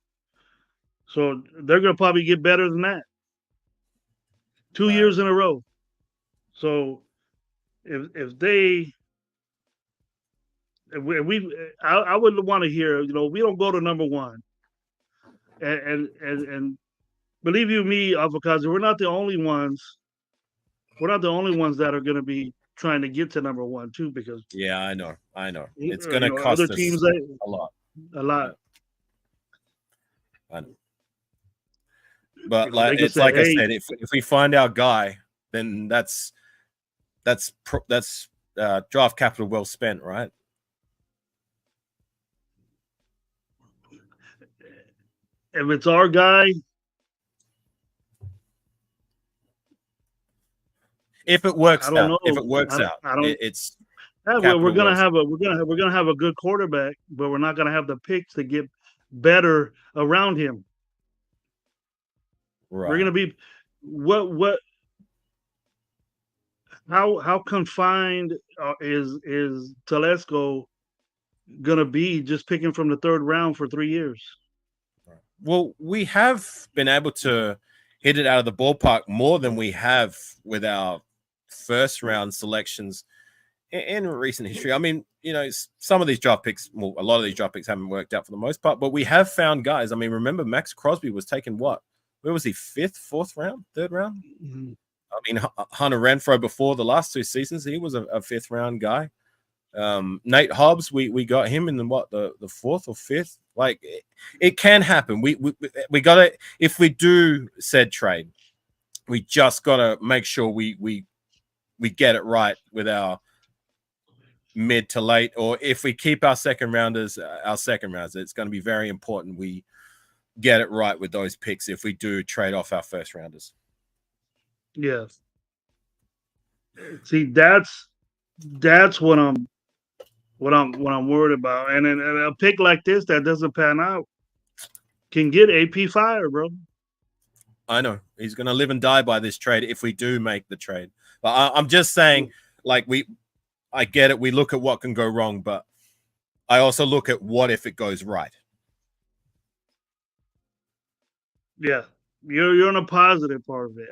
[SPEAKER 1] So they're gonna probably get better than that. 2
[SPEAKER 2] Right.
[SPEAKER 1] years in a row. So if they I would want to hear, you know, we don't go to number one. And believe you me, Avocado, we're not the only ones. We're not the only ones that are going to be trying to get to number one too, because
[SPEAKER 2] yeah, I know. It's going to cost
[SPEAKER 1] other
[SPEAKER 2] us
[SPEAKER 1] teams
[SPEAKER 2] a lot.
[SPEAKER 1] A lot.
[SPEAKER 2] I know. But
[SPEAKER 1] You know,
[SPEAKER 2] like, it's
[SPEAKER 1] say,
[SPEAKER 2] like
[SPEAKER 1] hey,
[SPEAKER 2] I said, if we find our guy, then that's draft capital well spent, right?
[SPEAKER 1] If it's our guy,
[SPEAKER 2] if it works
[SPEAKER 1] I don't know.
[SPEAKER 2] It's
[SPEAKER 1] we're gonna have a good quarterback, but we're not gonna have the picks to get better around him. Right. We're gonna be how confined is Telesco gonna be just picking from the third round for 3 years?
[SPEAKER 2] Well, we have been able to hit it out of the ballpark more than we have with our first round selections in recent history. I mean, you know, some of these draft picks, well, a lot of these draft picks haven't worked out for the most part, but we have found guys. I mean, remember Max Crosby was taken what? Where was he? 5th, 4th round, 3rd round? Mm-hmm. I mean, Hunter Renfrow before the last 2 seasons, he was a 5th round guy. Nate Hobbs, we got him in the 4th or 5th. Like, it can happen. We gotta, if we do said trade, we just gotta make sure we get it right with our mid to late, or if we keep our second rounders, it's going to be very important we get it right with those picks if we do trade off our first rounders.
[SPEAKER 1] Yes. See, that's what I'm worried about. And a pick like this that doesn't pan out can get AP fired, bro.
[SPEAKER 2] I know he's going to live and die by this trade if we do make the trade. But I'm just saying, like, I get it. We look at what can go wrong, but I also look at what if it goes right.
[SPEAKER 1] Yeah, you're in a positive part of it.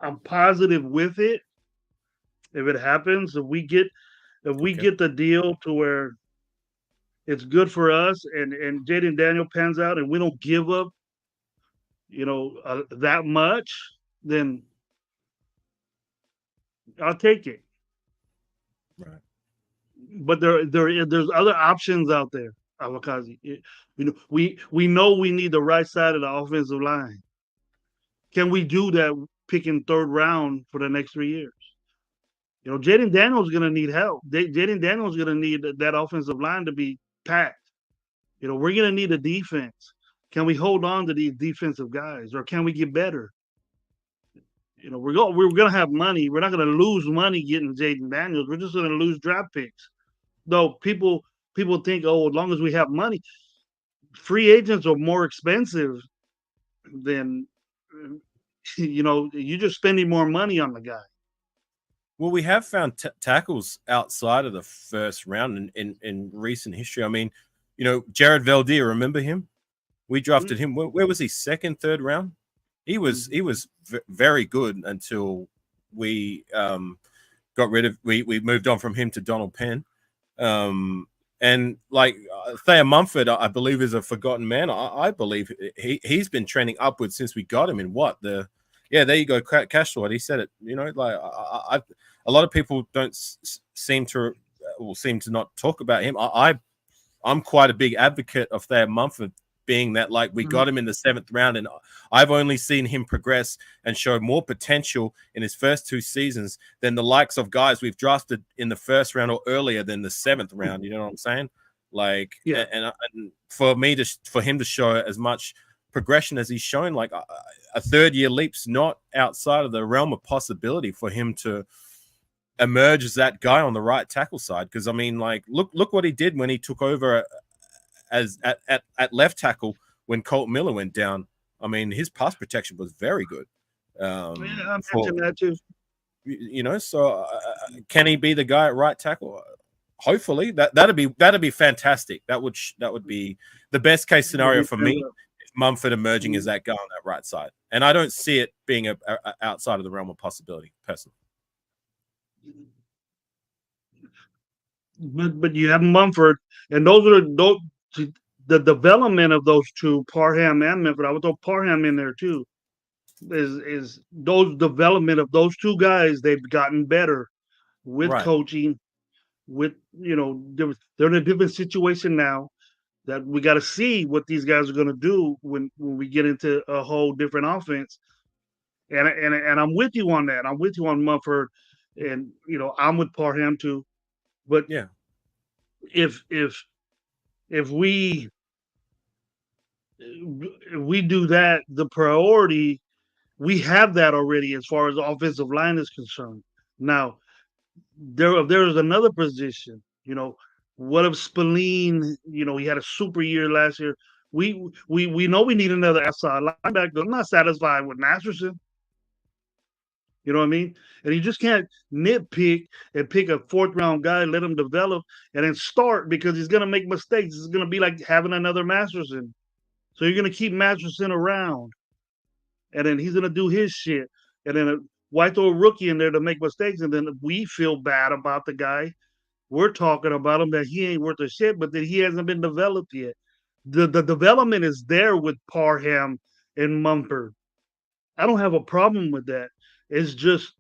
[SPEAKER 1] I'm positive with it. If it happens, if we
[SPEAKER 2] Okay.
[SPEAKER 1] get the deal to where it's good for us, and Jaden Daniel pans out, and we don't give up, that much, then I'll take it.
[SPEAKER 2] Right.
[SPEAKER 1] But there's other options out there, Avakazi. We know we need the right side of the offensive line. Can we do that picking third round for the next 3 years? Jaden Daniels going to need help. Jaden Daniels going to need that offensive line to be packed. We're going to need a defense. Can we hold on to these defensive guys, or can we get better? We're going to have money. We're not going to lose money getting Jaden Daniels. We're just going to lose draft picks. Though people think, oh, as long as we have money, free agents are more expensive than you're just spending more money on the guy.
[SPEAKER 2] Well, we have found tackles outside of the first round in recent history. I mean, Jared Valdir, remember him? We drafted him. Where was he? Second, third round? He was very good until we got rid of we moved on from him to Donald Penn. And like Thayer Mumford, I believe, is a forgotten man. I believe he's been trending upwards since we got him in there you go, Cashford. He said it. A lot of people don't seem to not talk about him. I'm quite a big advocate of Thayer Mumford, being that like we got him in the 7th round, and I've only seen him progress and show more potential in his first 2 seasons than the likes of guys we've drafted in the 1st round or earlier than the 7th round. You know what I'm saying? Like,
[SPEAKER 1] yeah.
[SPEAKER 2] And for him to show as much progression as he's shown, like a 3rd-year leap's not outside of the realm of possibility for him to emerge as that guy on the right tackle side. Because I mean, like, look what he did when he took over as at left tackle when Colt Miller went down. I mean, his pass protection was very good.
[SPEAKER 1] I mentioned that too.
[SPEAKER 2] So can he be the guy at right tackle? Hopefully, that'd be fantastic. That would be the best case scenario for me. Mumford emerging as that guy on that right side, and I don't see it being a outside of the realm of possibility, personally.
[SPEAKER 1] But you have Mumford, and the development of those two, Parham and Mumford. I would throw Parham in there too. Is those development of those two guys? They've gotten better with coaching. With they're in a different situation now. That we got to see what these guys are going to do when we get into a whole different offense. And I'm with you on that. I'm with you on Mumford, and I'm with Parham too. But
[SPEAKER 2] yeah,
[SPEAKER 1] if we do that, the priority, we have that already as far as offensive line is concerned. Now, there's another position. What if Spillane? He had a super year last year. We know we need another outside linebacker. I'm not satisfied with Masterson. You know what I mean? And you just can't nitpick and pick a 4th round guy, let him develop, and then start because he's gonna make mistakes. It's gonna be like having another Masterson. So you're gonna keep Masterson around, and then he's gonna do his shit, and then why throw a rookie in there to make mistakes, and then we feel bad about the guy. We're talking about him that he ain't worth a shit, but that he hasn't been developed yet. The development is there with Parham and Mumford. I don't have a problem with that. It's just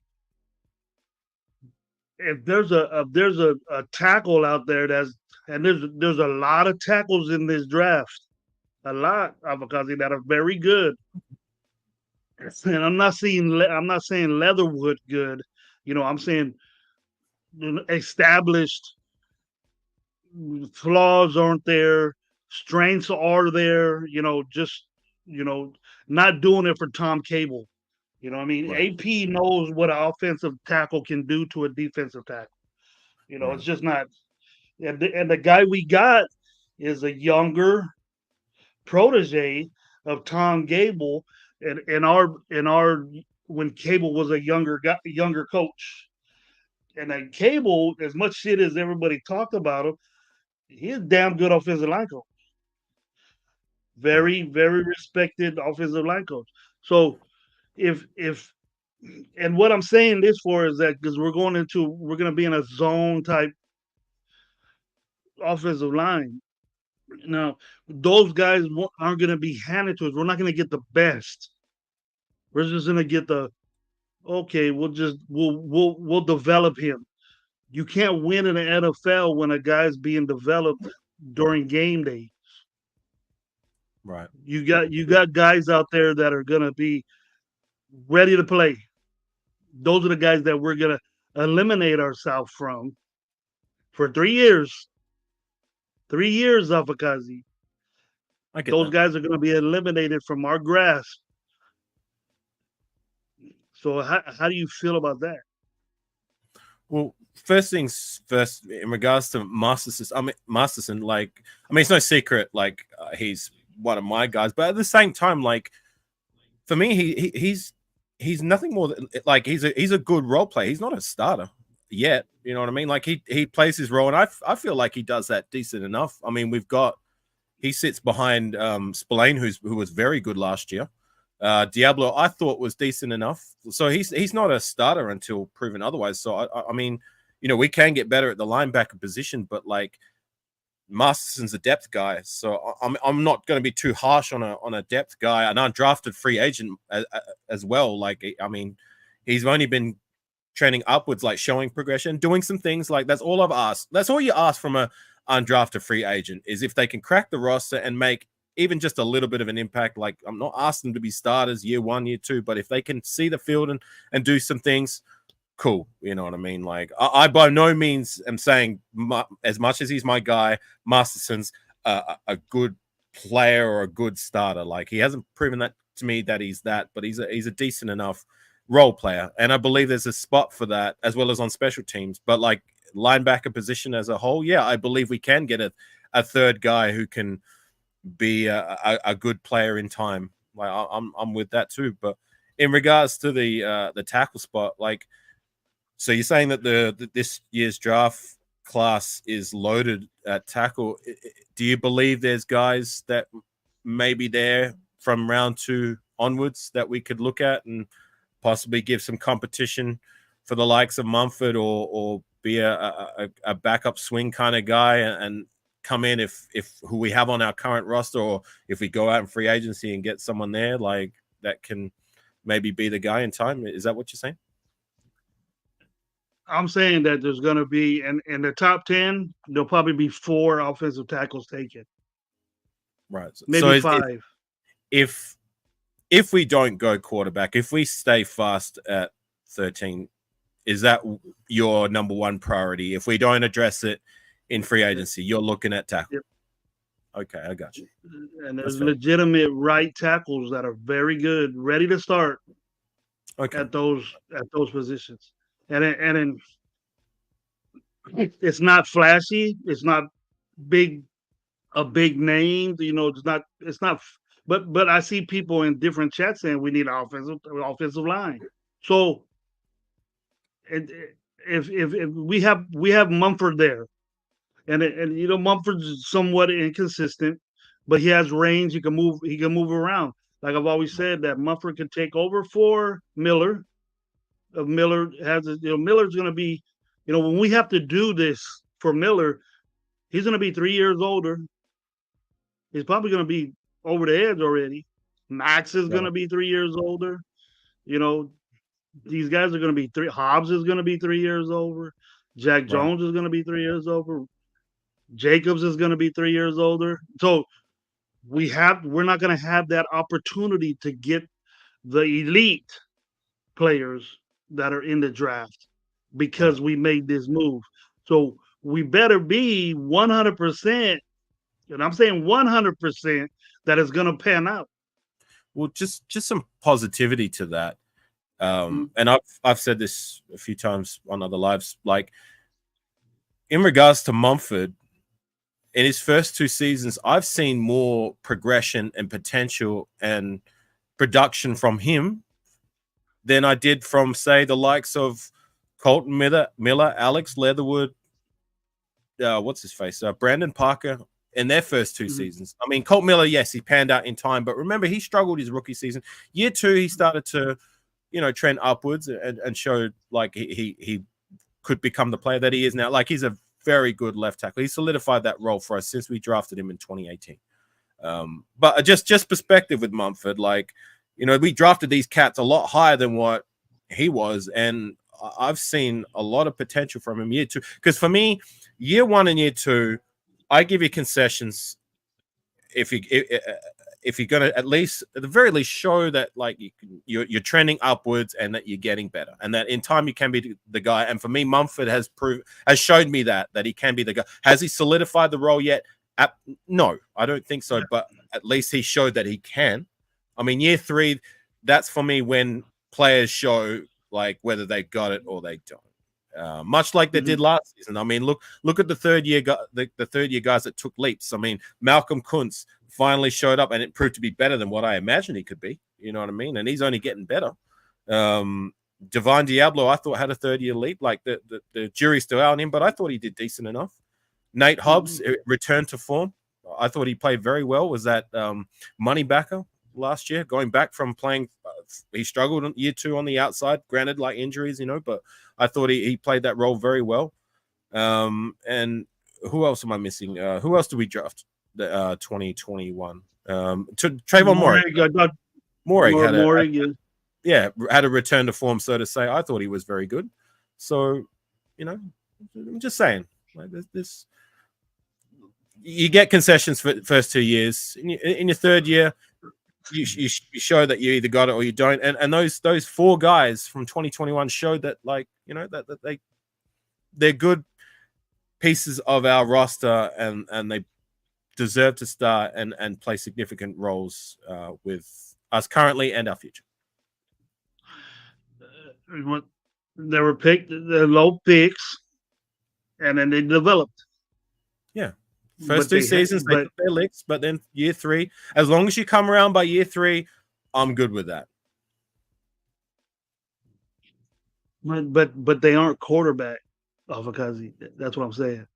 [SPEAKER 1] if there's a tackle out there and there's a lot of tackles in this draft, a lot of because that are very good. And I'm not saying Leatherwood good. I'm saying established flaws aren't there, strengths are there. Just not doing it for Tom Cable. You know what I mean?
[SPEAKER 2] Right.
[SPEAKER 1] AP knows what an offensive tackle can do to a defensive tackle.
[SPEAKER 2] Right.
[SPEAKER 1] It's just not. And the guy we got is a younger protege of Tom Gable, and in our when Cable was a younger coach, And that Cable, as much shit as everybody talked about him, he's a damn good offensive line coach. Very, very respected offensive line coach. So if and what I'm saying this for is that because we're going to be in a zone type offensive line. Now, those guys aren't going to be handed to us. We're not going to get the best. We're just going to get the okay. We'll develop him. You can't win in the NFL when a guy's being developed during game day.
[SPEAKER 2] Right.
[SPEAKER 1] You got guys out there that are going to be ready to play. Those are the guys that we're going to eliminate ourselves from for 3 years. 3 years, Afakazi.
[SPEAKER 2] I get
[SPEAKER 1] Those
[SPEAKER 2] that.
[SPEAKER 1] guys are going to be eliminated from our grasp. So how do you feel about that?
[SPEAKER 2] Well, first things first, in regards to Masterson, like, I mean, it's no secret, like, he's one of my guys, but at the same time, like, for me, he's nothing more than, like, he's a good role player. He's not a starter yet, you know what I mean? Like, he plays his role, and I feel like he does that decent enough. I mean, he sits behind Spillane, who was very good last year. Diablo, I thought, was decent enough. So he's not a starter until proven otherwise. So I mean, you know, we can get better at the linebacker position, but like, Masterson's a depth guy, so I'm not going to be too harsh on a depth guy, an undrafted free agent as well. Like, I mean, he's only been trending upwards, like showing progression, doing some things. Like, that's all I've asked. That's all you ask from a undrafted free agent, is if they can crack the roster and make even just a little bit of an impact. Like, I'm not asking them to be starters year 1, year 2, but if they can see the field and do some things, cool. You know what I mean? Like, I by no means am saying, as much as he's my guy, Masterson's a good player or a good starter. Like, he hasn't proven that to me that he's that, but he's a decent enough role player, and I believe there's a spot for that, as well as on special teams. But like, linebacker position as a whole, yeah, I believe we can get a third guy who can be a good player in time. Like, I'm with that too. But in regards to the tackle spot, like, so you're saying that this year's draft class is loaded at tackle. Do you believe there's guys that may be there from round 2 onwards that we could look at and possibly give some competition for the likes of Mumford, or be a backup swing kind of guy and come in if who we have on our current roster, or if we go out in free agency and get someone there, like, that can maybe be the guy in time? Is that what you're saying?
[SPEAKER 1] I'm saying that there's going to be in the top 10, there'll probably be 4 offensive tackles taken.
[SPEAKER 2] Right.
[SPEAKER 1] Maybe
[SPEAKER 2] so
[SPEAKER 1] 5.
[SPEAKER 2] If we don't go quarterback, if we stay fast at 13, is that your number 1 priority? If we don't address it in free agency, you're looking at tackle.
[SPEAKER 1] Yep.
[SPEAKER 2] Okay, I got you.
[SPEAKER 1] And there's legitimate right tackles that are very good, ready to start. Okay. At those positions. And it's not flashy. It's not a big name. You know, it's not. But I see people in different chats saying we need an offensive line. So, if we have Mumford there, and you know, Mumford's somewhat inconsistent, but he has range. He can move around. Like I've always said, that Mumford can take over for Miller. Miller Miller's going to be, you know, when we have to do this for Miller, he's going to be 3 years older. He's probably going to be over the edge already. Max is going to be 3 years older. You know, these guys are going to be Hobbs is going to be 3 years over. Jack Jones is going to be 3 years over. Jacobs is going to be 3 years older. So we're not going to have that opportunity to get the elite players that are in the draft because we made this move. So we better be 100%, and I'm saying 100% that it's going to pan out.
[SPEAKER 2] Well, just some positivity to that. And I've said this a few times on other lives, like, in regards to Mumford, in his first 2 seasons, I've seen more progression and potential and production from him than I did from, say, the likes of Colton Miller, Alex Leatherwood, what's his face? Brandon Parker in their first two seasons. I mean, Colt Miller, yes, he panned out in time, but remember, he struggled his rookie season. Year 2, he started to, trend upwards and showed like he could become the player that he is now. Like, he's a very good left tackle. He solidified that role for us since we drafted him in 2018. But just perspective with Mumford, like, we drafted these cats a lot higher than what he was, and I've seen a lot of potential from him year 2. Because for me, year 1 and year 2, I give you concessions if you're going to at the very least show that like you're trending upwards and that you're getting better, and that in time you can be the guy. And for me, Mumford has showed me that he can be the guy. Has he solidified the role yet? No, I don't think so. But at least he showed that he can. I mean, year 3, that's for me when players show like whether they got it or they don't. Much like they did last season. I mean, look at the third year guys that took leaps. I mean, Malcolm Kuntz finally showed up, and it proved to be better than what I imagined he could be. You know what I mean? And he's only getting better. Divine Diablo, I thought, had a third-year leap. Like, the jury's still out on him, but I thought he did decent enough. Nate Hobbs returned to form. I thought he played very well. Was that money backer last year, going back from playing? He struggled in year 2 on the outside, granted, like injuries, but I thought he played that role very well. And who else am I missing? Who else do we draft? 2021. Trayvon Morig. Had a return to form, so to say. I thought he was very good. So, I'm just saying, like this. You get concessions for the first 2 years. In your third year, you show that you either got it or you don't. And those 4 guys from 2021 showed that, like, that they're good pieces of our roster, and they deserve to start and play significant roles with us currently and our future.
[SPEAKER 1] They were picked, they're low picks, and then they developed.
[SPEAKER 2] Yeah. First 2 seasons, they took their licks, but then year 3, as long as you come around by year 3, I'm good with that.
[SPEAKER 1] But they aren't quarterback off of Kazi. That's what I'm saying.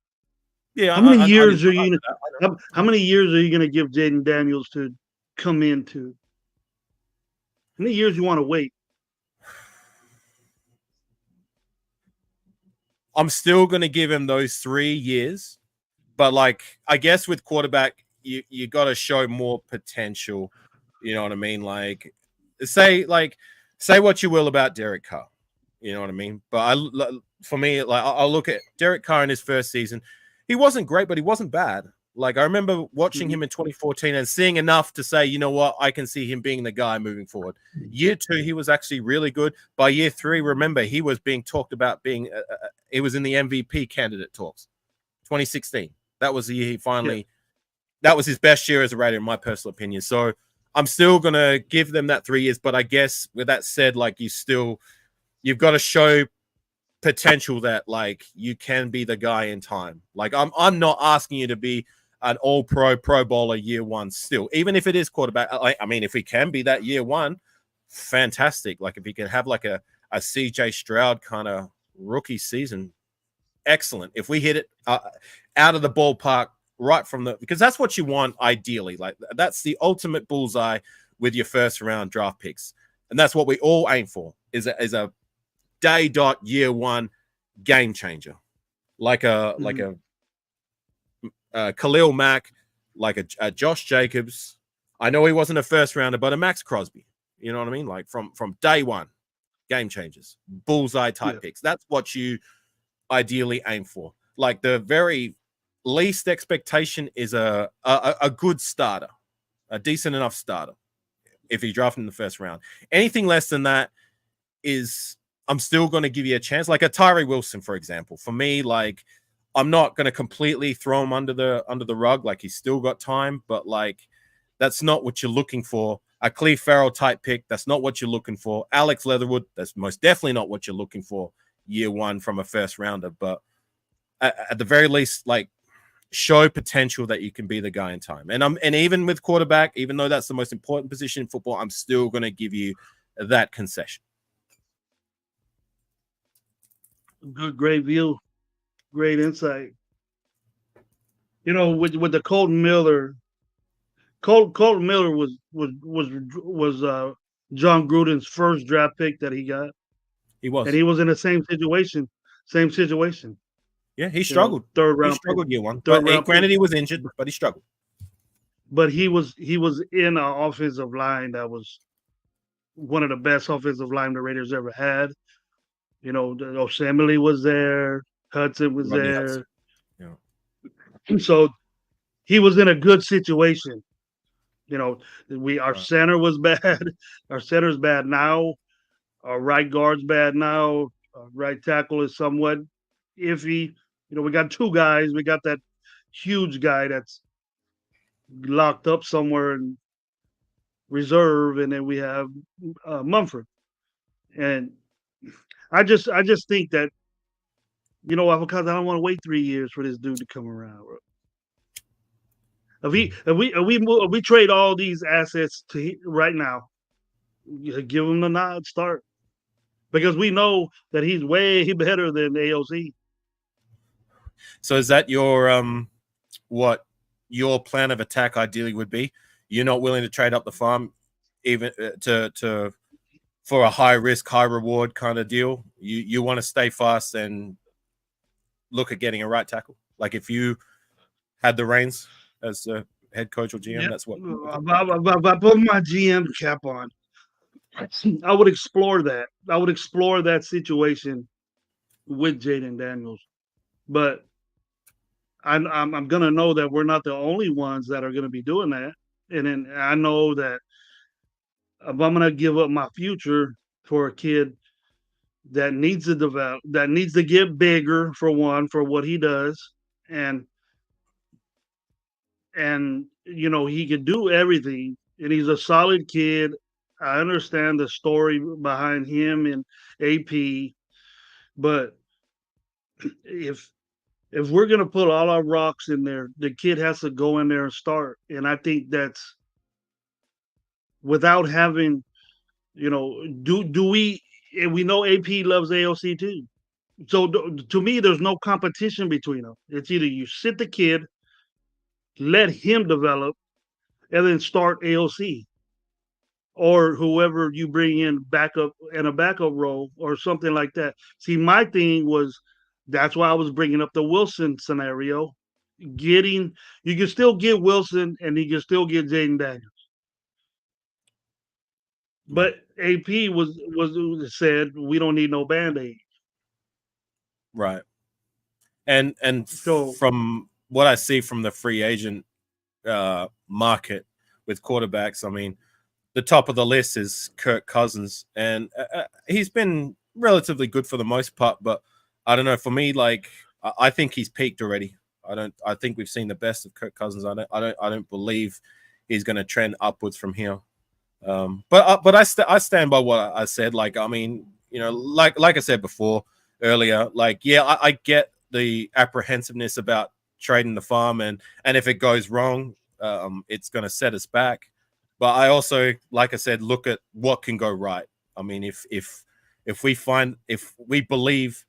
[SPEAKER 2] Yeah.
[SPEAKER 1] How many years are you going to give Jaden Daniels to come into? How many years you want to wait?
[SPEAKER 2] I'm still going to give him those 3 years. But, like, I guess with quarterback, you got to show more potential. You know what I mean? Like, say what you will about Derek Carr. You know what I mean? But for me, like, I'll look at Derek Carr in his first season. He wasn't great, but he wasn't bad. Like, I remember watching him in 2014 and seeing enough to say, you know what, I can see him being the guy moving forward. Year 2, he was actually really good. By year 3, remember, he was being talked about being he was in the MVP candidate talks. 2016. That was the year he finally, that was his best year as a Raider, in my personal opinion. So I'm still going to give them that 3 years. But I guess with that said, like, you've got to show potential that, like, you can be the guy in time. Like, I'm not asking you to be an all-pro bowler year 1 still, even if it is quarterback. I mean, if he can be that year 1, fantastic. Like, if he can have like a CJ Stroud kind of rookie season, excellent. If we hit it out of the ballpark right from because that's what you want ideally. Like, that's the ultimate bullseye with your first round draft picks, and that's what we all aim for is a day dot year 1 game changer, like a Khalil Mack, like a Josh Jacobs. I know he wasn't a first rounder, but a Max Crosby. You know what I mean? Like from day 1, game changers, bullseye type picks. That's what you ideally aim for. Like, the very least expectation is a good starter, a decent enough starter if you draft in the first round. Anything less than that is, I'm still going to give you a chance. Like a Tyree Wilson, for example. For me, like, I'm not going to completely throw him under the rug. Like, he's still got time, but like, that's not what you're looking for. A Cleve Farrell type pick, that's not what you're looking for. Alex Leatherwood, that's most definitely not what you're looking for year 1 from a first rounder. But at the very least, like, show potential that you can be the guy in time. And even with quarterback, even though that's the most important position in football, I'm still going to give you that concession.
[SPEAKER 1] great view, great insight. With the Colton Miller, Colton Miller was John Gruden's first draft pick that he got,
[SPEAKER 2] He
[SPEAKER 1] and
[SPEAKER 2] was.
[SPEAKER 1] he was in the same situation.
[SPEAKER 2] Yeah, he struggled.
[SPEAKER 1] Third
[SPEAKER 2] He
[SPEAKER 1] round pick,
[SPEAKER 2] struggled year one,
[SPEAKER 1] third
[SPEAKER 2] but
[SPEAKER 1] round pick.
[SPEAKER 2] granted he was injured, but he struggled.
[SPEAKER 1] But he was in an offensive line that was one of the best offensive line the Raiders ever had. Osamele was there, Hudson was
[SPEAKER 2] Rodney Hudson.
[SPEAKER 1] there,
[SPEAKER 2] Yeah.
[SPEAKER 1] so he was in a good situation. Our
[SPEAKER 2] Right.
[SPEAKER 1] center was bad. Our center's bad now. Our right guard's bad now. Our right tackle is somewhat iffy. We got two guys. We got that huge guy that's locked up somewhere in reserve, and then we have Mumford. And I just think that because I don't want to wait 3 years for this dude to come around. Bro. If we trade all these assets to right now, give him the nod, start because we know that he's way better than AOC.
[SPEAKER 2] So is that what your plan of attack ideally would be? You're not willing to trade up the farm even to for a high risk, high reward kind of deal. You want to stay fast and look at getting a right tackle. Like if you had the reins as a head coach or GM,
[SPEAKER 1] Yep.
[SPEAKER 2] that's what.
[SPEAKER 1] If I put my GM cap on, I would explore that. I would explore that situation with Jaden Daniels, but I'm gonna know that we're not the only ones that are gonna be doing that, and then I know that if I'm gonna give up my future for a kid that needs to develop, that needs to get bigger for one, for what he does, and he can do everything, and he's a solid kid. I understand the story behind him and AP, but if we're gonna put all our rocks in there, the kid has to go in there and start. And I think that's without having, do we? And we know AP loves AOC too. So to me, there's no competition between them. It's either you sit the kid, let him develop, and then start AOC, or whoever you bring in backup in a backup role or something like that. See, my thing was that's why I was bringing up the Wilson scenario. You can still get Wilson and you can still get Jaden Daniels. But AP was said we don't need no band-aid.
[SPEAKER 2] Right. And
[SPEAKER 1] So
[SPEAKER 2] from what I see from the free agent market with quarterbacks, I mean, the top of the list is Kirk Cousins, and he's been relatively good for the most part. But I don't know. For me, like I think he's peaked already. I think we've seen the best of Kirk Cousins. I don't believe he's going to trend upwards from here. But I stand by what I said. Like I mean, like I said before earlier. Like yeah, I get the apprehensiveness about trading the farm, and if it goes wrong, it's going to set us back. But I also, like I said, look at what can go right. I mean, if we believe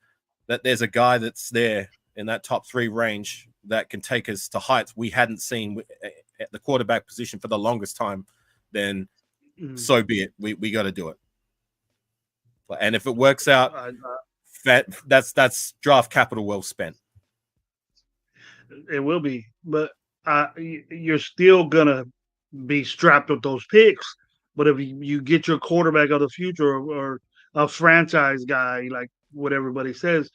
[SPEAKER 2] that there's a guy that's there in that top 3 range that can take us to heights we hadn't seen at the quarterback position for the longest time, then so be it. We got to do it. And if it works out, that's draft capital well spent.
[SPEAKER 1] It will be, but you're still gonna be strapped with those picks. But if you get your quarterback of the future or a franchise guy, like what everybody says,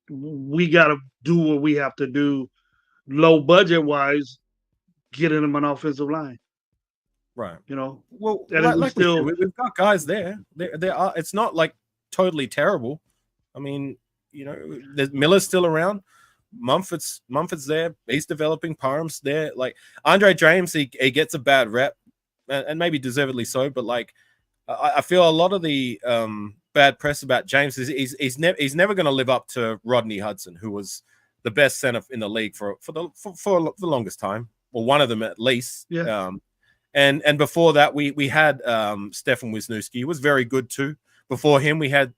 [SPEAKER 1] we got to do what we have to do, low budget wise, getting them an offensive line.
[SPEAKER 2] Right.
[SPEAKER 1] Well,
[SPEAKER 2] like we said, we've got guys there. There are. It's not like totally terrible. I mean, Miller's still around. Mumford's there. He's developing. Parham's there. Like Andre James, he gets a bad rep, and maybe deservedly so. But like, I feel a lot of the bad press about James is he's never going to live up to Rodney Hudson, who was the best center in the league for the longest time, or one of them at least.
[SPEAKER 1] Yeah.
[SPEAKER 2] And before that, we had Stefan Wisniewski. He was very good too, Before him, we had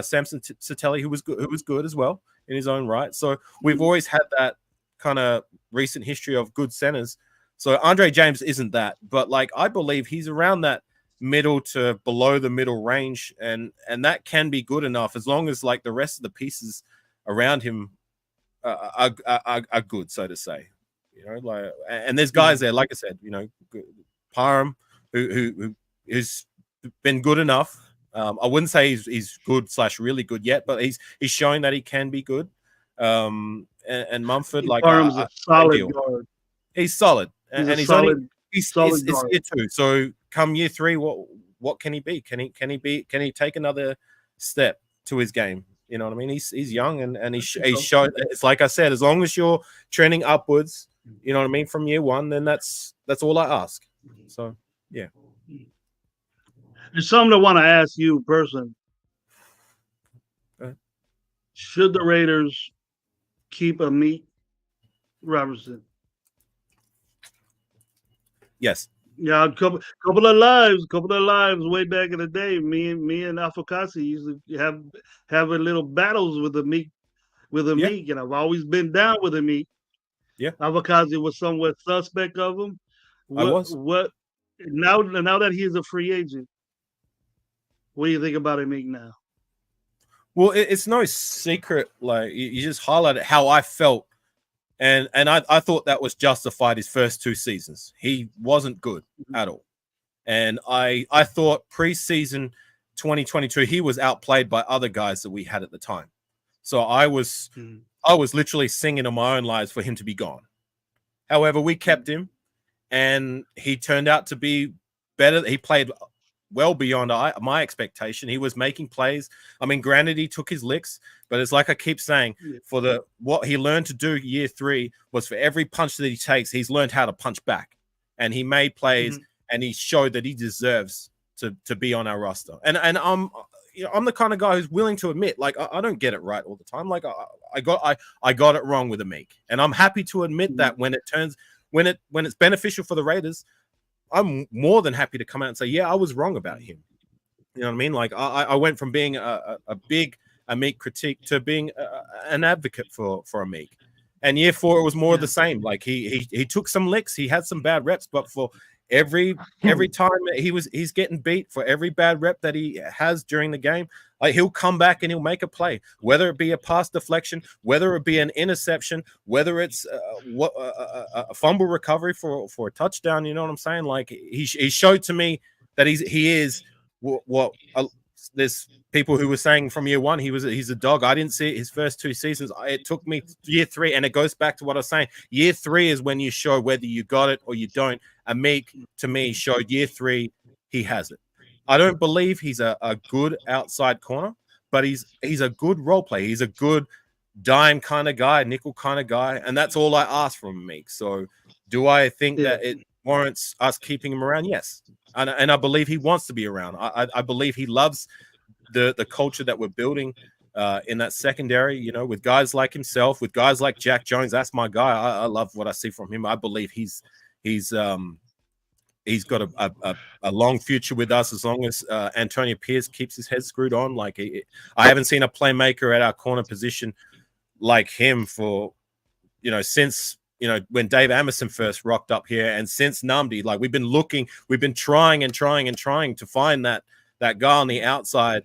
[SPEAKER 2] Samson Satelli, who was good as well in his own right. So we've always had that kind of recent history of good centers. So Andre James isn't that, but like I believe he's around that middle to below the middle range, and that can be good enough as long as like the rest of the pieces around him are good, so to say. You know, like, and there's guys there, like I said, you know, Parham, who's been good enough. I wouldn't say he's good / really good yet, but he's showing that he can be good. And Mumford, like
[SPEAKER 1] Parham's a solid guard.
[SPEAKER 2] He's solid,
[SPEAKER 1] He's
[SPEAKER 2] and
[SPEAKER 1] a
[SPEAKER 2] he's
[SPEAKER 1] solid,
[SPEAKER 2] only
[SPEAKER 1] solid
[SPEAKER 2] it's
[SPEAKER 1] guard.
[SPEAKER 2] year 2. So come year 3, what can he be? Can he take another step to his game? You know what I mean? He's young and he's showed. It's like I said, as long as you're trending upwards, you know what I mean, from year 1, then that's all I ask. So yeah.
[SPEAKER 1] There's something I want to ask you, person. Should the Raiders keep Amik Robertson?
[SPEAKER 2] Yes.
[SPEAKER 1] Yeah, a couple of lives way back in the day. Me and Alpha Kasi used to have a little battles with Amik, and I've always been down with Amik.
[SPEAKER 2] Yeah,
[SPEAKER 1] Alpha Kasi was somewhat suspect of him. What now that he's a free agent? What do you think about Amik now?
[SPEAKER 2] Well, it's no secret. Like you just highlighted how I felt, and I thought that was justified. His first 2 seasons, he wasn't good at all, and I thought preseason 2022 he was outplayed by other guys that we had at the time. So I was literally singing on my own lives for him to be gone. However, we kept him, and he turned out to be better. He played well beyond my expectation. He was making plays. I mean, granted, he took his licks, but it's like I keep saying, for what he learned to do year 3 was for every punch that he takes, he's learned how to punch back, and he made plays, and he showed that he deserves to be on our roster. And I'm the kind of guy who's willing to admit, like, I don't get it right all the time. Like I got it wrong with Amik, and I'm happy to admit that when it's beneficial for the Raiders, I'm more than happy to come out and say, yeah, I was wrong about him. You know what I mean? Like I went from being a big Amik critique to being an advocate for Amik. And year 4, it was more of the same. Like he took some licks, he had some bad reps, but for every time he's getting beat, for every bad rep that he has during the game, like he'll come back and he'll make a play, whether it be a pass deflection, whether it be an interception, whether it's a fumble recovery for a touchdown. You know what I'm saying? Like he showed to me that he is what there's people who were saying from year 1 he's a dog. I didn't see it his first 2 seasons. It took me year 3, and it goes back to what I was saying. Year 3 is when you show whether you got it or you don't. Amik, to me, showed year 3 he has it. I don't believe he's a good outside corner, but he's a good role player. He's a good dime kind of guy, nickel kind of guy, and that's all I ask from Amik. So do I think that it warrants us keeping him around? Yes. And I believe he wants to be around. I believe he loves the culture that we're building in that secondary, you know, with guys like himself, with guys like Jack Jones. That's my guy. I love what I see from him. I believe he's got a long future with us as long as Antonio Pierce keeps his head screwed on. Like I haven't seen a playmaker at our corner position like him for, you know, since, you know, when Dave Amerson first rocked up here, and since Namdi. Like we've been trying to find that guy on the outside,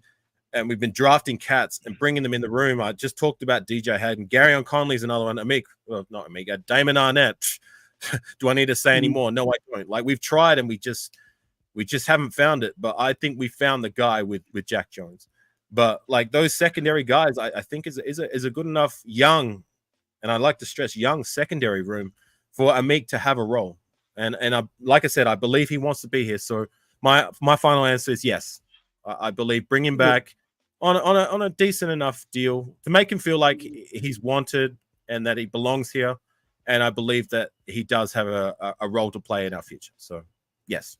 [SPEAKER 2] and we've been drafting cats and bringing them in the room. I just talked about DJ Hayden. Gary Conley's another one. Not Amik, Damon Arnett. Do I need to say any more? No, I don't. Like we've tried and we just haven't found it. But I think we found the guy with Jack Jones. But like those secondary guys, I think is a good enough young, and I like to stress young secondary room for Amik to have a role. And like I said, I believe he wants to be here. So my final answer is yes. I believe bring him back on a decent enough deal to make him feel like he's wanted and that he belongs here. And I believe that he does have a role to play in our future. So, yes.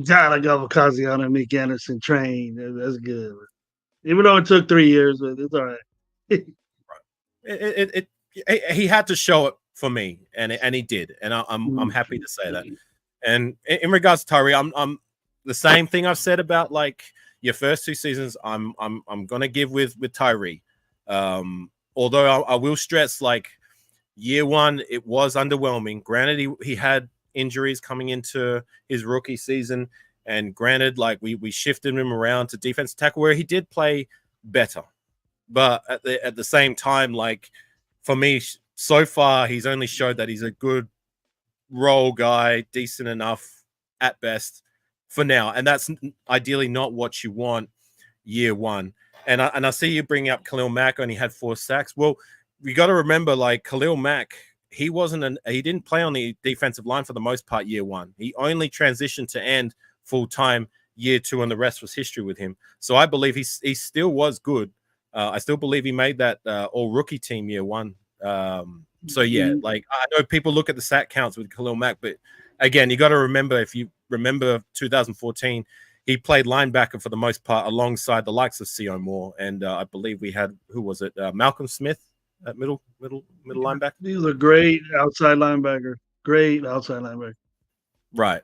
[SPEAKER 1] God, I got Ocasio and Mick Anderson train. That's good. Even though it took 3 years, but it's all
[SPEAKER 2] right. He had to show it for me, and he did, and I'm happy to say that. And in regards to Tyree, the same thing I've said about like your first 2 seasons. I'm gonna give with Tyree. Although I will stress, like, year one, it was underwhelming. Granted, he had injuries coming into his rookie season, and granted, like we shifted him around to defensive tackle where he did play better. But at the same time, like, for me, so far, he's only showed that he's a good role guy, decent enough at best for now. And that's ideally not what you want year one. And I see you bringing up Khalil Mack only had 4 sacks. Well, you got to remember, like, Khalil Mack, he didn't play on the defensive line for the most part year one. He only transitioned to end full time year 2, and the rest was history with him. So I believe he still was good. I still believe he made that all rookie team year one. So yeah, like, I know people look at the sack counts with Khalil Mack, but again, you got to remember, if you remember 2014, he played linebacker for the most part alongside the likes of C.O. Moore, and I believe we had, who was it, Malcolm Smith at middle linebacker.
[SPEAKER 1] He's a great outside linebacker. Great outside linebacker.
[SPEAKER 2] Right.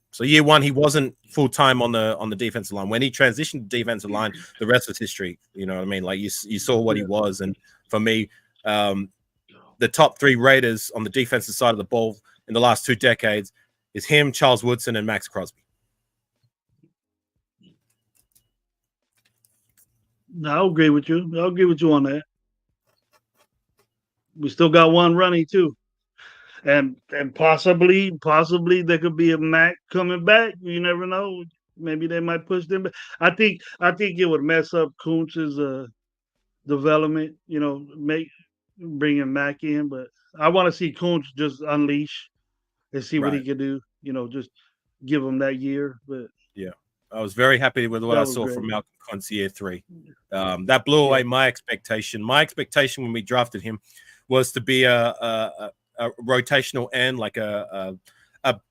[SPEAKER 2] So year one, he wasn't full time on the defensive line. When he transitioned to defensive line, the rest was history. You know what I mean? Like, you saw what he was, and for me, the top 3 Raiders on the defensive side of the ball in the last 2 decades is him, Charles Woodson, and Max Crosby.
[SPEAKER 1] No, I'll agree with you. I'll agree with you on that. We still got one running too, and possibly there could be a Mac coming back. You never know. Maybe they might push them back. I think it would mess up Kuntz's development. You know, bringing Mac in, but I want to see Kuntz just unleash and see what he can do. You know, just give him that year. But
[SPEAKER 2] yeah, I was very happy with what I saw from Malcolm Kuntz year 3. That blew away my expectation. My expectation when we drafted him was to be a rotational end, like a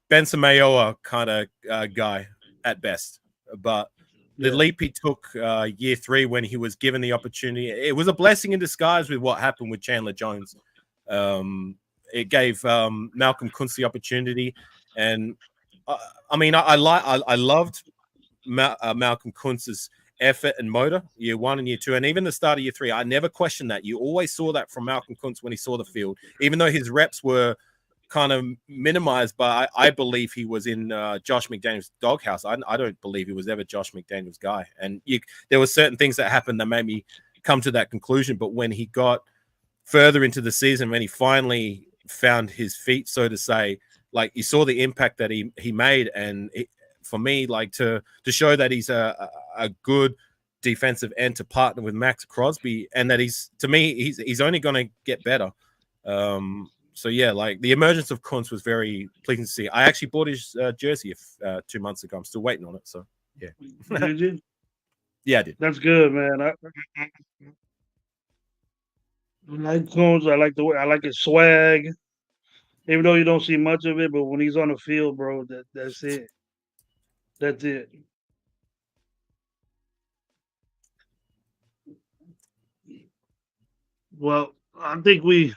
[SPEAKER 2] Ben Samayoa kind of guy at best. But the leap he took year 3 when he was given the opportunity, it was a blessing in disguise with what happened with Chandler Jones. It gave Malcolm Kuntz the opportunity, and I mean, I loved Malcolm Kuntz's effort and motor year 1 and year 2, and even the start of year 3. I never questioned that. You always saw that from Malcolm Kuntz when he saw the field, even though his reps were kind of minimized. But I believe he was in Josh McDaniels' doghouse. I don't believe he was ever Josh McDaniels' guy. And there were certain things that happened that made me come to that conclusion. But when he got further into the season, when he finally found his feet, so to say, like, you saw the impact that he made. And for me, like, to show that he's a good defensive end to partner with Max Crosby, and that he's only going to get better. So yeah, like, the emergence of Kuntz was very pleasing to see. I actually bought his jersey 2 months ago. I'm still waiting on it. So yeah.
[SPEAKER 1] Did you?
[SPEAKER 2] Yeah, I did.
[SPEAKER 1] That's good, man. I like Kuntz. I like his swag. Even though you don't see much of it, but when he's on the field, bro, that's it. That's it. Well, I think me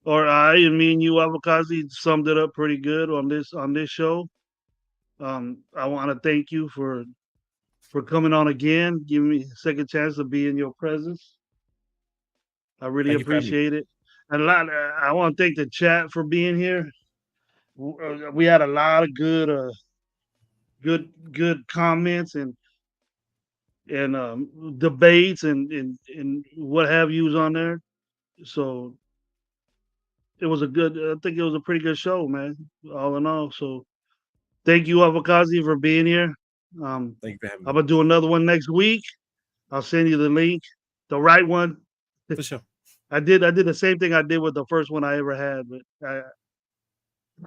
[SPEAKER 1] and you, Avocazzi, summed it up pretty good on this show. I want to thank you for coming on again, giving me a second chance to be in your presence. I really appreciate it. And I want to thank the chat for being here. We had a lot of good comments and debates and what have yous on there. So I think it was a pretty good show, man, all in all. So thank you, Avocazzi, for being here.
[SPEAKER 2] Thank you for having me.
[SPEAKER 1] I'm going to do another one next week. I'll send you the link, the right one.
[SPEAKER 2] For sure.
[SPEAKER 1] I did the same thing I did with the first one I ever had, but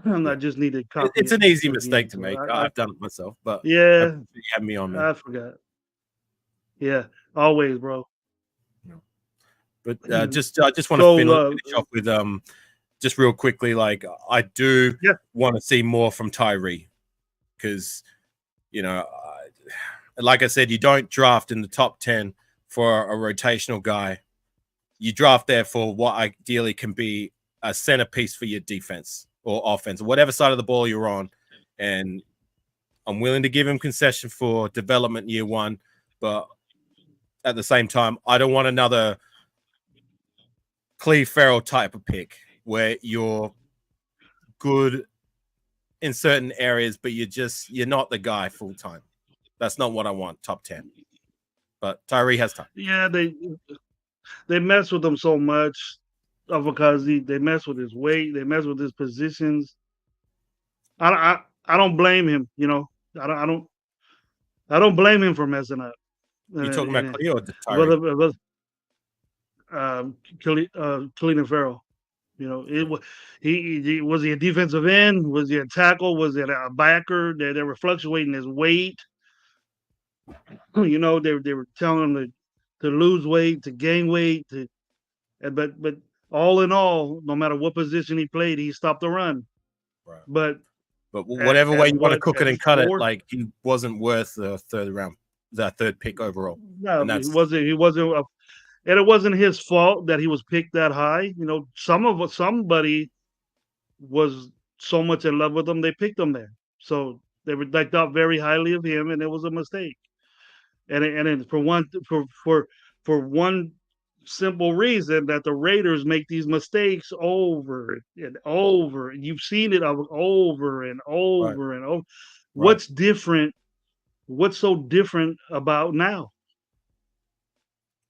[SPEAKER 1] I just need to copy
[SPEAKER 2] It's an easy mistake to make. I've done it myself, but
[SPEAKER 1] yeah,
[SPEAKER 2] you had me on, man.
[SPEAKER 1] I forgot. Yeah, always, bro.
[SPEAKER 2] But I just want to finish off with just real quickly. Like, I do want to see more from Tyree, because, you know, like I said, you don't draft in the top 10 for a rotational guy. You draft there for what ideally can be a centerpiece for your defense or offense, or whatever side of the ball you're on. And I'm willing to give him concession for development year one, but at the same time, I don't want another Cleve Farrell type of pick where you're good in certain areas, but you're not the guy full time. That's not what I want. Top 10, but Tyree has time.
[SPEAKER 1] Yeah, they mess with him so much because they mess with his weight, they mess with his positions. I don't blame him. You know, I don't I don't I don't blame him for messing up.
[SPEAKER 2] You talking about
[SPEAKER 1] And
[SPEAKER 2] Cleve or Tyree?
[SPEAKER 1] whether Khalid Farrell. You know, he was he a defensive end? Was he a tackle? Was it a backer? They were fluctuating his weight. You know, they were telling him to lose weight, to gain weight, but all in all, no matter what position he played, he stopped the run.
[SPEAKER 2] Right.
[SPEAKER 1] But
[SPEAKER 2] whatever way you want to cook it and cut it,
[SPEAKER 1] fourth,
[SPEAKER 2] like he wasn't worth the third pick overall.
[SPEAKER 1] no,
[SPEAKER 2] And
[SPEAKER 1] he wasn't. He wasn't. And it wasn't his fault that he was picked that high. You know, somebody was so much in love with him, they picked him there. So they thought very highly of him, and it was a mistake. And for one simple reason that the Raiders make these mistakes over and over. And you've seen it over and over and over. What's different? What's so different about now?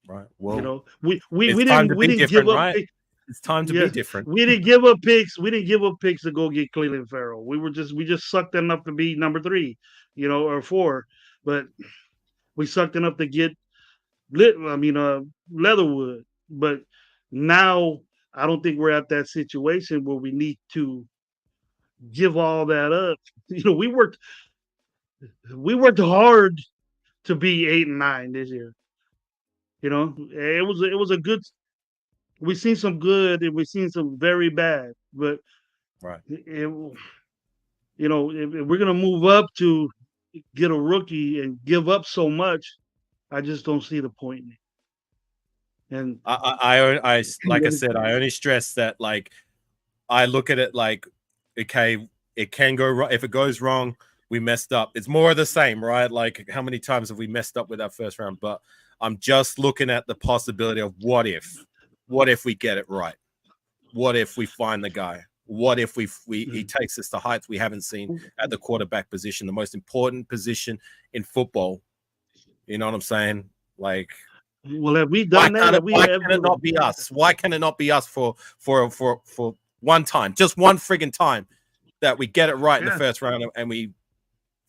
[SPEAKER 2] Right. Well,
[SPEAKER 1] you know, we
[SPEAKER 2] time
[SPEAKER 1] didn't
[SPEAKER 2] to be
[SPEAKER 1] give
[SPEAKER 2] different,
[SPEAKER 1] up.
[SPEAKER 2] right? It's time to be different.
[SPEAKER 1] We didn't give up picks. We didn't give up picks to go get Cleveland Farrell. We just sucked enough to be number 3, you know, or 4. But we sucked enough to get Leatherwood. But now I don't think we're at that situation where we need to give all that up. You know, we worked hard to be 8 and 9 this year. You know, it was a good. We've seen some good and we've seen some very bad, but you know, if we're gonna move up to get a rookie and give up so much, I just don't see the point in it. And
[SPEAKER 2] I like I said, I only stress that, like, I look at it like, okay, it can go wrong. If it goes wrong, we messed up. It's more of the same, right? Like, how many times have we messed up with our first round? But I'm just looking at the possibility of what if we get it right? What if we find the guy? What if he takes us to heights we haven't seen at the quarterback position, the most important position in football? You know what I'm saying? Like,
[SPEAKER 1] well, have we done that?
[SPEAKER 2] Why can it not be us? Why can it not be us for one time, just one friggin' time, that we get it right in the first round and we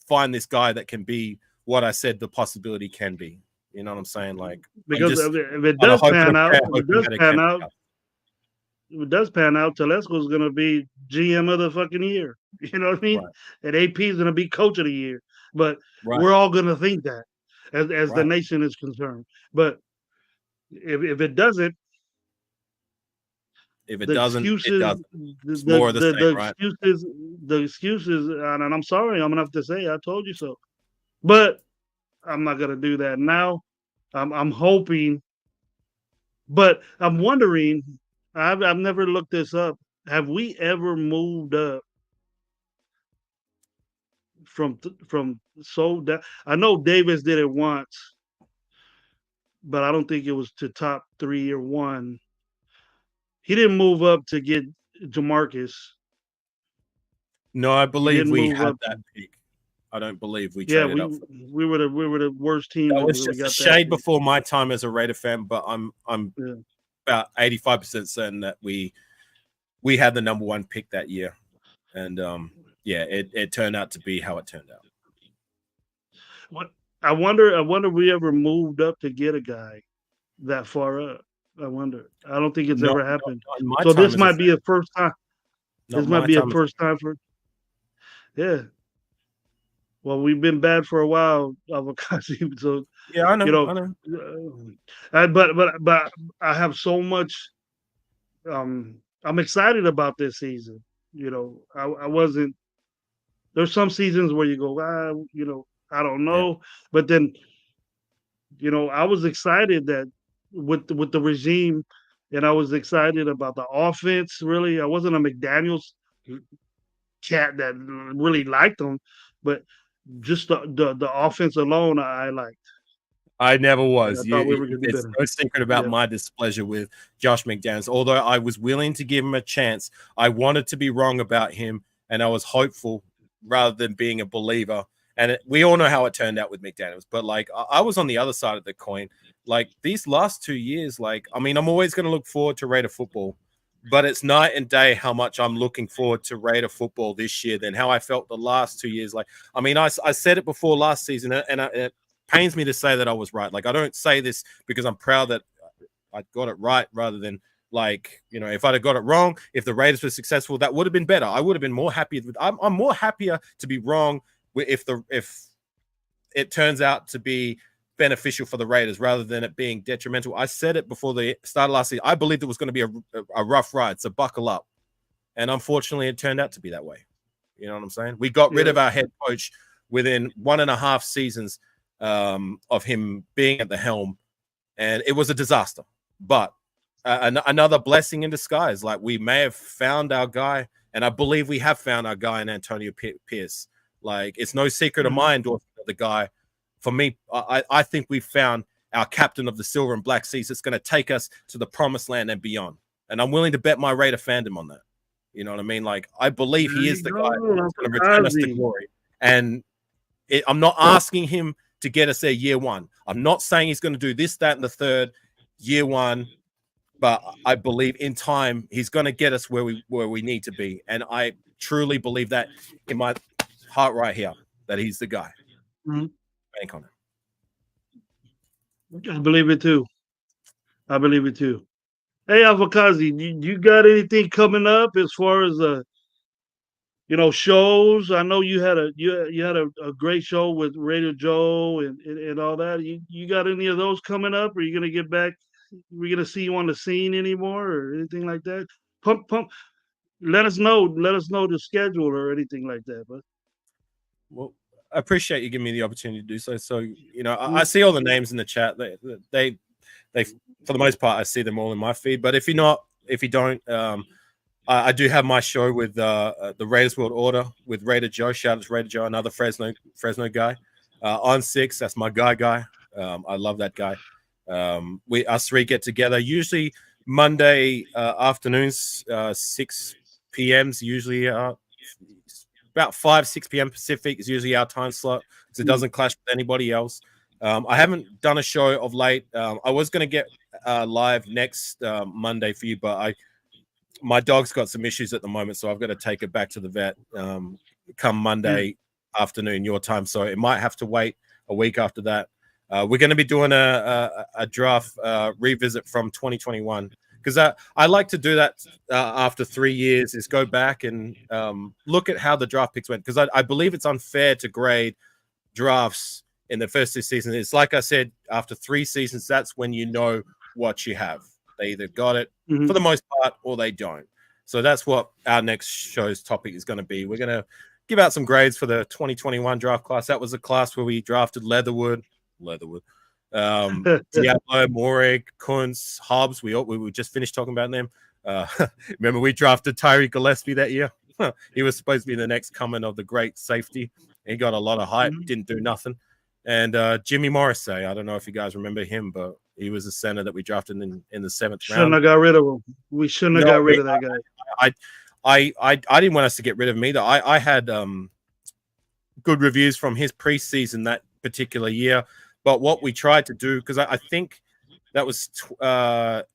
[SPEAKER 2] find this guy that can be what I said the possibility can be? You know what I'm saying? Like,
[SPEAKER 1] because if it does pan out, Telesco's going to be GM of the fucking year. You know what I mean? Right. And AP is going to be coach of the year. But we're all going to think that as the nation is concerned. But if it doesn't,
[SPEAKER 2] it doesn't. It's more of the same, right?
[SPEAKER 1] The excuses, and I'm sorry, I'm going to have to say, I told you so. But I'm not going to do that now. I'm hoping, but I'm wondering, I've never looked this up. Have we ever moved up from that? I know Davis did it once, but I don't think it was to top 3 or 1. He didn't move up to get Jamarcus.
[SPEAKER 2] No, I believe we had that pick. I don't believe we traded up.
[SPEAKER 1] We were the worst team.
[SPEAKER 2] That was just a shade before my time as a Raider fan, but I'm about 85% certain that we had the number 1 pick that year, and it turned out to be how it turned out.
[SPEAKER 1] What I wonder if we ever moved up to get a guy that far up. I wonder. I don't think it's ever happened. So this might be a first time. This might be a first time for. Yeah. Well, we've been bad for a while, Avocado. So
[SPEAKER 2] yeah, I know.
[SPEAKER 1] You know, I know. But I have so much. I'm excited about this season. You know, I wasn't. There's some seasons where you go, you know, I don't know, but then, you know, I was excited that with the regime, and I was excited about the offense. Really, I wasn't a McDaniels cat that really liked them, but just the offense alone, I liked.
[SPEAKER 2] I never
[SPEAKER 1] And I
[SPEAKER 2] was.
[SPEAKER 1] thought we were going to do
[SPEAKER 2] It's
[SPEAKER 1] better.
[SPEAKER 2] no secret about
[SPEAKER 1] Yeah.
[SPEAKER 2] my displeasure with Josh McDaniels. Although I was willing to give him a chance, I wanted to be wrong about him, and I was hopeful rather than being a believer. And we all know how it turned out with McDaniels. But like, I was on the other side of the coin. Like these last 2 years, like, I mean, I'm always going to look forward to Raider football, but it's night and day how much I'm looking forward to Raider football this year than how I felt the last 2 years. Like, I mean, I said it before last season, and it pains me to say that I was right. Like, I don't say this because I'm proud that I got it right, rather than like, you know, if I'd have got it wrong, if the Raiders were successful, that would have been better. I would have been more happy. I'm more happier to be wrong if it turns out to be beneficial for the Raiders rather than it being detrimental. I said it before the start of last season. I believed it was going to be a rough ride, so buckle up. And unfortunately, it turned out to be that way. You know what I'm saying? We got rid of our head coach within 1.5 seasons of him being at the helm, and it was a disaster. But another blessing in disguise. Like, we may have found our guy, and I believe we have found our guy in Antonio Pierce. Like, it's no secret of mine, the guy. For me, I think we've found our captain of the silver and black seas that's going to take us to the promised land and beyond. And I'm willing to bet my Raider fandom on that. You know what I mean? Like, I believe he is the guy that's going to return us to glory. And I'm not asking him to get us there year one. I'm not saying he's going to do this, that, and the third year one. But I believe in time he's going to get us where we need to be. And I truly believe that in my heart right here, that he's the guy.
[SPEAKER 1] Mm-hmm.
[SPEAKER 2] Bank on
[SPEAKER 1] it. I believe it too. I believe it too. Hey, Avakazi, you got anything coming up as far as shows? I know you had a great show with Radio Joe and all that. You got any of those coming up? Are you gonna get back? We're gonna see you on the scene anymore or anything like that? Pump. Let us know. Let us know the schedule or anything like that. But
[SPEAKER 2] well, I appreciate you giving me the opportunity to do so. So, you know, I see all the names in the chat. They for the most part, I see them all in my feed. But if you don't, I do have my show with the Raiders World Order with Raider Joe. Shout out to Raider Joe, another Fresno guy. On 6, that's my guy. I love that guy. Us three get together usually Monday afternoons, 6 p.m.s usually. About 5-6 p.m. Pacific is usually our time slot, because it doesn't clash with anybody else. I haven't done a show of late. I was going to get live next Monday for you, but my dog's got some issues at the moment, so I've got to take it back to the vet come Monday afternoon your time. So it might have to wait a week after that. We're going to be doing a draft revisit from 2021, because I like to do that after 3 years, is go back and look at how the draft picks went, because I believe it's unfair to grade drafts in the first 2 seasons. It's like I said, after 3 seasons, that's when you know what you have. They either got it for the most part or they don't. So that's what our next show's topic is going to be. We're going to give out some grades for the 2021 draft class. That was a class where we drafted Leatherwood, Diablo, Morig, Kuntz, Hobbs. We just finished talking about them. Remember, we drafted Tyree Gillespie that year. He was supposed to be the next coming of the great safety. He got a lot of hype, didn't do nothing. And Jimmy Morrissey, I don't know if you guys remember him, but he was a center that we drafted in the 7th round.
[SPEAKER 1] Shouldn't have got rid of him. We shouldn't have got rid of that guy.
[SPEAKER 2] I didn't want us to get rid of him either. I had good reviews from his preseason that particular year. But what we tried to do, because I think that was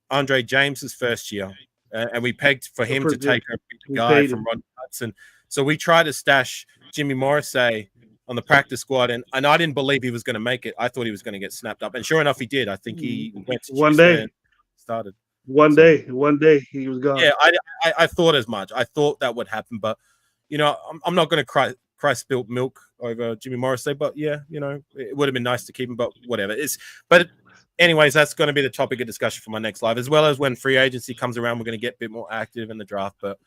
[SPEAKER 2] Andre James's first year, and we pegged for him to take a guy from Ron Hudson. So we tried to stash Jimmy Morrissey on the practice squad, and I didn't believe he was going to make it. I thought he was going to get snapped up, and sure enough, he did. I think he went to
[SPEAKER 1] one day.
[SPEAKER 2] Started
[SPEAKER 1] one day he was gone.
[SPEAKER 2] Yeah, I thought as much. I thought that would happen, but you know, I'm not going to cry spilt milk over Jimmy Morrissey. But yeah, you know, it would have been nice to keep him, but whatever. But anyways, that's going to be the topic of discussion for my next live, as well as when free agency comes around. We're going to get a bit more active in the draft, but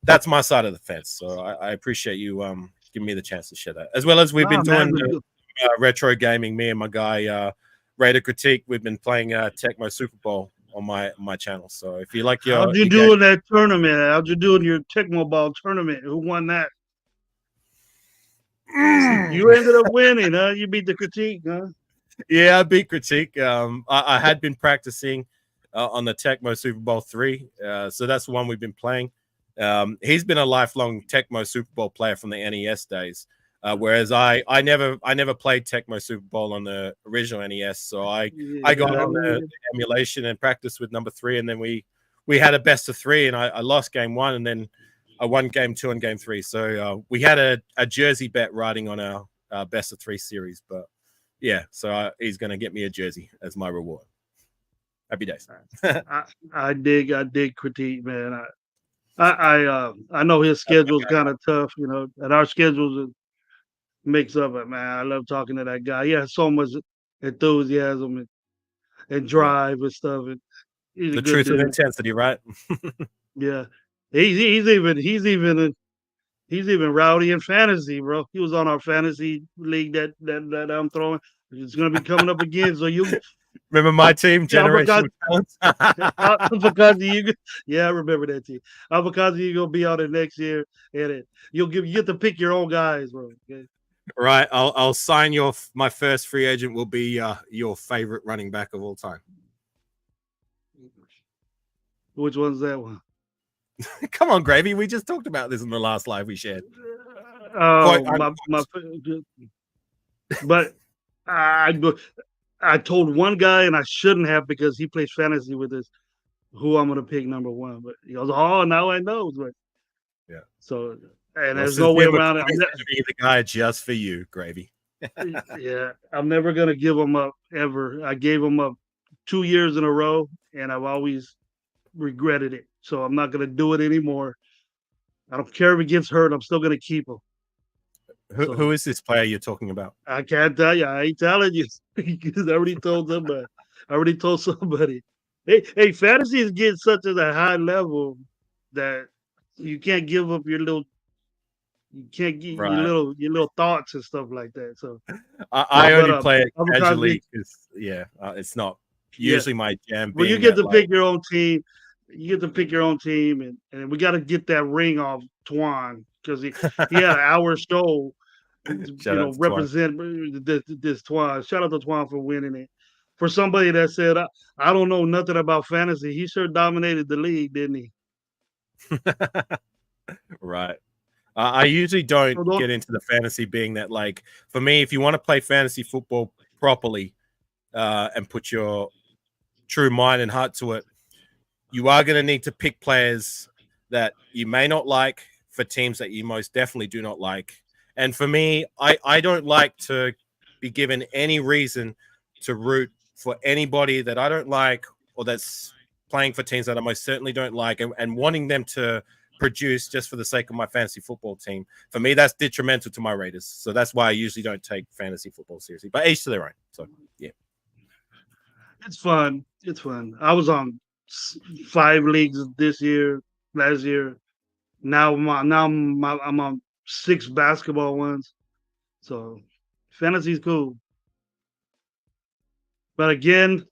[SPEAKER 2] that's my side of the fence. So I appreciate you giving me the chance to share that, as well as we've been doing retro gaming. Me and my guy Raider Critique. We've been playing Tecmo Super Bowl on my channel. So if you like your,
[SPEAKER 1] how'd you do in that tournament? How'd you do in your Tecmo Ball tournament? Who won that? You ended up winning, huh? You beat the critique, huh?
[SPEAKER 2] Yeah, I beat Critique. I had been practicing on the Tecmo Super Bowl 3, so that's the one we've been playing. He's been a lifelong Tecmo Super Bowl player from the NES days, whereas I never played Tecmo Super Bowl on the original NES. So I got on the emulation and practiced with number 3, and then we had a best of 3, and I lost game 1, and then I won game 2 and game 3. So we had a jersey bet riding on our best of 3 series, but. Yeah, so he's going to get me a jersey as my reward. Happy days.
[SPEAKER 1] I dig critique, man. I know his schedule's kind of tough, and our schedules mix up. But man, I love talking to that guy. He has so much enthusiasm and drive and stuff. And he's a
[SPEAKER 2] The
[SPEAKER 1] good
[SPEAKER 2] truth
[SPEAKER 1] dude.
[SPEAKER 2] with intensity, right?
[SPEAKER 1] Yeah, he's even rowdy in fantasy, bro. He was on our fantasy league that I'm throwing. It's gonna be coming up again. So you
[SPEAKER 2] remember my team, Generation of Talents?
[SPEAKER 1] Avocado, I remember that team. Avocado, you're gonna be on it next year, and you get to pick your own guys, bro. Okay?
[SPEAKER 2] Right, I'll sign my first free agent will be your favorite running back of all time.
[SPEAKER 1] Which one's that one?
[SPEAKER 2] Come on, Gravy. We just talked about this in the last live we shared.
[SPEAKER 1] But I told one guy, and I shouldn't have because he plays fantasy with us, who I'm gonna pick number 1. But he goes, "Oh, now I know." But
[SPEAKER 2] yeah.
[SPEAKER 1] So there's no way around it.
[SPEAKER 2] I'm going to be the guy just for you, Gravy.
[SPEAKER 1] Yeah, I'm never gonna give him up ever. I gave him up 2 years in a row, and I've always regretted it. So I'm not gonna do it anymore. I don't care if he gets hurt. I'm still gonna keep him.
[SPEAKER 2] Who is this player you're talking about?
[SPEAKER 1] I can't tell you. I ain't telling you because I already told somebody. Hey, fantasy is getting such at a high level that you can't give up your little. You can't get your little thoughts and stuff like that. So
[SPEAKER 2] I only play it casually because it's not usually my jam.
[SPEAKER 1] Well, you get to pick your own team. You get to pick your own team, and we got to get that ring off Twan because he had an hour show. Represent this Twan. Shout out to Twan for winning it. For somebody that said, I don't know nothing about fantasy, he sure dominated the league, didn't he?
[SPEAKER 2] Right. I usually don't get into the fantasy being that, like, for me, if you want to play fantasy football properly and put your true mind and heart to it, you are going to need to pick players that you may not like for teams that you most definitely do not like. And for me, I don't like to be given any reason to root for anybody that I don't like or that's playing for teams that I most certainly don't like and wanting them to produce just for the sake of my fantasy football team. For me, that's detrimental to my Raiders. So that's why I usually don't take fantasy football seriously. But each to their own. So, yeah.
[SPEAKER 1] It's fun. It's fun. I was on 5 leagues last year. Now I'm on 6 basketball ones. So fantasy's cool. But again,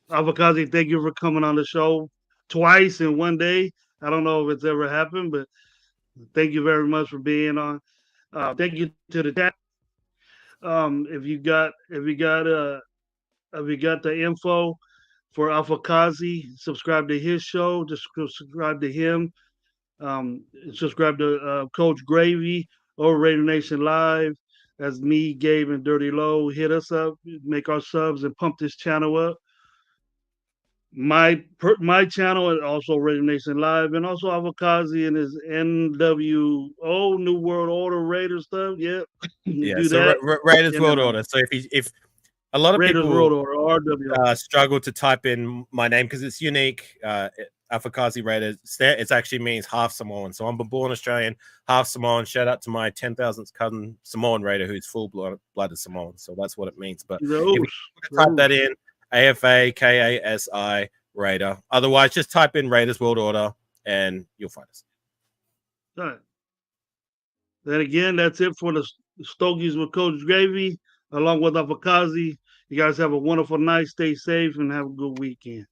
[SPEAKER 1] Avocado, thank you for coming on the show twice in one day. I don't know if it's ever happened, but thank you very much for being on. Thank you to the chat. If you got the info for Alfakazi, subscribe to his show. Just subscribe to him. Subscribe to Coach Gravy over Raider Nation Live. That's me, Gabe, and Dirty Low. Hit us up, make our subs, and pump this channel up. My channel is also Raider Nation Live, and also Avocado and his NWO New World Order Raider stuff. Yeah,
[SPEAKER 2] do so that. Raiders World Order. So if a lot of
[SPEAKER 1] Raiders
[SPEAKER 2] people
[SPEAKER 1] World Order,
[SPEAKER 2] struggle to type in my name because it's unique. Afakazi Raiders. It actually means half Samoan. So I'm born Australian, half Samoan. Shout out to my 10,000th cousin Samoan Raider who's full-blooded Samoan. So that's what it means. But if you type that in, AFAKASI Raider. Otherwise, just type in Raiders World Order and you'll find us.
[SPEAKER 1] All right. Then again, that's it for the Stogies with Coach Gravy, along with Avocado. You guys have a wonderful night. Stay safe and have a good weekend.